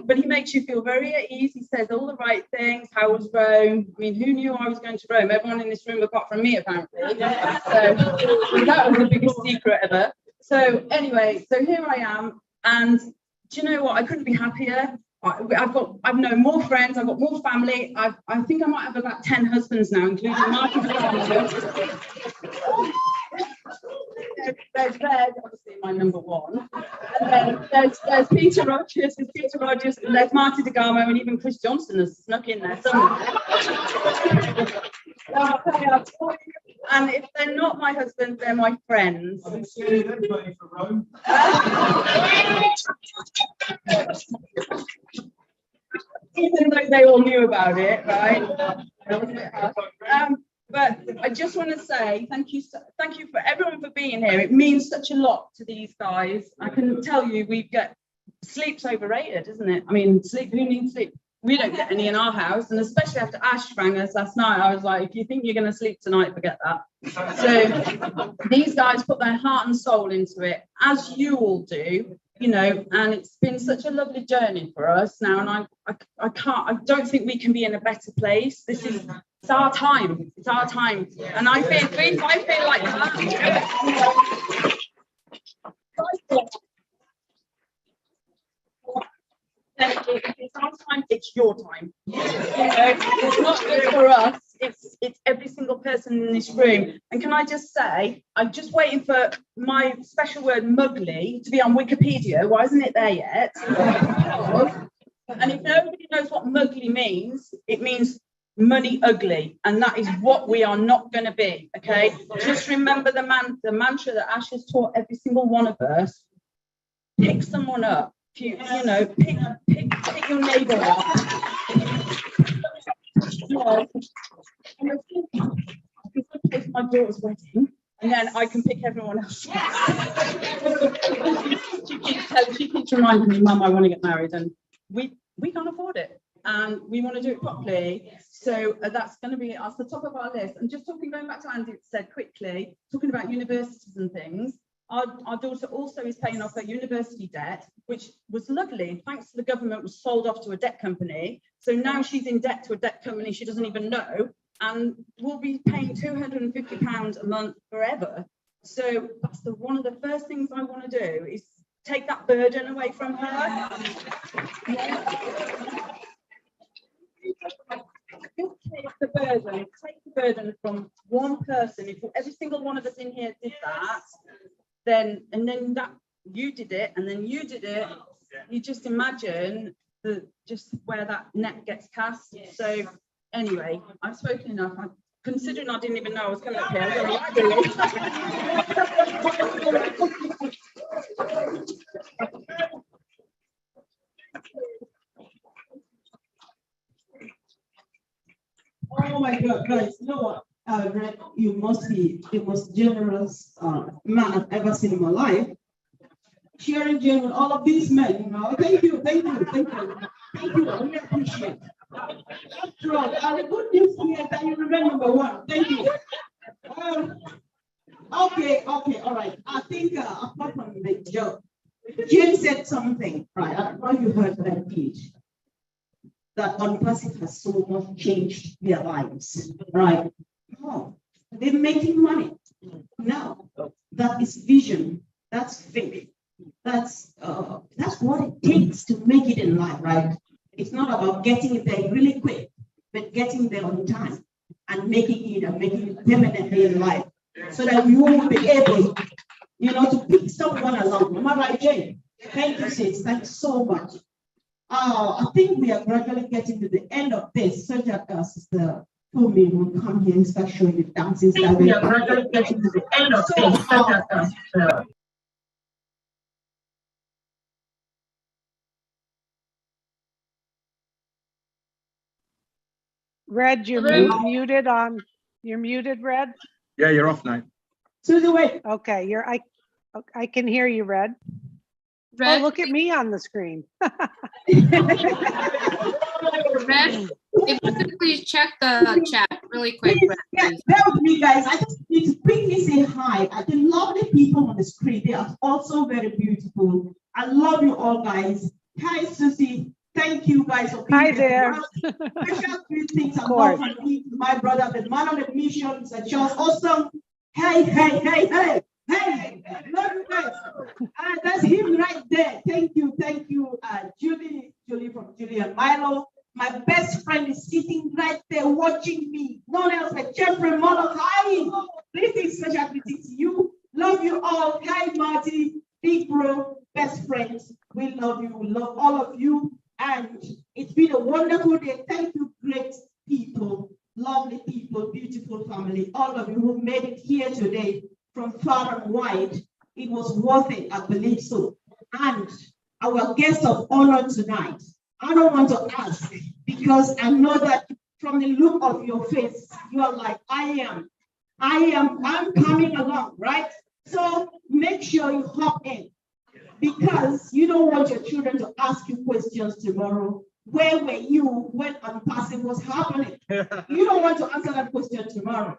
But he makes you feel very at ease. He says all the right things. How was Rome? I mean, who knew I was going to Rome? Everyone in this room, apart from me, apparently. So that was the biggest secret ever. So anyway, so here I am. And do you know what? I couldn't be happier. I've known more friends. I've got more family. I think I might have about 10 husbands now, including Martin. There's Red, obviously my number one. And then there's Peter Rogers, and there's Marty DeGarmo, and even Chris Johnson has snuck in there somewhere. And if they're not my husband, they're my friends. Even though they all knew about it, right? But I just want to say thank you for everyone for being here. It means such a lot to these guys. I can tell you, sleep's overrated, isn't it? I mean, sleep. Who needs sleep? We don't get any in our house, and especially after Ash rang us last night, I was like, if you think you're going to sleep tonight, forget that. So these guys put their heart and soul into it, as you all do, you know, and it's been such a lovely journey for us now. And I don't think we can be in a better place. It's our time. It's our time. And I feel like it's our time, it's your time. It's not just for us, it's every single person in this room. And can I just say, I'm just waiting for my special word mugly to be on Wikipedia. Why isn't it there yet? And if nobody knows what mugly means, it means money ugly, and that is what we are not going to be. Okay, just remember the mantra that Ash has taught every single one of us. Pick someone up. You know, pick your neighbour up. It's my daughter's wedding, and then I can pick everyone else. She keeps reminding me, Mum, I want to get married, and we can't afford it, and we want to do it properly. So that's going to be at the top of our list. And just going back to Andy said quickly, talking about universities and things. Our daughter also is paying off her university debt, which was lovely. Thanks to the government, was sold off to a debt company. So now she's in debt to a debt company she doesn't even know, and will be paying £250 a month forever. So that's one of the first things I want to do is take that burden away from her. Take the burden from one person. If every single one of us in here did that, then that you did it, and then you did it. You just imagine just where that net gets cast. So anyway, I've spoken enough. Considering I didn't even know I was coming up here. Oh my God, guys, you know what? Red, you must be the most generous man I've ever seen in my life. Sharing joy with all of these men, you know. Thank you. I really appreciate it. After all, the good news here that you remember number one. Thank you. Okay, all right. I think apart from the joke, Jane said something, right? I don't know if you heard that speech. That ONPASSIVE has so much changed their lives, right? Oh, they're making money. now. That is vision. That's faith. That's what it takes to make it in life, right? It's not about getting it there really quick, but getting there on time and making it permanently in life, so that you will be able, to pick someone along. Am I right, Jane? Thank you, sis. Thanks so much. I think we are gradually getting to the end of this, so that Sister Fumi will come here and start showing the dancing style. We are gradually getting to the end of this, so that Red, you're muted on. You're muted, Red. Yeah, you're off now. Susie, wait. Okay, I can hear you, Red. Red, oh, look at me on the screen. Red, if you could please check the chat really quick. Red, yes, bear with me, guys. I just need to quickly say hi. The lovely people on the screen, they are also very beautiful. I love you all, guys. Hi, Susie. Thank you, guys, for being there. Special greetings and love and peace to my brother, the man on the mission, Mr. Charles Awesome. Hey, hey, hey, hey. Hey, love you guys. That's him right there. Thank you, Julie from Julie and Milo. My best friend is sitting right there watching me. None else but Jeffrey Molo. Hi, this is special greetings to you. Love you all. Hi, Marty, big bro, best friends. We love you. We love all of you. And it's been a wonderful day. Thank you, great people, lovely people, beautiful family, all of you who made it here today from far and wide. It was worth it, I believe so. And our guest of honor tonight, I don't want to ask, because I know that from the look of your face, you are like, I'm coming along, right? So make sure you hop in, because you don't want your children to ask you questions tomorrow. Where were you when unpassing was happening? You don't want to answer that question tomorrow.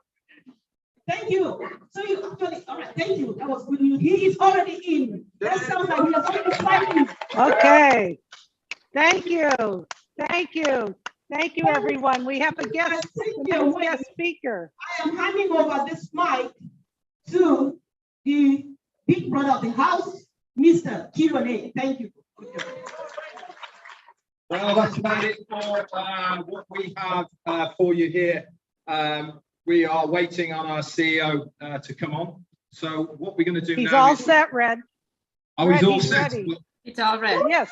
Thank you. So you actually, all right, thank you. That was good news. He is already in. That sounds like he has already fighting. Okay. Thank you. Thank you. Thank you, everyone. We have a guest speaker. I am handing over this mic to the big brother of the house, Mr. Kirone. Thank you. Well, that's about it for what we have for you here. We are waiting on our CEO to come on. So what we're going to do now. He's all set, Red. Oh, he's all set. Ready. It's all red. Yes.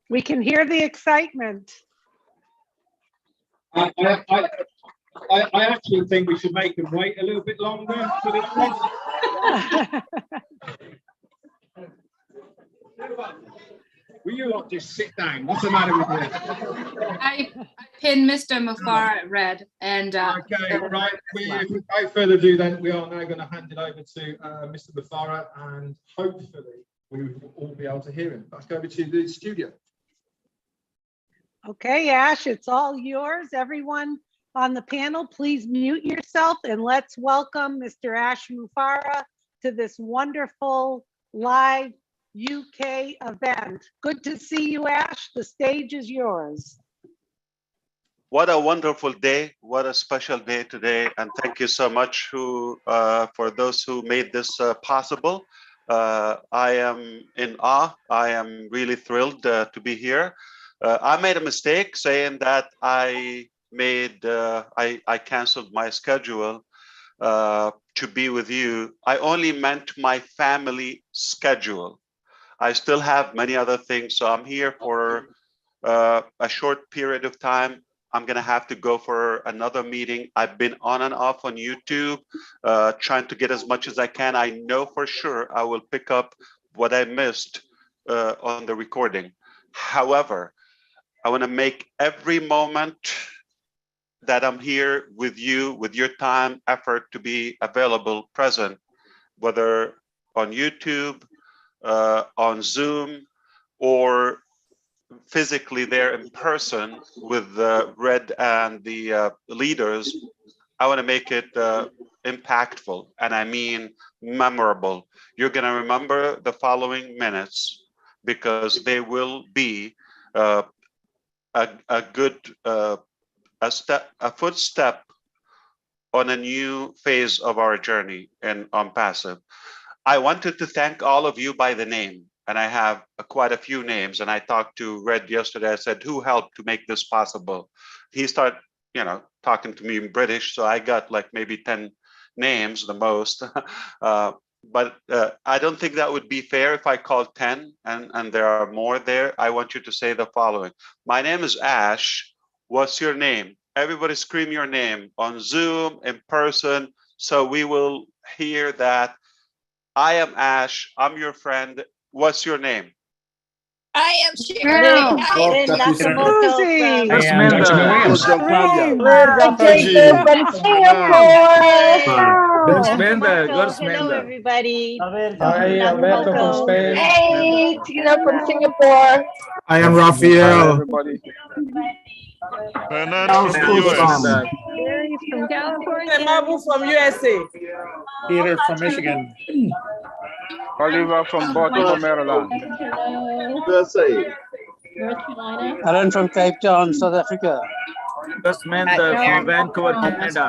We can hear the excitement. I actually think we should make him wait a little bit longer for this one. Will you lot just sit down? What's the matter with you? I pinned Mr. Mufara at red, and okay, right. Without further ado, then we are now going to hand it over to Mr. Mufara, and hopefully we will all be able to hear him. Back over to the studio. Okay, Ash, it's all yours. Everyone on the panel, please mute yourself, and let's welcome Mr. Ash Mufara to this wonderful live UK event. Good to see you, Ash. The stage is yours. What a wonderful day. What a special day today. And thank you so much for those who made this possible. I am in awe. I am really thrilled to be here. I made a mistake saying that I canceled my schedule to be with you. I only meant my family schedule. I still have many other things, so I'm here for a short period of time. I'm gonna have to go for another meeting. I've been on and off on YouTube, trying to get as much as I can. I know for sure I will pick up what I missed on the recording. However, I wanna make every moment that I'm here with you, with your time, effort to be available, present, whether on YouTube, on Zoom, or physically there in person with Red and the leaders. I want to make it impactful, and I mean memorable. You're going to remember the following minutes, because they will be a good a footstep on a new phase of our journey in on Passive. I wanted to thank all of you by the name, and I have quite a few names. And I talked to Red yesterday. I said, "Who helped to make this possible?" He started, talking to me in British, so I got like maybe 10 names, the most. But I don't think that would be fair if I called 10, and there are more there. I want you to say the following: "My name is Ash. What's your name?" Everybody scream your name on Zoom, in person, so we will hear that. I am Ash. I'm your friend. What's your name? I am Sharon. Susie. Jacob from Singapore. Hello, everybody. Hi, Alberto from Spain. Hey, Tina from Singapore. I am Raphael. Fernando from the US. Mary from California. Mabu from USA. Peter from Michigan. Oliver from Baltimore, Maryland. Hello. North Carolina. Alan from Cape Town, South Africa. Samantha from Vancouver, Canada.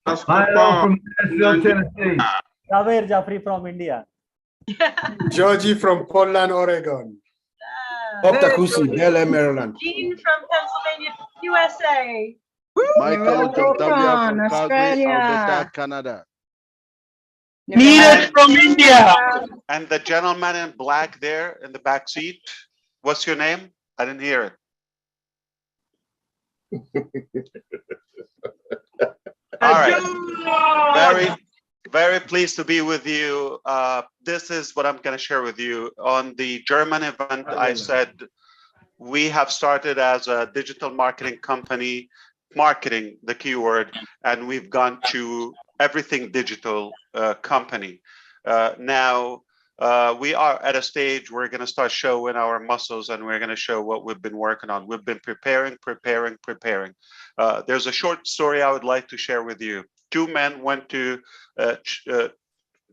Hello from Nashville, Tennessee. Javier Jaffrey from India. Georgie from Portland, Oregon. Bob Takusi, LA, Maryland. Jean from Pennsylvania, USA. Michael Ojontavia from Calgary, Alberta, Canada. Needed from India. And the gentleman in black there in the back seat, what's your name? I didn't hear it. All right. Very pleased to be with you. This is what I'm going to share with you. On the German event, I said we have started as a digital marketing company, marketing the keyword, and we've gone to everything digital company. Now we are at a stage where we're going to start showing our muscles, and we're going to show what we've been working on. We've been preparing. There's a short story I would like to share with you. Two men went to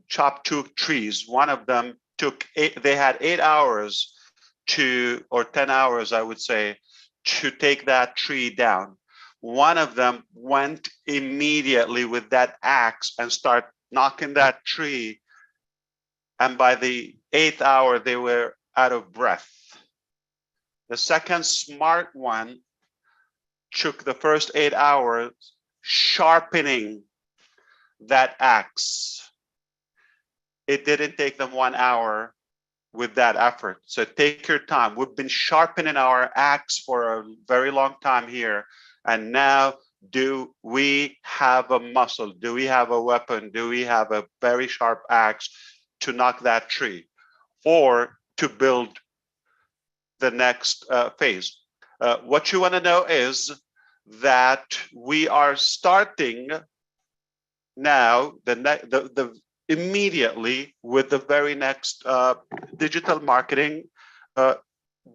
chop 2 trees. One of them they had 8 hours or 10 hours, I would say, to take that tree down. One of them went immediately with that axe and start knocking that tree. And by the 8th hour, they were out of breath. The second smart one took the first 8 hours sharpening that axe. It didn't take them 1 hour with that effort. So take your time. We've been sharpening our axe for a very long time here. And now, do we have a muscle? Do we have a weapon? Do we have a very sharp axe to knock that tree or to build the next phase? What you want to know is that we are starting now immediately with the very next digital marketing,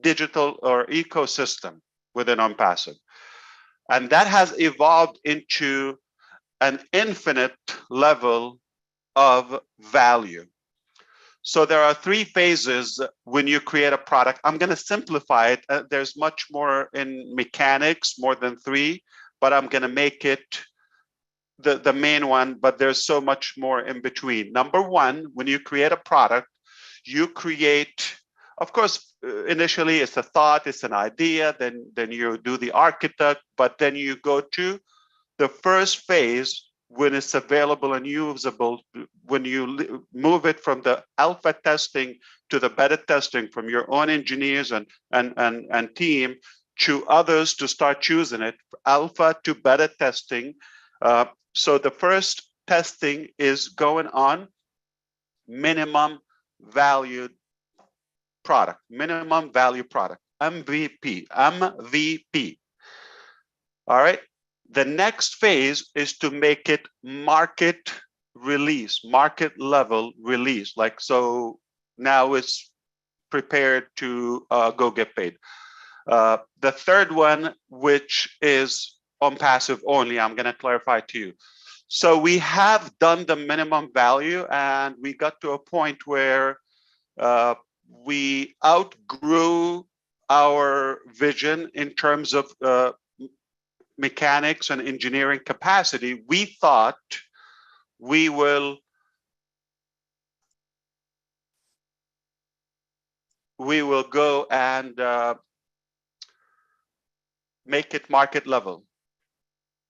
digital or ecosystem within OnPassive. And that has evolved into an infinite level of value. So there are 3 phases when you create a product. I'm going to simplify it. There's much more in mechanics, more than 3, but I'm going to make it the main one, but there's so much more in between. Number 1, when you create a product, you create, of course, initially it's a thought, it's an idea, then you do the architect, but then you go to the first phase when it's available and usable, when you move it from the alpha testing to the beta testing, from your own engineers and team to others to start choosing it, alpha to beta testing. So the first testing is going on minimum value product, minimum value product, MVP. All right. The next phase is to make it market release, market level release. Like, so now it's prepared to go get paid. The third one, which is OnPassive only, I'm going to clarify to you. So we have done the minimum value, and we got to a point where we outgrew our vision in terms of mechanics and engineering capacity, we thought we will go and make it market level.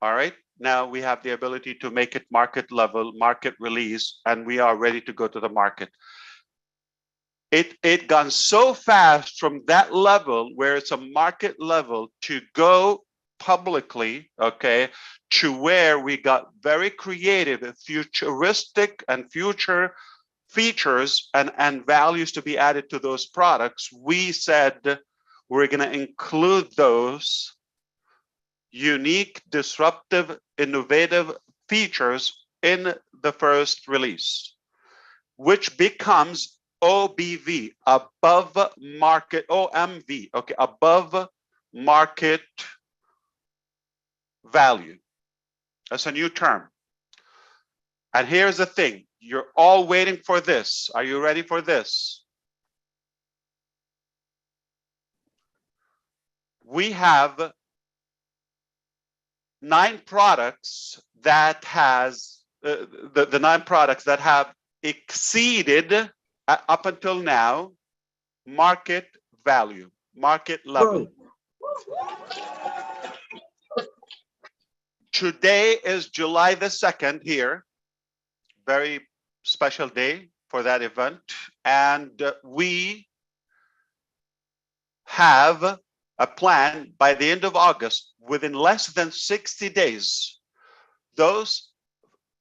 All right. Now we have the ability to make it market level, market release, and we are ready to go to the market. It gone so fast from that level where it's a market level to go publicly, okay, to where we got very creative and futuristic and future features and values to be added to those products. We said we're going to include those unique, disruptive, innovative features in the first release, which becomes OBV, above market, OMV, okay, above market value. That's a new term. And here's the thing, you're all waiting for this. Are you ready for this? We have 9 products that has the 9 products that have exceeded up until now market value, market level. Today is July the 2nd here, very special day for that event, and we have a plan by the end of August, within less than 60 days, those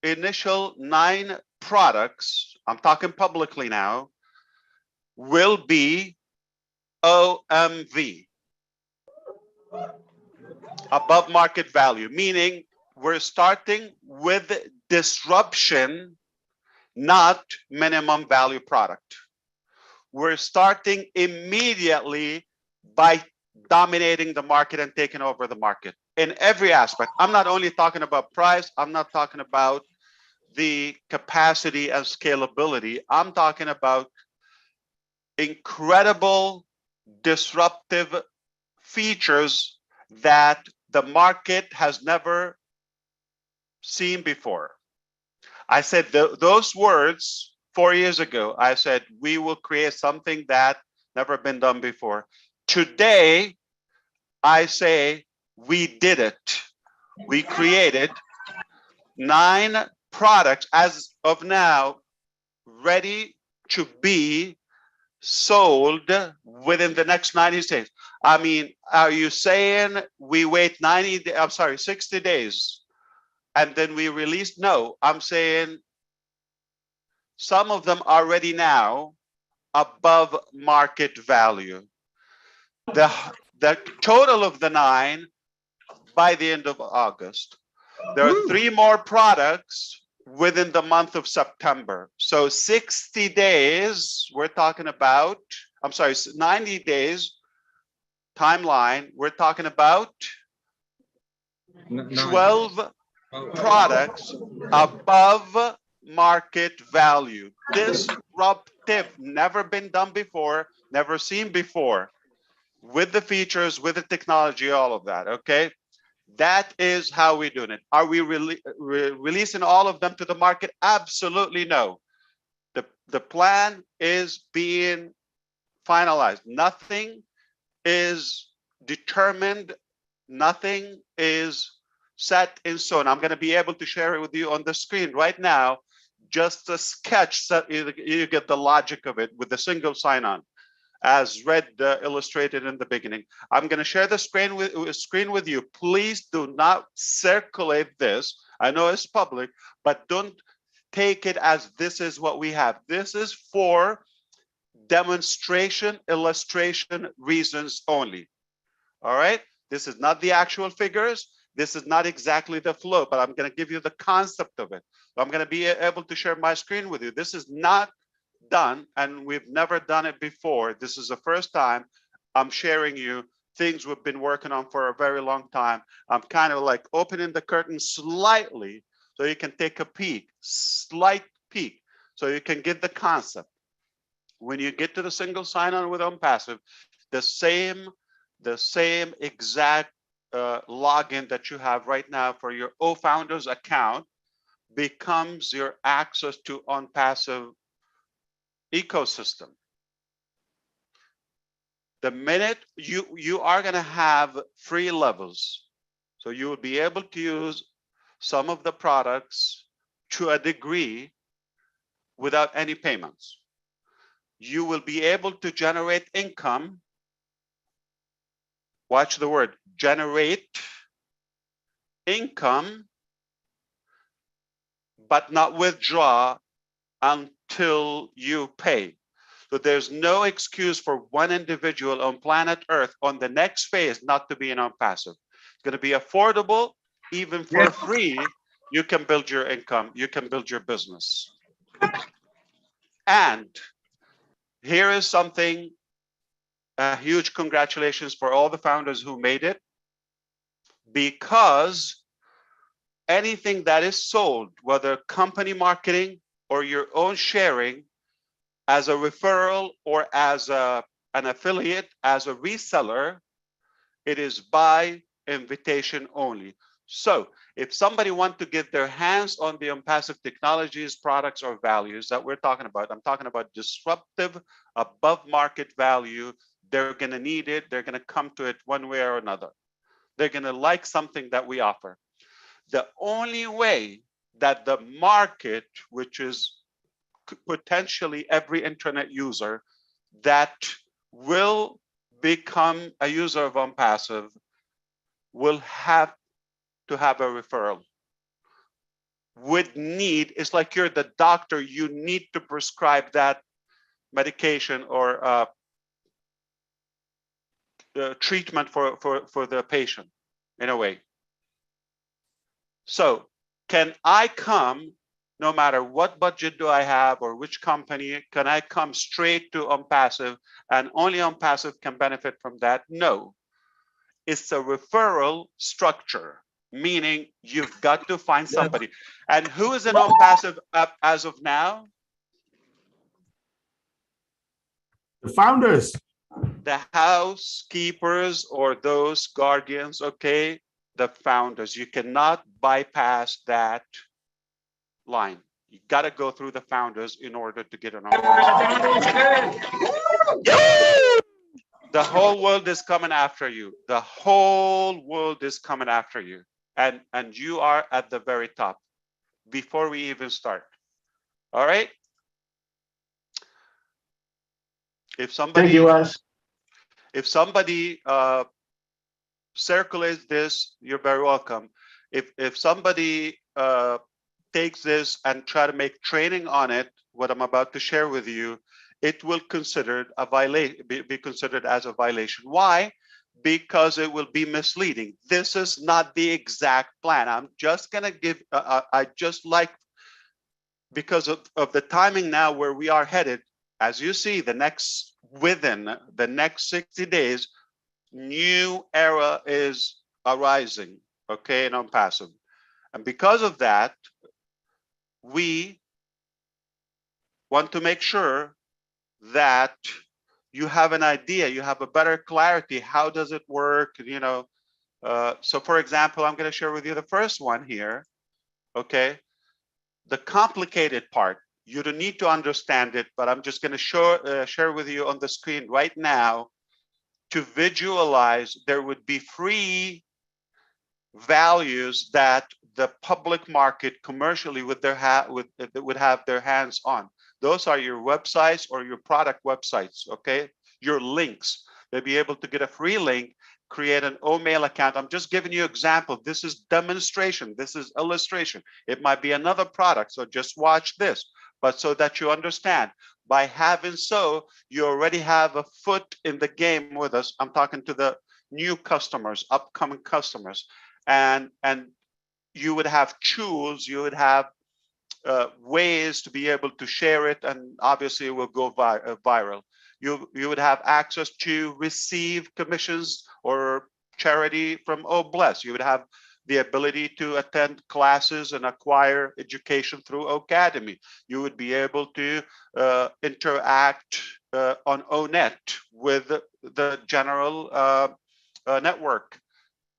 initial 9 products, I'm talking publicly now, will be OMV, above market value, meaning we're starting with disruption, not minimum value product. We're starting immediately by dominating the market and taking over the market in every aspect. I'm not only talking about price, I'm not talking about the capacity and scalability. I'm talking about incredible disruptive features that the market has never seen before. I said those words 4 years ago. I said, we will create something that never been done before. Today, I say we did it. We created 9 products as of now, ready to be sold within the next 90 days. I mean, are you saying we wait 60 days and then we release? No, I'm saying some of them are ready now above market value. The total of the 9 by the end of August. There are 3 more products within the month of September. So 60 days, we're talking about, 90 days timeline, we're talking about 12 products above market value. Disruptive, never been done before, never seen before, with the features, with the technology, all of that, okay? That is how we're doing it. Are we releasing all of them to the market? Absolutely no. The plan is being finalized. Nothing is determined. Nothing is set in stone. I'm going to be able to share it with you on the screen right now, just a sketch so you get the logic of it with the single sign-on, as Red illustrated in the beginning. I'm going to share the screen with you. Please do not circulate this. I know it's public, but don't take it as this is what we have. This is for demonstration, illustration reasons only. All right? This is not the actual figures. This is not exactly the flow, but I'm going to give you the concept of it. I'm going to be able to share my screen with you. This is not done, and we've never done it before. This is the first time I'm sharing you things we've been working on for a very long time. I'm kind of like opening the curtain slightly so you can take a peek, slight peek, so you can get the concept. When you get to the single sign-on with OnPassive, the same exact login that you have right now for your OFounders account becomes your access to OnPassive ecosystem. The minute you are going to have free levels, so you will be able to use some of the products to a degree without any payments. You will be able to generate income. Watch the word, generate income, but not withdraw until you pay. So there's no excuse for one individual on planet Earth on the next phase not to be an OnPassive. It's going to be affordable, even for free. You can build your income, you can build your business. And here is something, a huge congratulations for all the founders who made it, because anything that is sold, whether company marketing or your own sharing, as a referral or as an affiliate, as a reseller, it is by invitation only. So if somebody wants to get their hands on the OnPassive technologies, products, or values that we're talking about, I'm talking about disruptive, above market value, they're going to need it. They're going to come to it one way or another. They're going to like something that we offer. The only way that the market, which is potentially every internet user that will become a user of OnPassive, will have to have a referral. Would need, it's like you're the doctor, you need to prescribe that medication or treatment for the patient in a way. So can I come, no matter what budget do I have or which company, can I come straight to OnPassive and only OnPassive can benefit from that? No, it's a referral structure, meaning you've got to find somebody. And who is an OnPassive as of now? The founders. The housekeepers or those guardians, okay? The founders. You cannot bypass that line. You got to go through the founders in order to get an OnPassive. The whole world is coming after you. The whole world is coming after you. And you are at the very top before we even start. All right? If somebody, if somebody circulates this, you're very welcome. If somebody takes this and try to make training on it, what I'm about to share with you, it will considered a be considered as a violation. Why? Because it will be misleading. This is not the exact plan. I'm just gonna give, I just like, because of the timing now where we are headed, as you see, within the next 60 days, new era is arising, okay, in OnPassive. And because of that, we want to make sure that you have an idea, you have a better clarity. How does it work? You know, so for example, I'm going to share with you the first one here. Okay, the complicated part. You don't need to understand it, but I'm just going to share with you on the screen right now to visualize. There would be free values that the public market commercially would have their hands on. Those are your websites or your product websites, okay? Your links. They'll be able to get a free link, create an OMail account. I'm just giving you an example. This is demonstration. This is illustration. It might be another product, so just watch this. But so that you understand, by having so, you already have a foot in the game with us. I'm talking to the new customers, upcoming customers. And you would have tools, you would have ways to be able to share it, and obviously it will go viral. You would have access to receive commissions or charity from OBless. You would have the ability to attend classes and acquire education through Ocademy. You would be able to interact on ONET with the general network,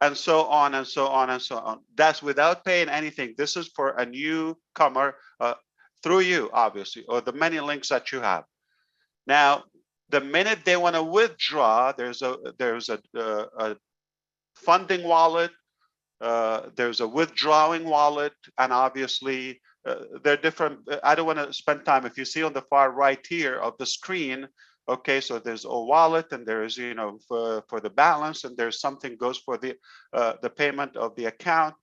and so on and so on and so on. That's without paying anything. This is for a newcomer through you, obviously, or the many links that you have. Now, the minute they want to withdraw, there's a funding wallet, there's a withdrawing wallet, and obviously they're different. I don't want to spend time. If you see on the far right here of the screen, okay, so there's a wallet, and there's, you know, for the balance, and there's something goes for the payment of the account.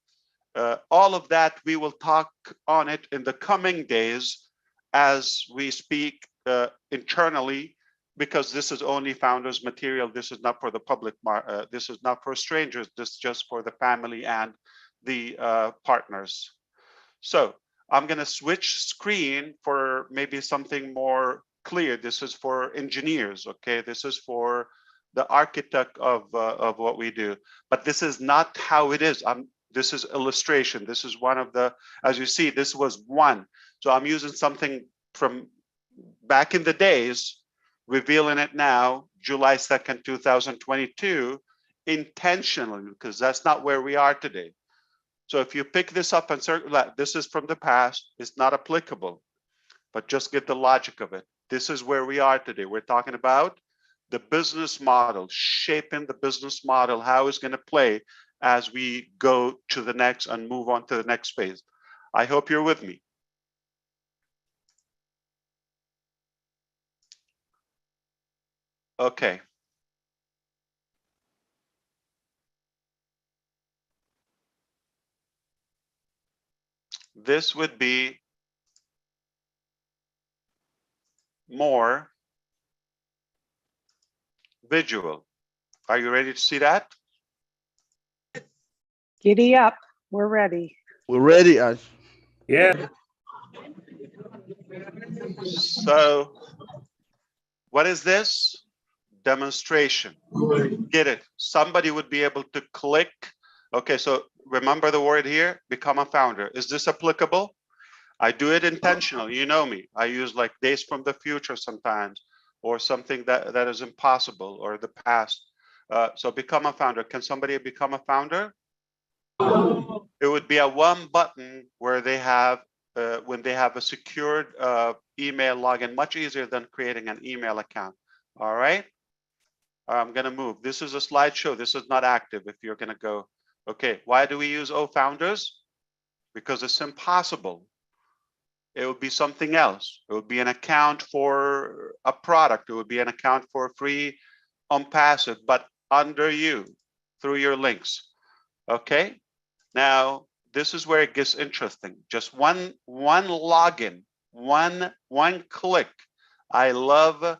All of that, we will talk on it in the coming days as we speak internally, because this is only founders material. This is not for the public. This is not for strangers. This is just for the family and the partners. So I'm going to switch screen for maybe something more clear. This is for engineers. Okay, this is for the architect of what we do. But this is not how it is. This is illustration. This is one of the, as you see, this was one. So I'm using something from back in the days, revealing it now, July 2nd, 2022, intentionally, because that's not where we are today. So if you pick this up and circle that, this is from the past, it's not applicable, but just get the logic of it. This is where we are today. We're talking about the business model, shaping the business model, how it's going to play as we go to the next and move on to the next phase. I hope you're with me. Okay. This would be more visual. Are you ready to see that? Giddy up. We're ready. We're ready, Ash. Yeah. So what is this? Demonstration. Get it? Somebody would be able to click. Okay, so remember the word here, become a founder. Is this applicable? I do it intentional. You know me. I use like days from the future sometimes, or something that is impossible, or the past. So become a founder. Can somebody become a founder? It would be a one button where they have, when they have a secured email login, much easier than creating an email account. All right. I'm going to move. This is a slideshow. This is not active if you're going to go. Okay. Why do we use founders? Because it's impossible. It would be something else. It would be an account for a product. It would be an account for free on passive, but under you through your links. Okay. Now, this is where it gets interesting. Just one login, one click. I love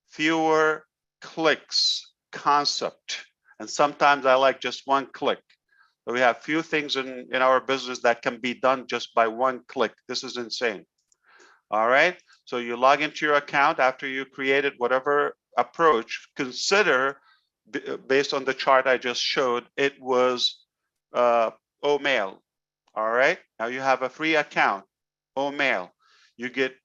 fewer clicks concept. And sometimes I like just one click. So we have few things in our business that can be done just by one click. This is insane. All right. So you log into your account after you created whatever approach. Consider, based on the chart I just showed, it was OMail. All right. Now you have a free account, OMail. You get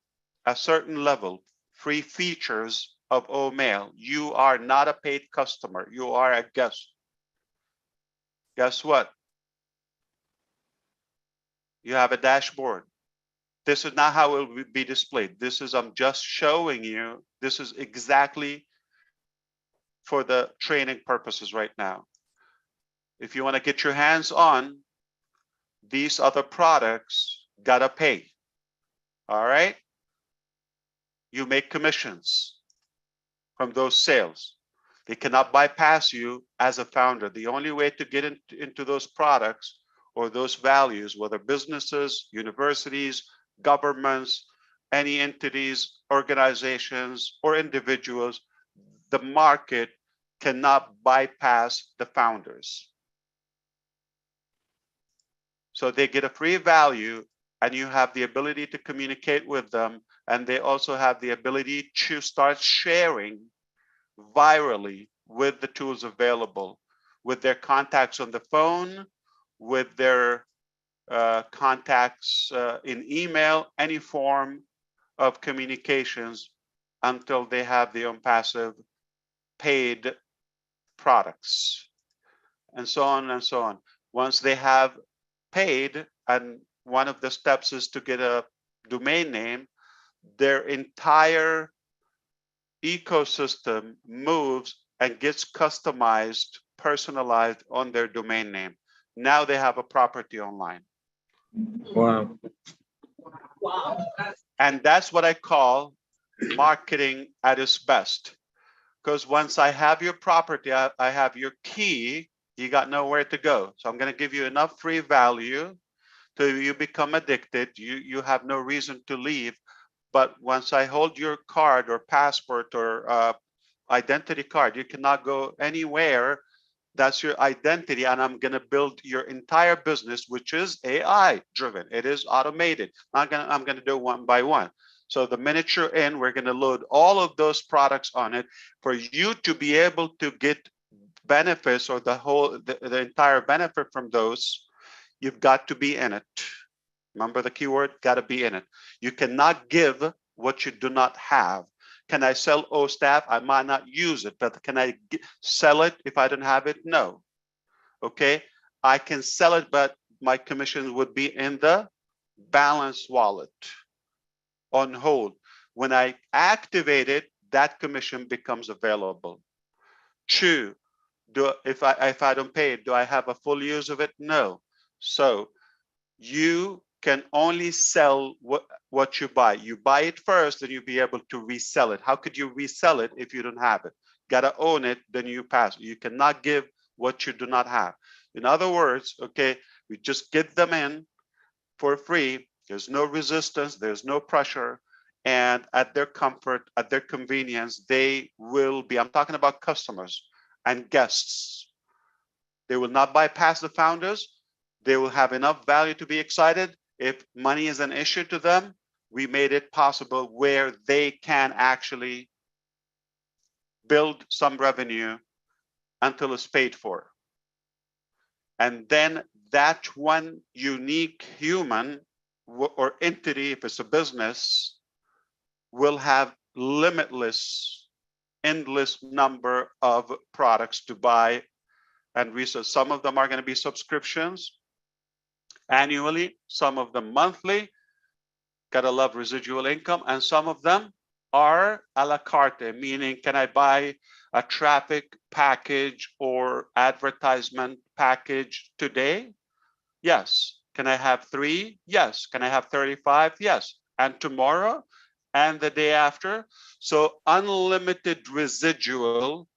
a certain level, free features of OMail. You are not a paid customer. You are a guest. Guess what? You have a dashboard. This is not how it will be displayed. This is, I'm just showing you, this is exactly for the training purposes right now. If you want to get your hands on these other products, gotta pay. All right. You make commissions from those sales. They cannot bypass you as a founder. The only way to get into those products or those values, whether businesses, universities, governments, any entities, organizations, or individuals, the market cannot bypass the founders. So they get a free value, and you have the ability to communicate with them, and they also have the ability to start sharing virally with the tools available, with their contacts on the phone, with their contacts in email, any form of communications until they have the OnPassive paid products, and so on and so on. Once they have paid, and one of the steps is to get a domain name, their entire ecosystem moves and gets customized, personalized on their domain name. Now they have a property online. Wow. Wow. And that's what I call marketing at its best. Because once I have your property, I have your key, you got nowhere to go. So I'm going to give you enough free value till you become addicted. You have no reason to leave. But once I hold your card or passport or identity card, you cannot go anywhere. That's your identity. And I'm going to build your entire business, which is AI driven. It is automated. I'm going to do one by one. So the minute you're in, we're going to load all of those products on it for you to be able to get benefits, or the entire benefit from those. You've got to be in it. Remember the keyword, got to be in it. You cannot give what you do not have. Can I sell OSTAF? I might not use it, but can I sell it if I don't have it? No. Okay, I can sell it, but my commission would be in the balance wallet on hold. When I activate it, that commission becomes available. Two, if I don't pay it, do I have a full use of it? No. So you can only sell what you buy. You buy it first, then you'll be able to resell it. How could you resell it if you don't have it? Gotta own it, then you pass. You cannot give what you do not have. In other words, okay, we just get them in for free. There's no resistance, there's no pressure, and at their comfort, at their convenience, they will be, I'm talking about customers and guests. They will not bypass the founders. They will have enough value to be excited. If money is an issue to them, we made it possible where they can actually build some revenue until it's paid for. And then that one unique human or entity, if it's a business, will have limitless, endless number of products to buy and resell. Some of them are going to be subscriptions annually, some of them monthly. Gotta love residual income. And some of them are a la carte, meaning can I buy a traffic package or advertisement package today? Yes. Can I have 3? Yes. Can I have 35? Yes. And tomorrow and the day after? So unlimited residual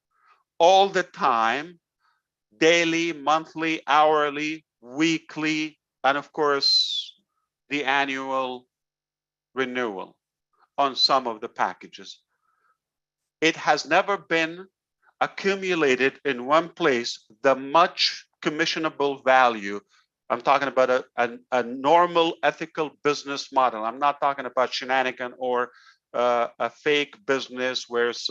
all the time, daily, monthly, hourly, weekly, and of course, the annual renewal on some of the packages. It has never been accumulated in one place the much commissionable value. I'm talking about a normal ethical business model. I'm not talking about shenanigan or a fake business where it's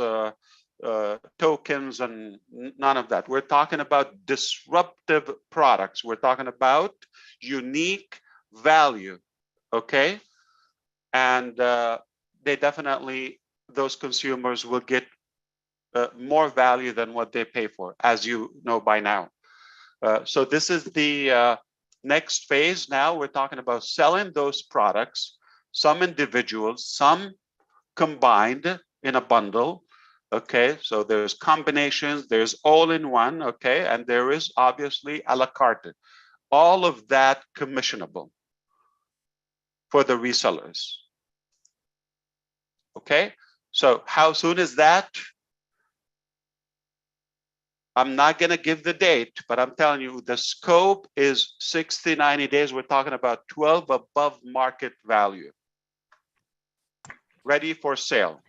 tokens and none of that. We're talking about disruptive products. We're talking about unique value, okay? And they definitely, those consumers will get more value than what they pay for, as you know by now. So this is the next phase. Now we're talking about selling those products, some individuals, some combined in a bundle. Okay, so there's combinations, there's all-in-one, okay, and there is obviously a la carte. All of that commissionable for the resellers. Okay, so how soon is that? I'm not going to give the date, but I'm telling you the scope is 60, 90 days. We're talking about 12 above market value. Ready for sale.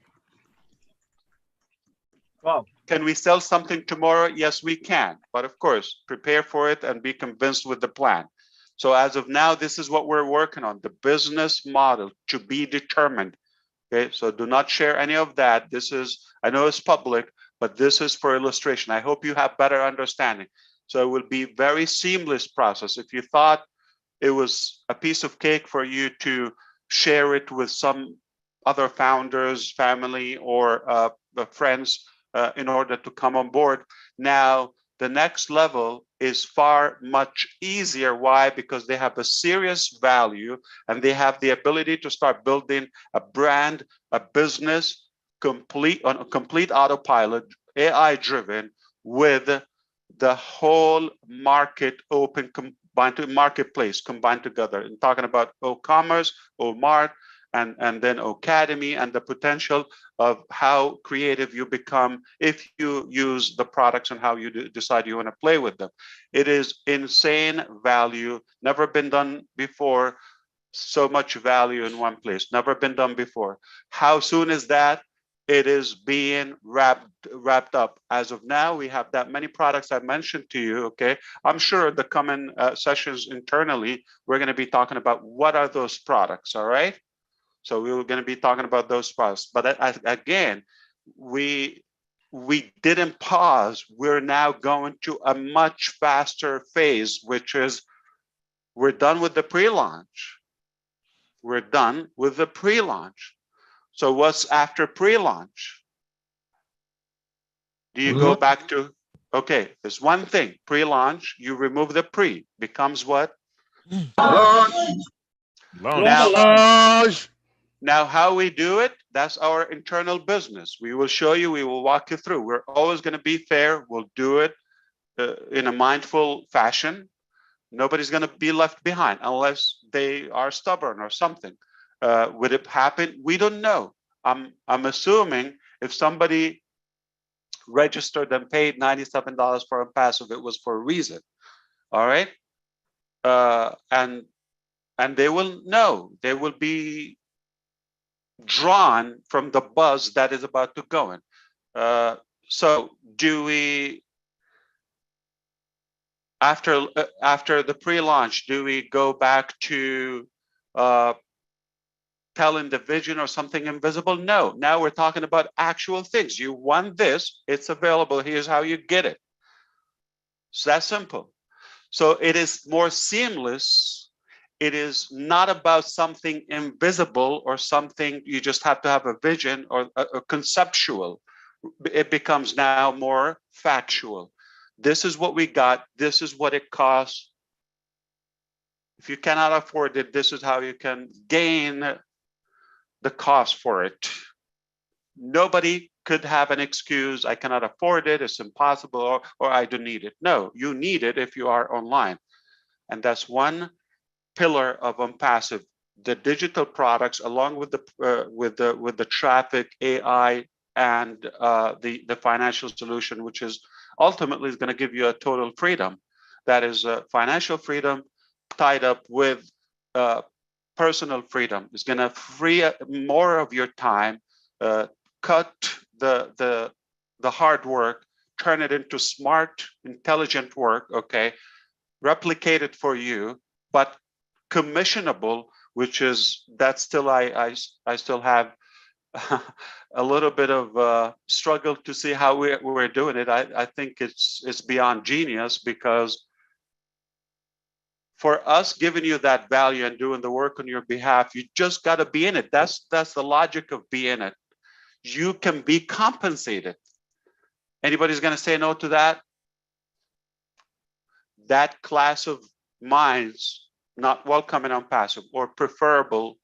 Wow. Can we sell something tomorrow? Yes, we can. But of course, prepare for it and be convinced with the plan. So as of now, this is what we're working on, the business model to be determined. Okay, so do not share any of that. This is, I know it's public, but this is for illustration. I hope you have better understanding. So it will be very seamless process. If you thought it was a piece of cake for you to share it with some other founders, family, or friends in order to come on board, now the next level is far much easier. Why? Because they have a serious value and they have the ability to start building a brand, a business, on a complete autopilot, AI driven, with the whole market open, combined to marketplace combined together. And talking about O-commerce, O-mart, and then Academy, and the potential of how creative you become if you use the products and how you decide you want to play with them. It is insane value, never been done before. So much value in one place, never been done before. How soon is that? It is being wrapped up. As of now, we have that many products I mentioned to you, okay? I'm sure the coming sessions internally, we're gonna be talking about what are those products, all right? So we were going to be talking about those products, but again, we didn't pause. We're now going to a much faster phase, which is we're done with the pre-launch. We're done with the pre-launch. So what's after pre-launch? Do you go back to, okay, there's one thing, pre-launch, you remove the pre, becomes what? Launch. Now, how we do it, that's our internal business. We will show you, we will walk you through. We're always going to be fair. We'll do it in a mindful fashion. Nobody's going to be left behind unless they are stubborn or something. Would it happen? We don't know. I'm assuming if somebody registered and paid $97 for OnPassive, it was for a reason. All right. And they will know. They will be drawn from the buzz that is about to go in. So do we, after the pre-launch, do we go back to telling the vision or something invisible? No, now we're talking about actual things. You want this, it's available, here's how you get it. It's that simple. So it is more seamless. It is not about something invisible or something you just have to have a vision or a conceptual. It becomes now more factual. This is what we got. This is what it costs. If you cannot afford it, this is how you can gain the cost for it. Nobody could have an excuse, I cannot afford it, it's impossible, or I don't need it. No, you need it if you are online. And that's one pillar of OnPassive, the digital products, along with the traffic, AI, and the financial solution, which is ultimately is going to give you a total freedom. That is financial freedom tied up with personal freedom. It's going to free up more of your time, cut the hard work, turn it into smart, intelligent work. Okay, replicate it for you, but commissionable, which is that still I still have a little bit of struggle to see how we're doing it. I think it's beyond genius, because for us giving you that value and doing the work on your behalf, you just got to be in it. That's the logic of being in it. You can be compensated. Anybody's going to say no to that? That class of minds not welcome in OnPassive, or preferable,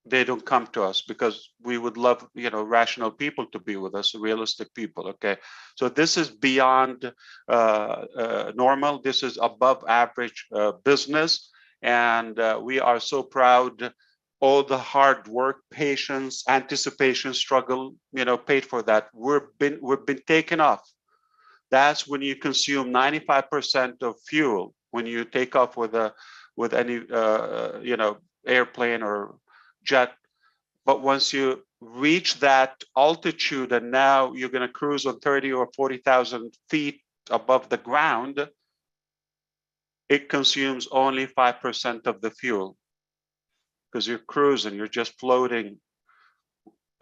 they don't come to us, because we would love, rational people to be with us, realistic people. Okay, so this is beyond normal. This is above average business, and we are so proud. All the hard work, patience, anticipation, struggle, paid for that. We've been taken off. That's when you consume 95% of fuel when you take off with any airplane or jet. But once you reach that altitude, and now you're going to cruise on 30 or 40,000 feet above the ground, it consumes only 5% of the fuel, because you're cruising, you're just floating.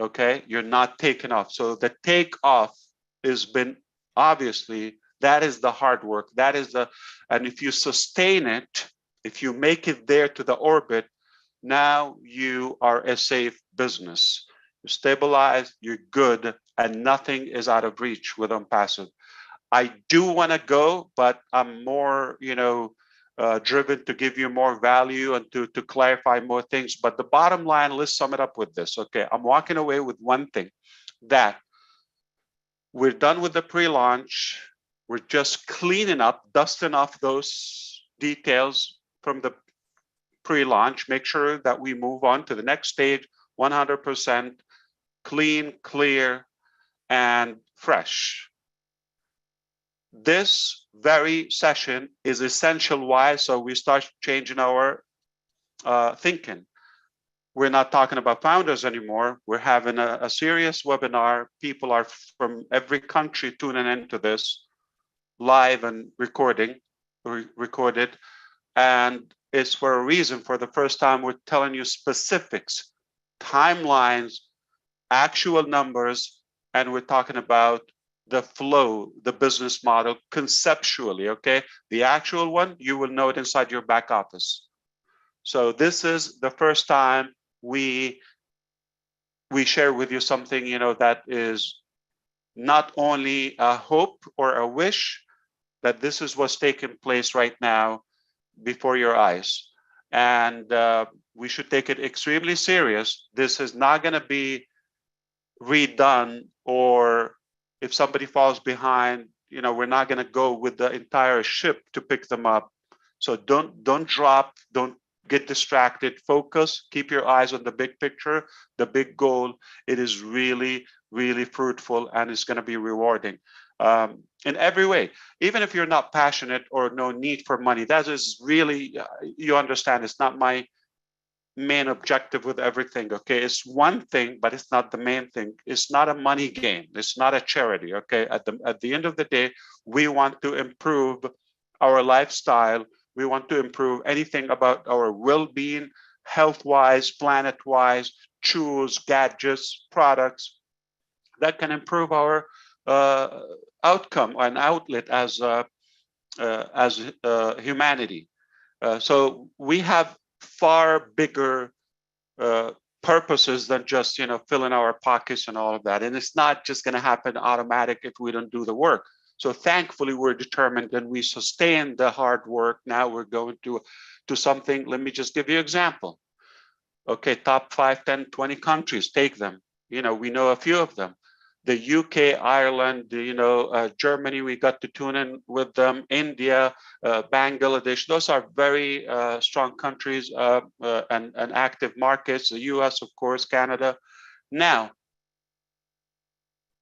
Okay, you're not taking off. So the takeoff has been obviously, that is the hard work. That is and if you sustain it, if you make it there to the orbit, now you are a safe business. You're stabilized, you're good, and nothing is out of reach with OnPassive. I do want to go, but I'm more, driven to give you more value and to clarify more things. But the bottom line, let's sum it up with this. Okay, I'm walking away with one thing, that we're done with the pre-launch. We're just cleaning up, dusting off those details from the pre-launch. Make sure that we move on to the next stage, 100% clean, clear, and fresh. This very session is essential. Why? So we start changing our thinking. We're not talking about founders anymore. We're having a serious webinar. People are from every country tuning into this live and recorded. And it's for a reason. For the first time, we're telling you specifics, timelines, actual numbers, and we're talking about the flow, the business model conceptually, okay? The actual one, you will know it inside your back office. So this is the first time we share with you something, that is not only a hope or a wish, that this is what's taking place right now before your eyes. And we should take it extremely serious. This is not going to be redone, or if somebody falls behind, we're not going to go with the entire ship to pick them up. So don't drop, don't get distracted, focus, keep your eyes on the big picture, the big goal. It is really, really fruitful, and it's going to be rewarding in every way. Even if you're not passionate or no need for money, that is really, you understand, it's not my main objective with everything. Okay, it's one thing, but it's not the main thing. It's not a money game. It's not a charity. Okay, at the end of the day, we want to improve our lifestyle. We want to improve anything about our well-being, health-wise, planet-wise, tools, gadgets, products that can improve our outcome and outlet as humanity. So we have far bigger purposes than just filling our pockets and all of that. And it's not just going to happen automatic if we don't do the work. So thankfully, we're determined and we sustain the hard work. Now we're going to something. Let me just give you an example. Okay, top 5, 10, 20 countries, take them. We know a few of them. The UK, Ireland, Germany, we got to tune in with them. India, Bangladesh, those are very strong countries and active markets. The US, of course, Canada. Now,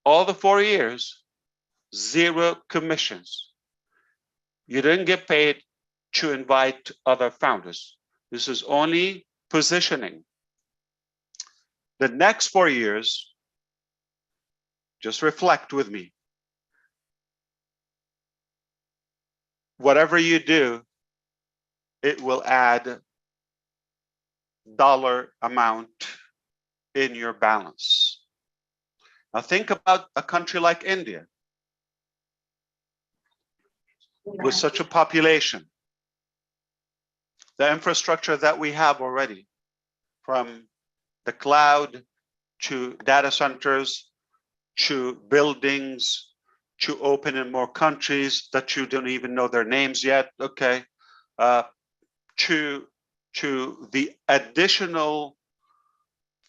all the 4 years, 0 commissions. You didn't get paid to invite other founders. This is only positioning. The next 4 years, just reflect with me. Whatever you do, it will add dollar amount in your balance. Now think about a country like India with such a population. The infrastructure that we have already, from the cloud to data centers, to buildings, to open in more countries that you don't even know their names yet, okay, to the additional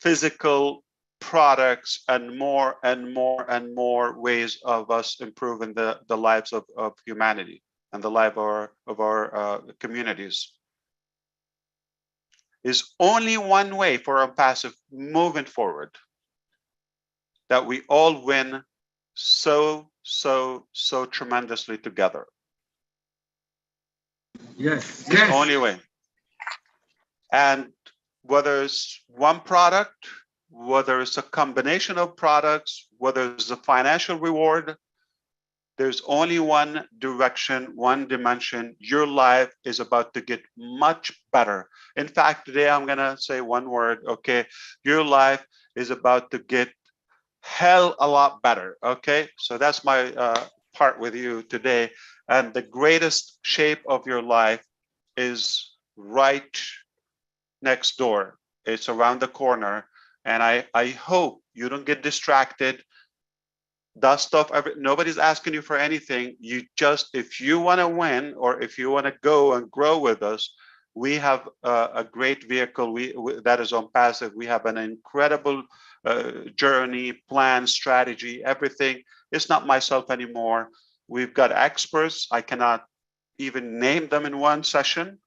physical products and more and more and more ways of us improving the lives of humanity and the life of our communities. Is only one way for OnPassive moving forward, that we all win so tremendously together. Yes. It's the only way. And whether it's one product, whether it's a combination of products, whether it's a financial reward, there's only one direction, one dimension. Your life is about to get much better. In fact, today I'm gonna say one word, okay? Your life is about to get hell a lot better, okay? So that's my part with you today. And the greatest shape of your life is right next door. It's around the corner. And I hope you don't get distracted. Dust off, nobody's asking you for anything. You just, if you want to win, or if you want to go and grow with us, we have a great vehicle that is on passive. We have an incredible journey, plan, strategy, everything. It's not myself anymore. We've got experts. I cannot even name them in one session.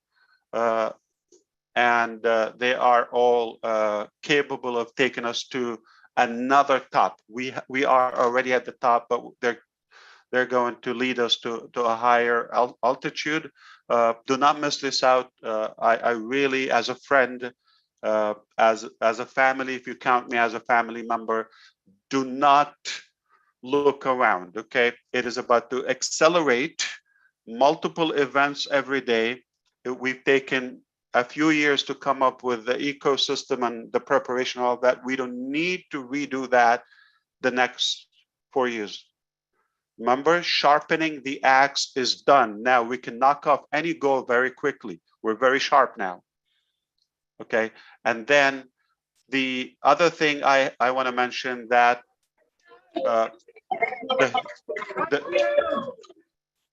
And they are all capable of taking us to another top. We are already at the top, but they're going to lead us to a higher altitude. Do not miss this out. I really, as a friend, as a family, if you count me as a family member, do not look around, okay? It is about to accelerate multiple events every day. We've taken a few years to come up with the ecosystem and the preparation of all that. We don't need to redo that the next 4 years. Remember, sharpening the axe is done. Now we can knock off any goal very quickly. We're very sharp now. Okay, and then the other thing I want to mention that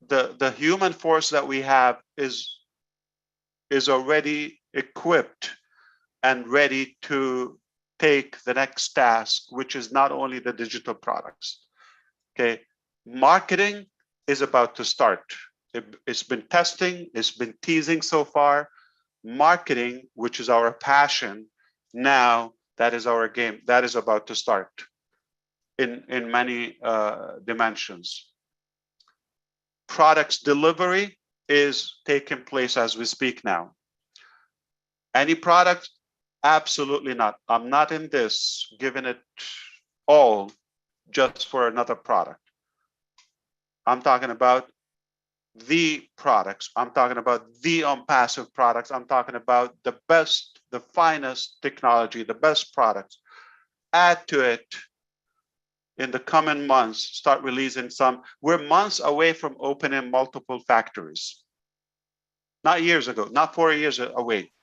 the human force that we have is already equipped and ready to take the next task, which is not only the digital products. Okay, marketing is about to start. It's been testing, it's been teasing so far. Marketing, which is our passion, now that is our game. That is about to start in many dimensions. Products delivery is taking place as we speak now. Any product? Absolutely not. I'm not in this giving it all just for another product. I'm talking about the products. I'm talking about the on-passive products. I'm talking about the best, the finest technology, the best products. Add to it in the coming months, start releasing some. We're months away from opening multiple factories. Not years ago, not 4 years away.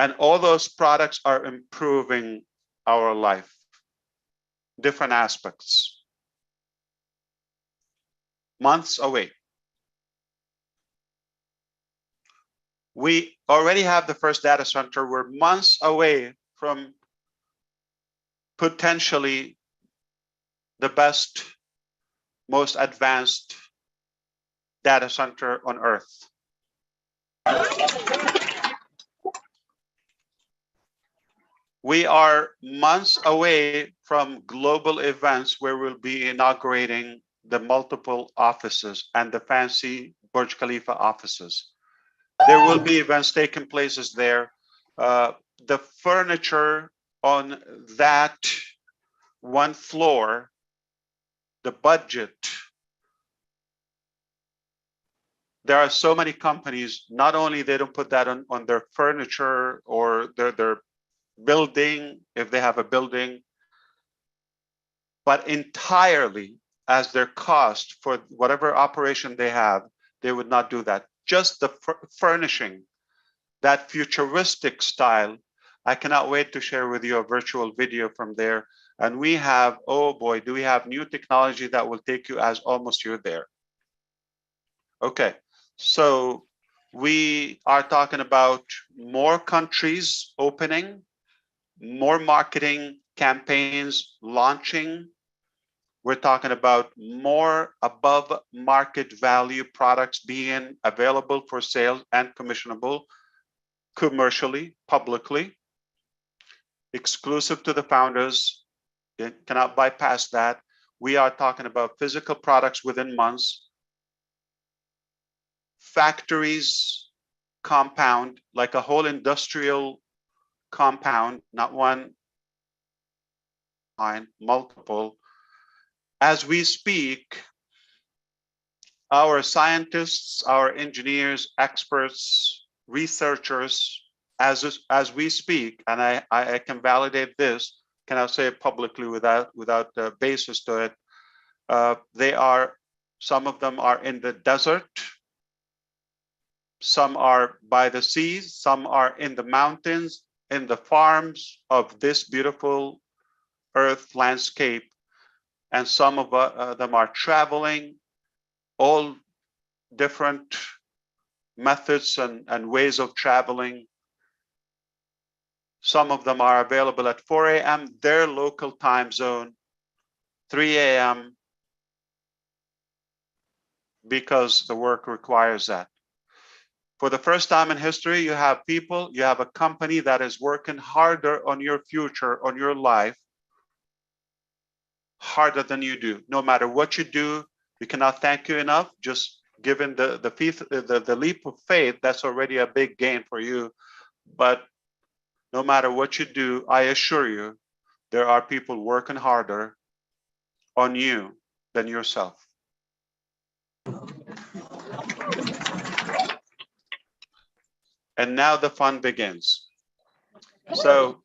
And all those products are improving our life, different aspects. Months away. We already have the first data center. We're months away from potentially the best, most advanced data center on Earth. We are months away from global events where we'll be inaugurating the multiple offices and the fancy Burj Khalifa offices. There will be events taking places there. The furniture on that one floor, the budget. There are so many companies, not only they don't put that on their furniture or their building, if they have a building, but entirely as their cost for whatever operation they have, they would not do that. Just the furnishing, that futuristic style. I cannot wait to share with you a virtual video from there. And we have, oh boy, do we have new technology that will take you as almost you're there. Okay, so we are talking about more countries opening, more marketing campaigns launching. We're talking about more above market value products being available for sale and commissionable commercially, publicly, exclusive to the founders. You cannot bypass that. We are talking about physical products within months, factories, compound, like a whole industrial compound, not one, multiple. As we speak, our scientists, our engineers, experts, researchers, as we speak, and I can validate this, cannot say it publicly without a basis to it. Some of them are in the desert, some are by the seas, some are in the mountains, in the farms of this beautiful earth landscape, and some of them are traveling, all different methods and ways of traveling. Some of them are available at 4 a.m., their local time zone, 3 a.m., because the work requires that. For the first time in history, you have a company that is working harder on your future, on your life, harder than you do. No matter what you do, we cannot thank you enough. Just given the leap of faith, that's already a big gain for you. But no matter what you do, I assure you, there are people working harder on you than yourself. And now the fun begins. So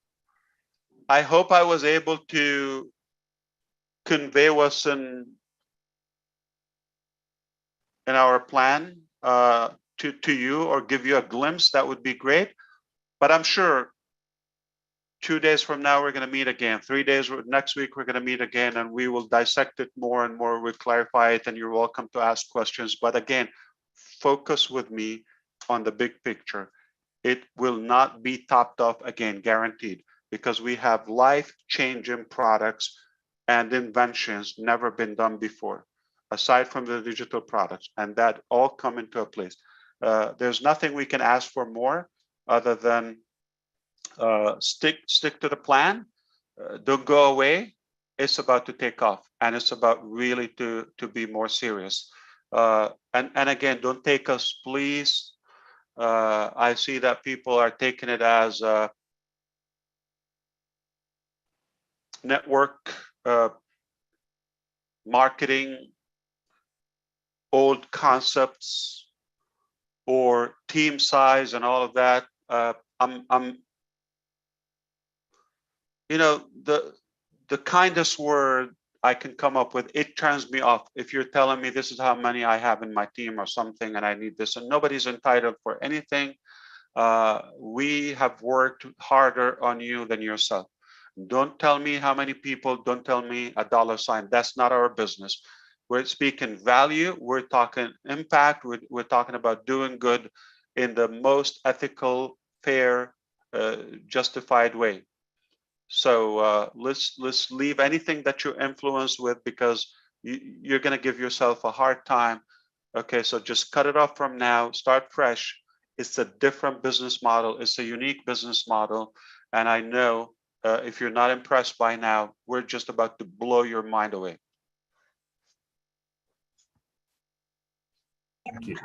I hope I was able to convey what's in our plan to you, or give you a glimpse. That would be great. But I'm sure 2 days from now, we're going to meet again. 3 days, next week, we're going to meet again, and we will dissect it more and more. We'll clarify it, and you're welcome to ask questions. But again, focus with me on the big picture. It will not be topped off again, guaranteed, because we have life-changing products and inventions never been done before, aside from the digital products, and that all come into a place. There's nothing we can ask for more other than stick to the plan. Don't go away. It's about to take off, and it's about really to be more serious. And again, don't take us, please. I see that people are taking it as network marketing, old concepts, or team size and all of that. You know, the kindest word I can come up with, it turns me off. If you're telling me this is how many I have in my team or something, and I need this, and nobody's entitled for anything. We have worked harder on you than yourself. Don't tell me how many people, don't tell me a $. That's not our business. We're speaking value, we're talking impact, we're talking about doing good in the most ethical, fair, justified way. So let's leave anything that you're influenced with, because you're going to give yourself a hard time. Okay, so just cut it off from now, start fresh. It's a different business model. It's a unique business model. And I know if you're not impressed by now, we're just about to blow your mind away. Thank you.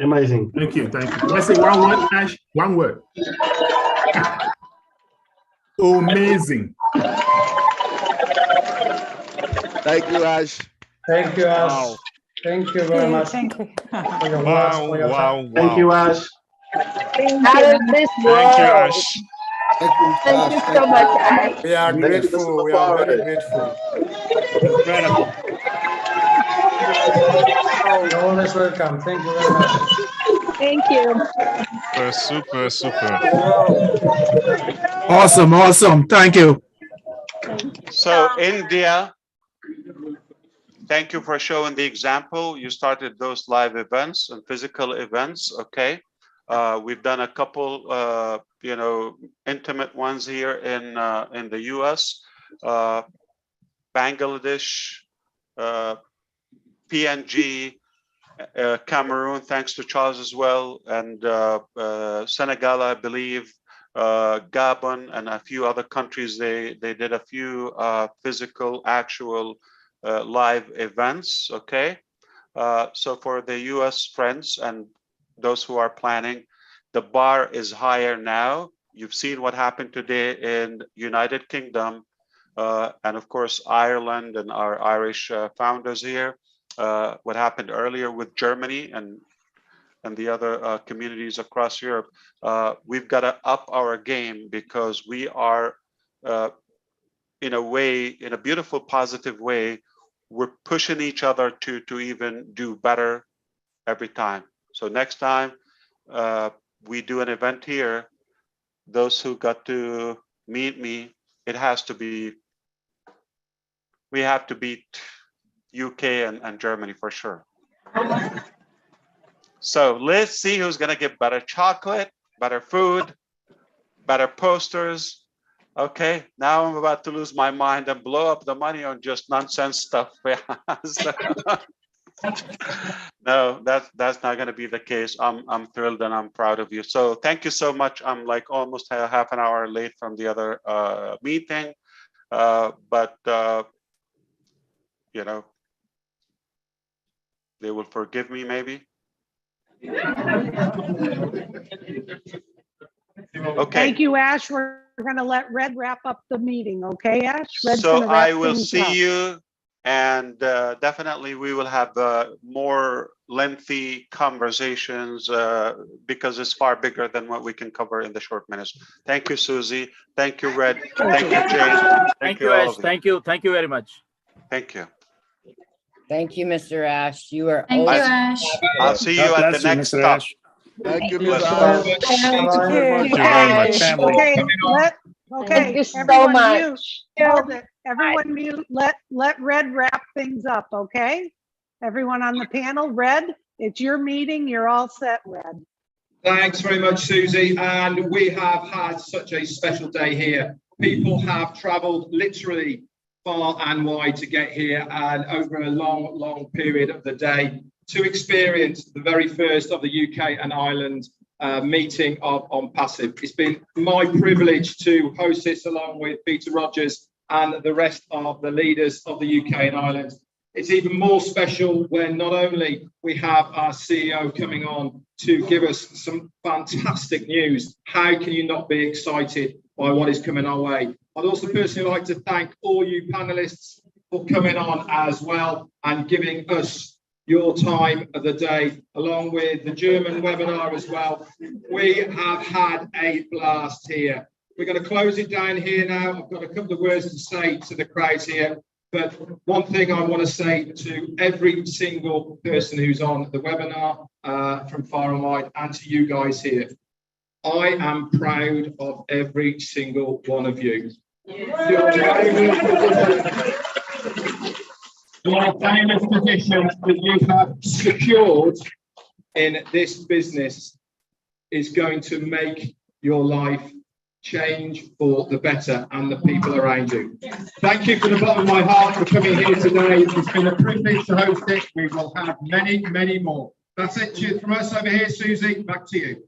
Amazing. Thank you. Thank you. Let's say one word, Ash. One word. Amazing. Thank you, Ash. Thank you, Ash. Wow. Thank you very much. Thank you. For your words, for your time. Thank you, Ash. Out of this world. Thank you so much, Ash. We are grateful. We are very grateful. Incredible. You're always welcome. Thank you very much. Thank you. Super. Awesome. Thank you. So India, thank you for showing the example. You started those live events and physical events. Okay. We've done a couple, intimate ones here in the US, Bangladesh, PNG, Cameroon, thanks to Charles as well, and Senegal, I believe, Gabon, and a few other countries. They did a few physical, actual live events. Okay, so for the US friends and those who are planning, the bar is higher now. You've seen what happened today in United Kingdom, and of course Ireland and our Irish founders here. What happened earlier with Germany and the other communities across Europe. We've got to up our game, because we are in a way, in a beautiful, positive way, we're pushing each other to even do better every time. So next time we do an event here, those who got to meet me, it has to be, we have to beat UK and Germany for sure. So let's see who's gonna get better chocolate, better food, better posters. Okay, now I'm about to lose my mind and blow up the money on just nonsense stuff. No, that's not going to be the case. I'm thrilled and I'm proud of you. So thank you so much. I'm like almost half an hour late from the other meeting, but you know, they will forgive me maybe. Okay. Thank you, Ash. We're going to let Red wrap up the meeting. Okay, Ash? Red's So gonna wrap I will things see up. you, and definitely we will have more lengthy conversations because it's far bigger than what we can cover in the short minutes. Thank you, Susie. Thank you, Red. Thank you, James. Thank you, all Ash. of you. Thank you very much. Thank you. Thank you, Mr. Ash. You are Thank you, always Ash. I'll see you God at the bless you, next Mr. stop. Ash. Thank you, Bless Mr. you. Ash. Thank you. very much. Family. Okay, Thank you so everyone much. mute. Hold it. Everyone mute. Let Red wrap things up, okay? Everyone on the panel, Red, it's your meeting. You're all set, Red. Thanks very much, Susie. And we have had such a special day here. People have travelled literally far and wide to get here and over a long period of the day to experience the very first of the UK and Ireland meeting of OnPassive. It's been my privilege to host this along with Peter Rogers and the rest of the leaders of the UK and Ireland. It's even more special when not only we have our CEO coming on to give us some fantastic news. How can you not be excited by what is coming our way? I'd also personally like to thank all you panelists for coming on as well and giving us your time of the day, along with the German webinar as well. We have had a blast here. We're going to close it down here now. I've got a couple of words to say to the crowd here. But one thing I want to say to every single person who's on the webinar from far and wide, and to you guys here, I am proud of every single one of you. Your famous position that you have secured in this business is going to make your life change for the better and the people around you. Thank you from the bottom of my heart for coming here today. It's been a privilege to host it. We will have many more. That's it. Cheers from us over here, Susie. Back to you.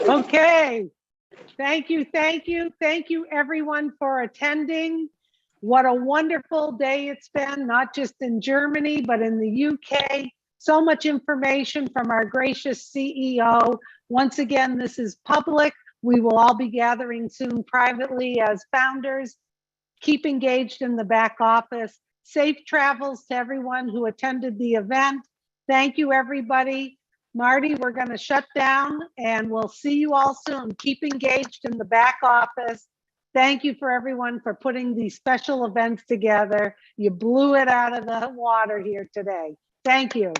Okay. Thank you everyone for attending. What a wonderful day it's been, not just in Germany, but in the UK. So much information from our gracious CEO. Once again, this is public. We will all be gathering soon privately as founders. Keep engaged in the back office. Safe travels to everyone who attended the event. Thank you, everybody. Marty, we're going to shut down and we'll see you all soon. Keep engaged in the back office. Thank you for everyone for putting these special events together. You blew it out of the water here today. Thank you.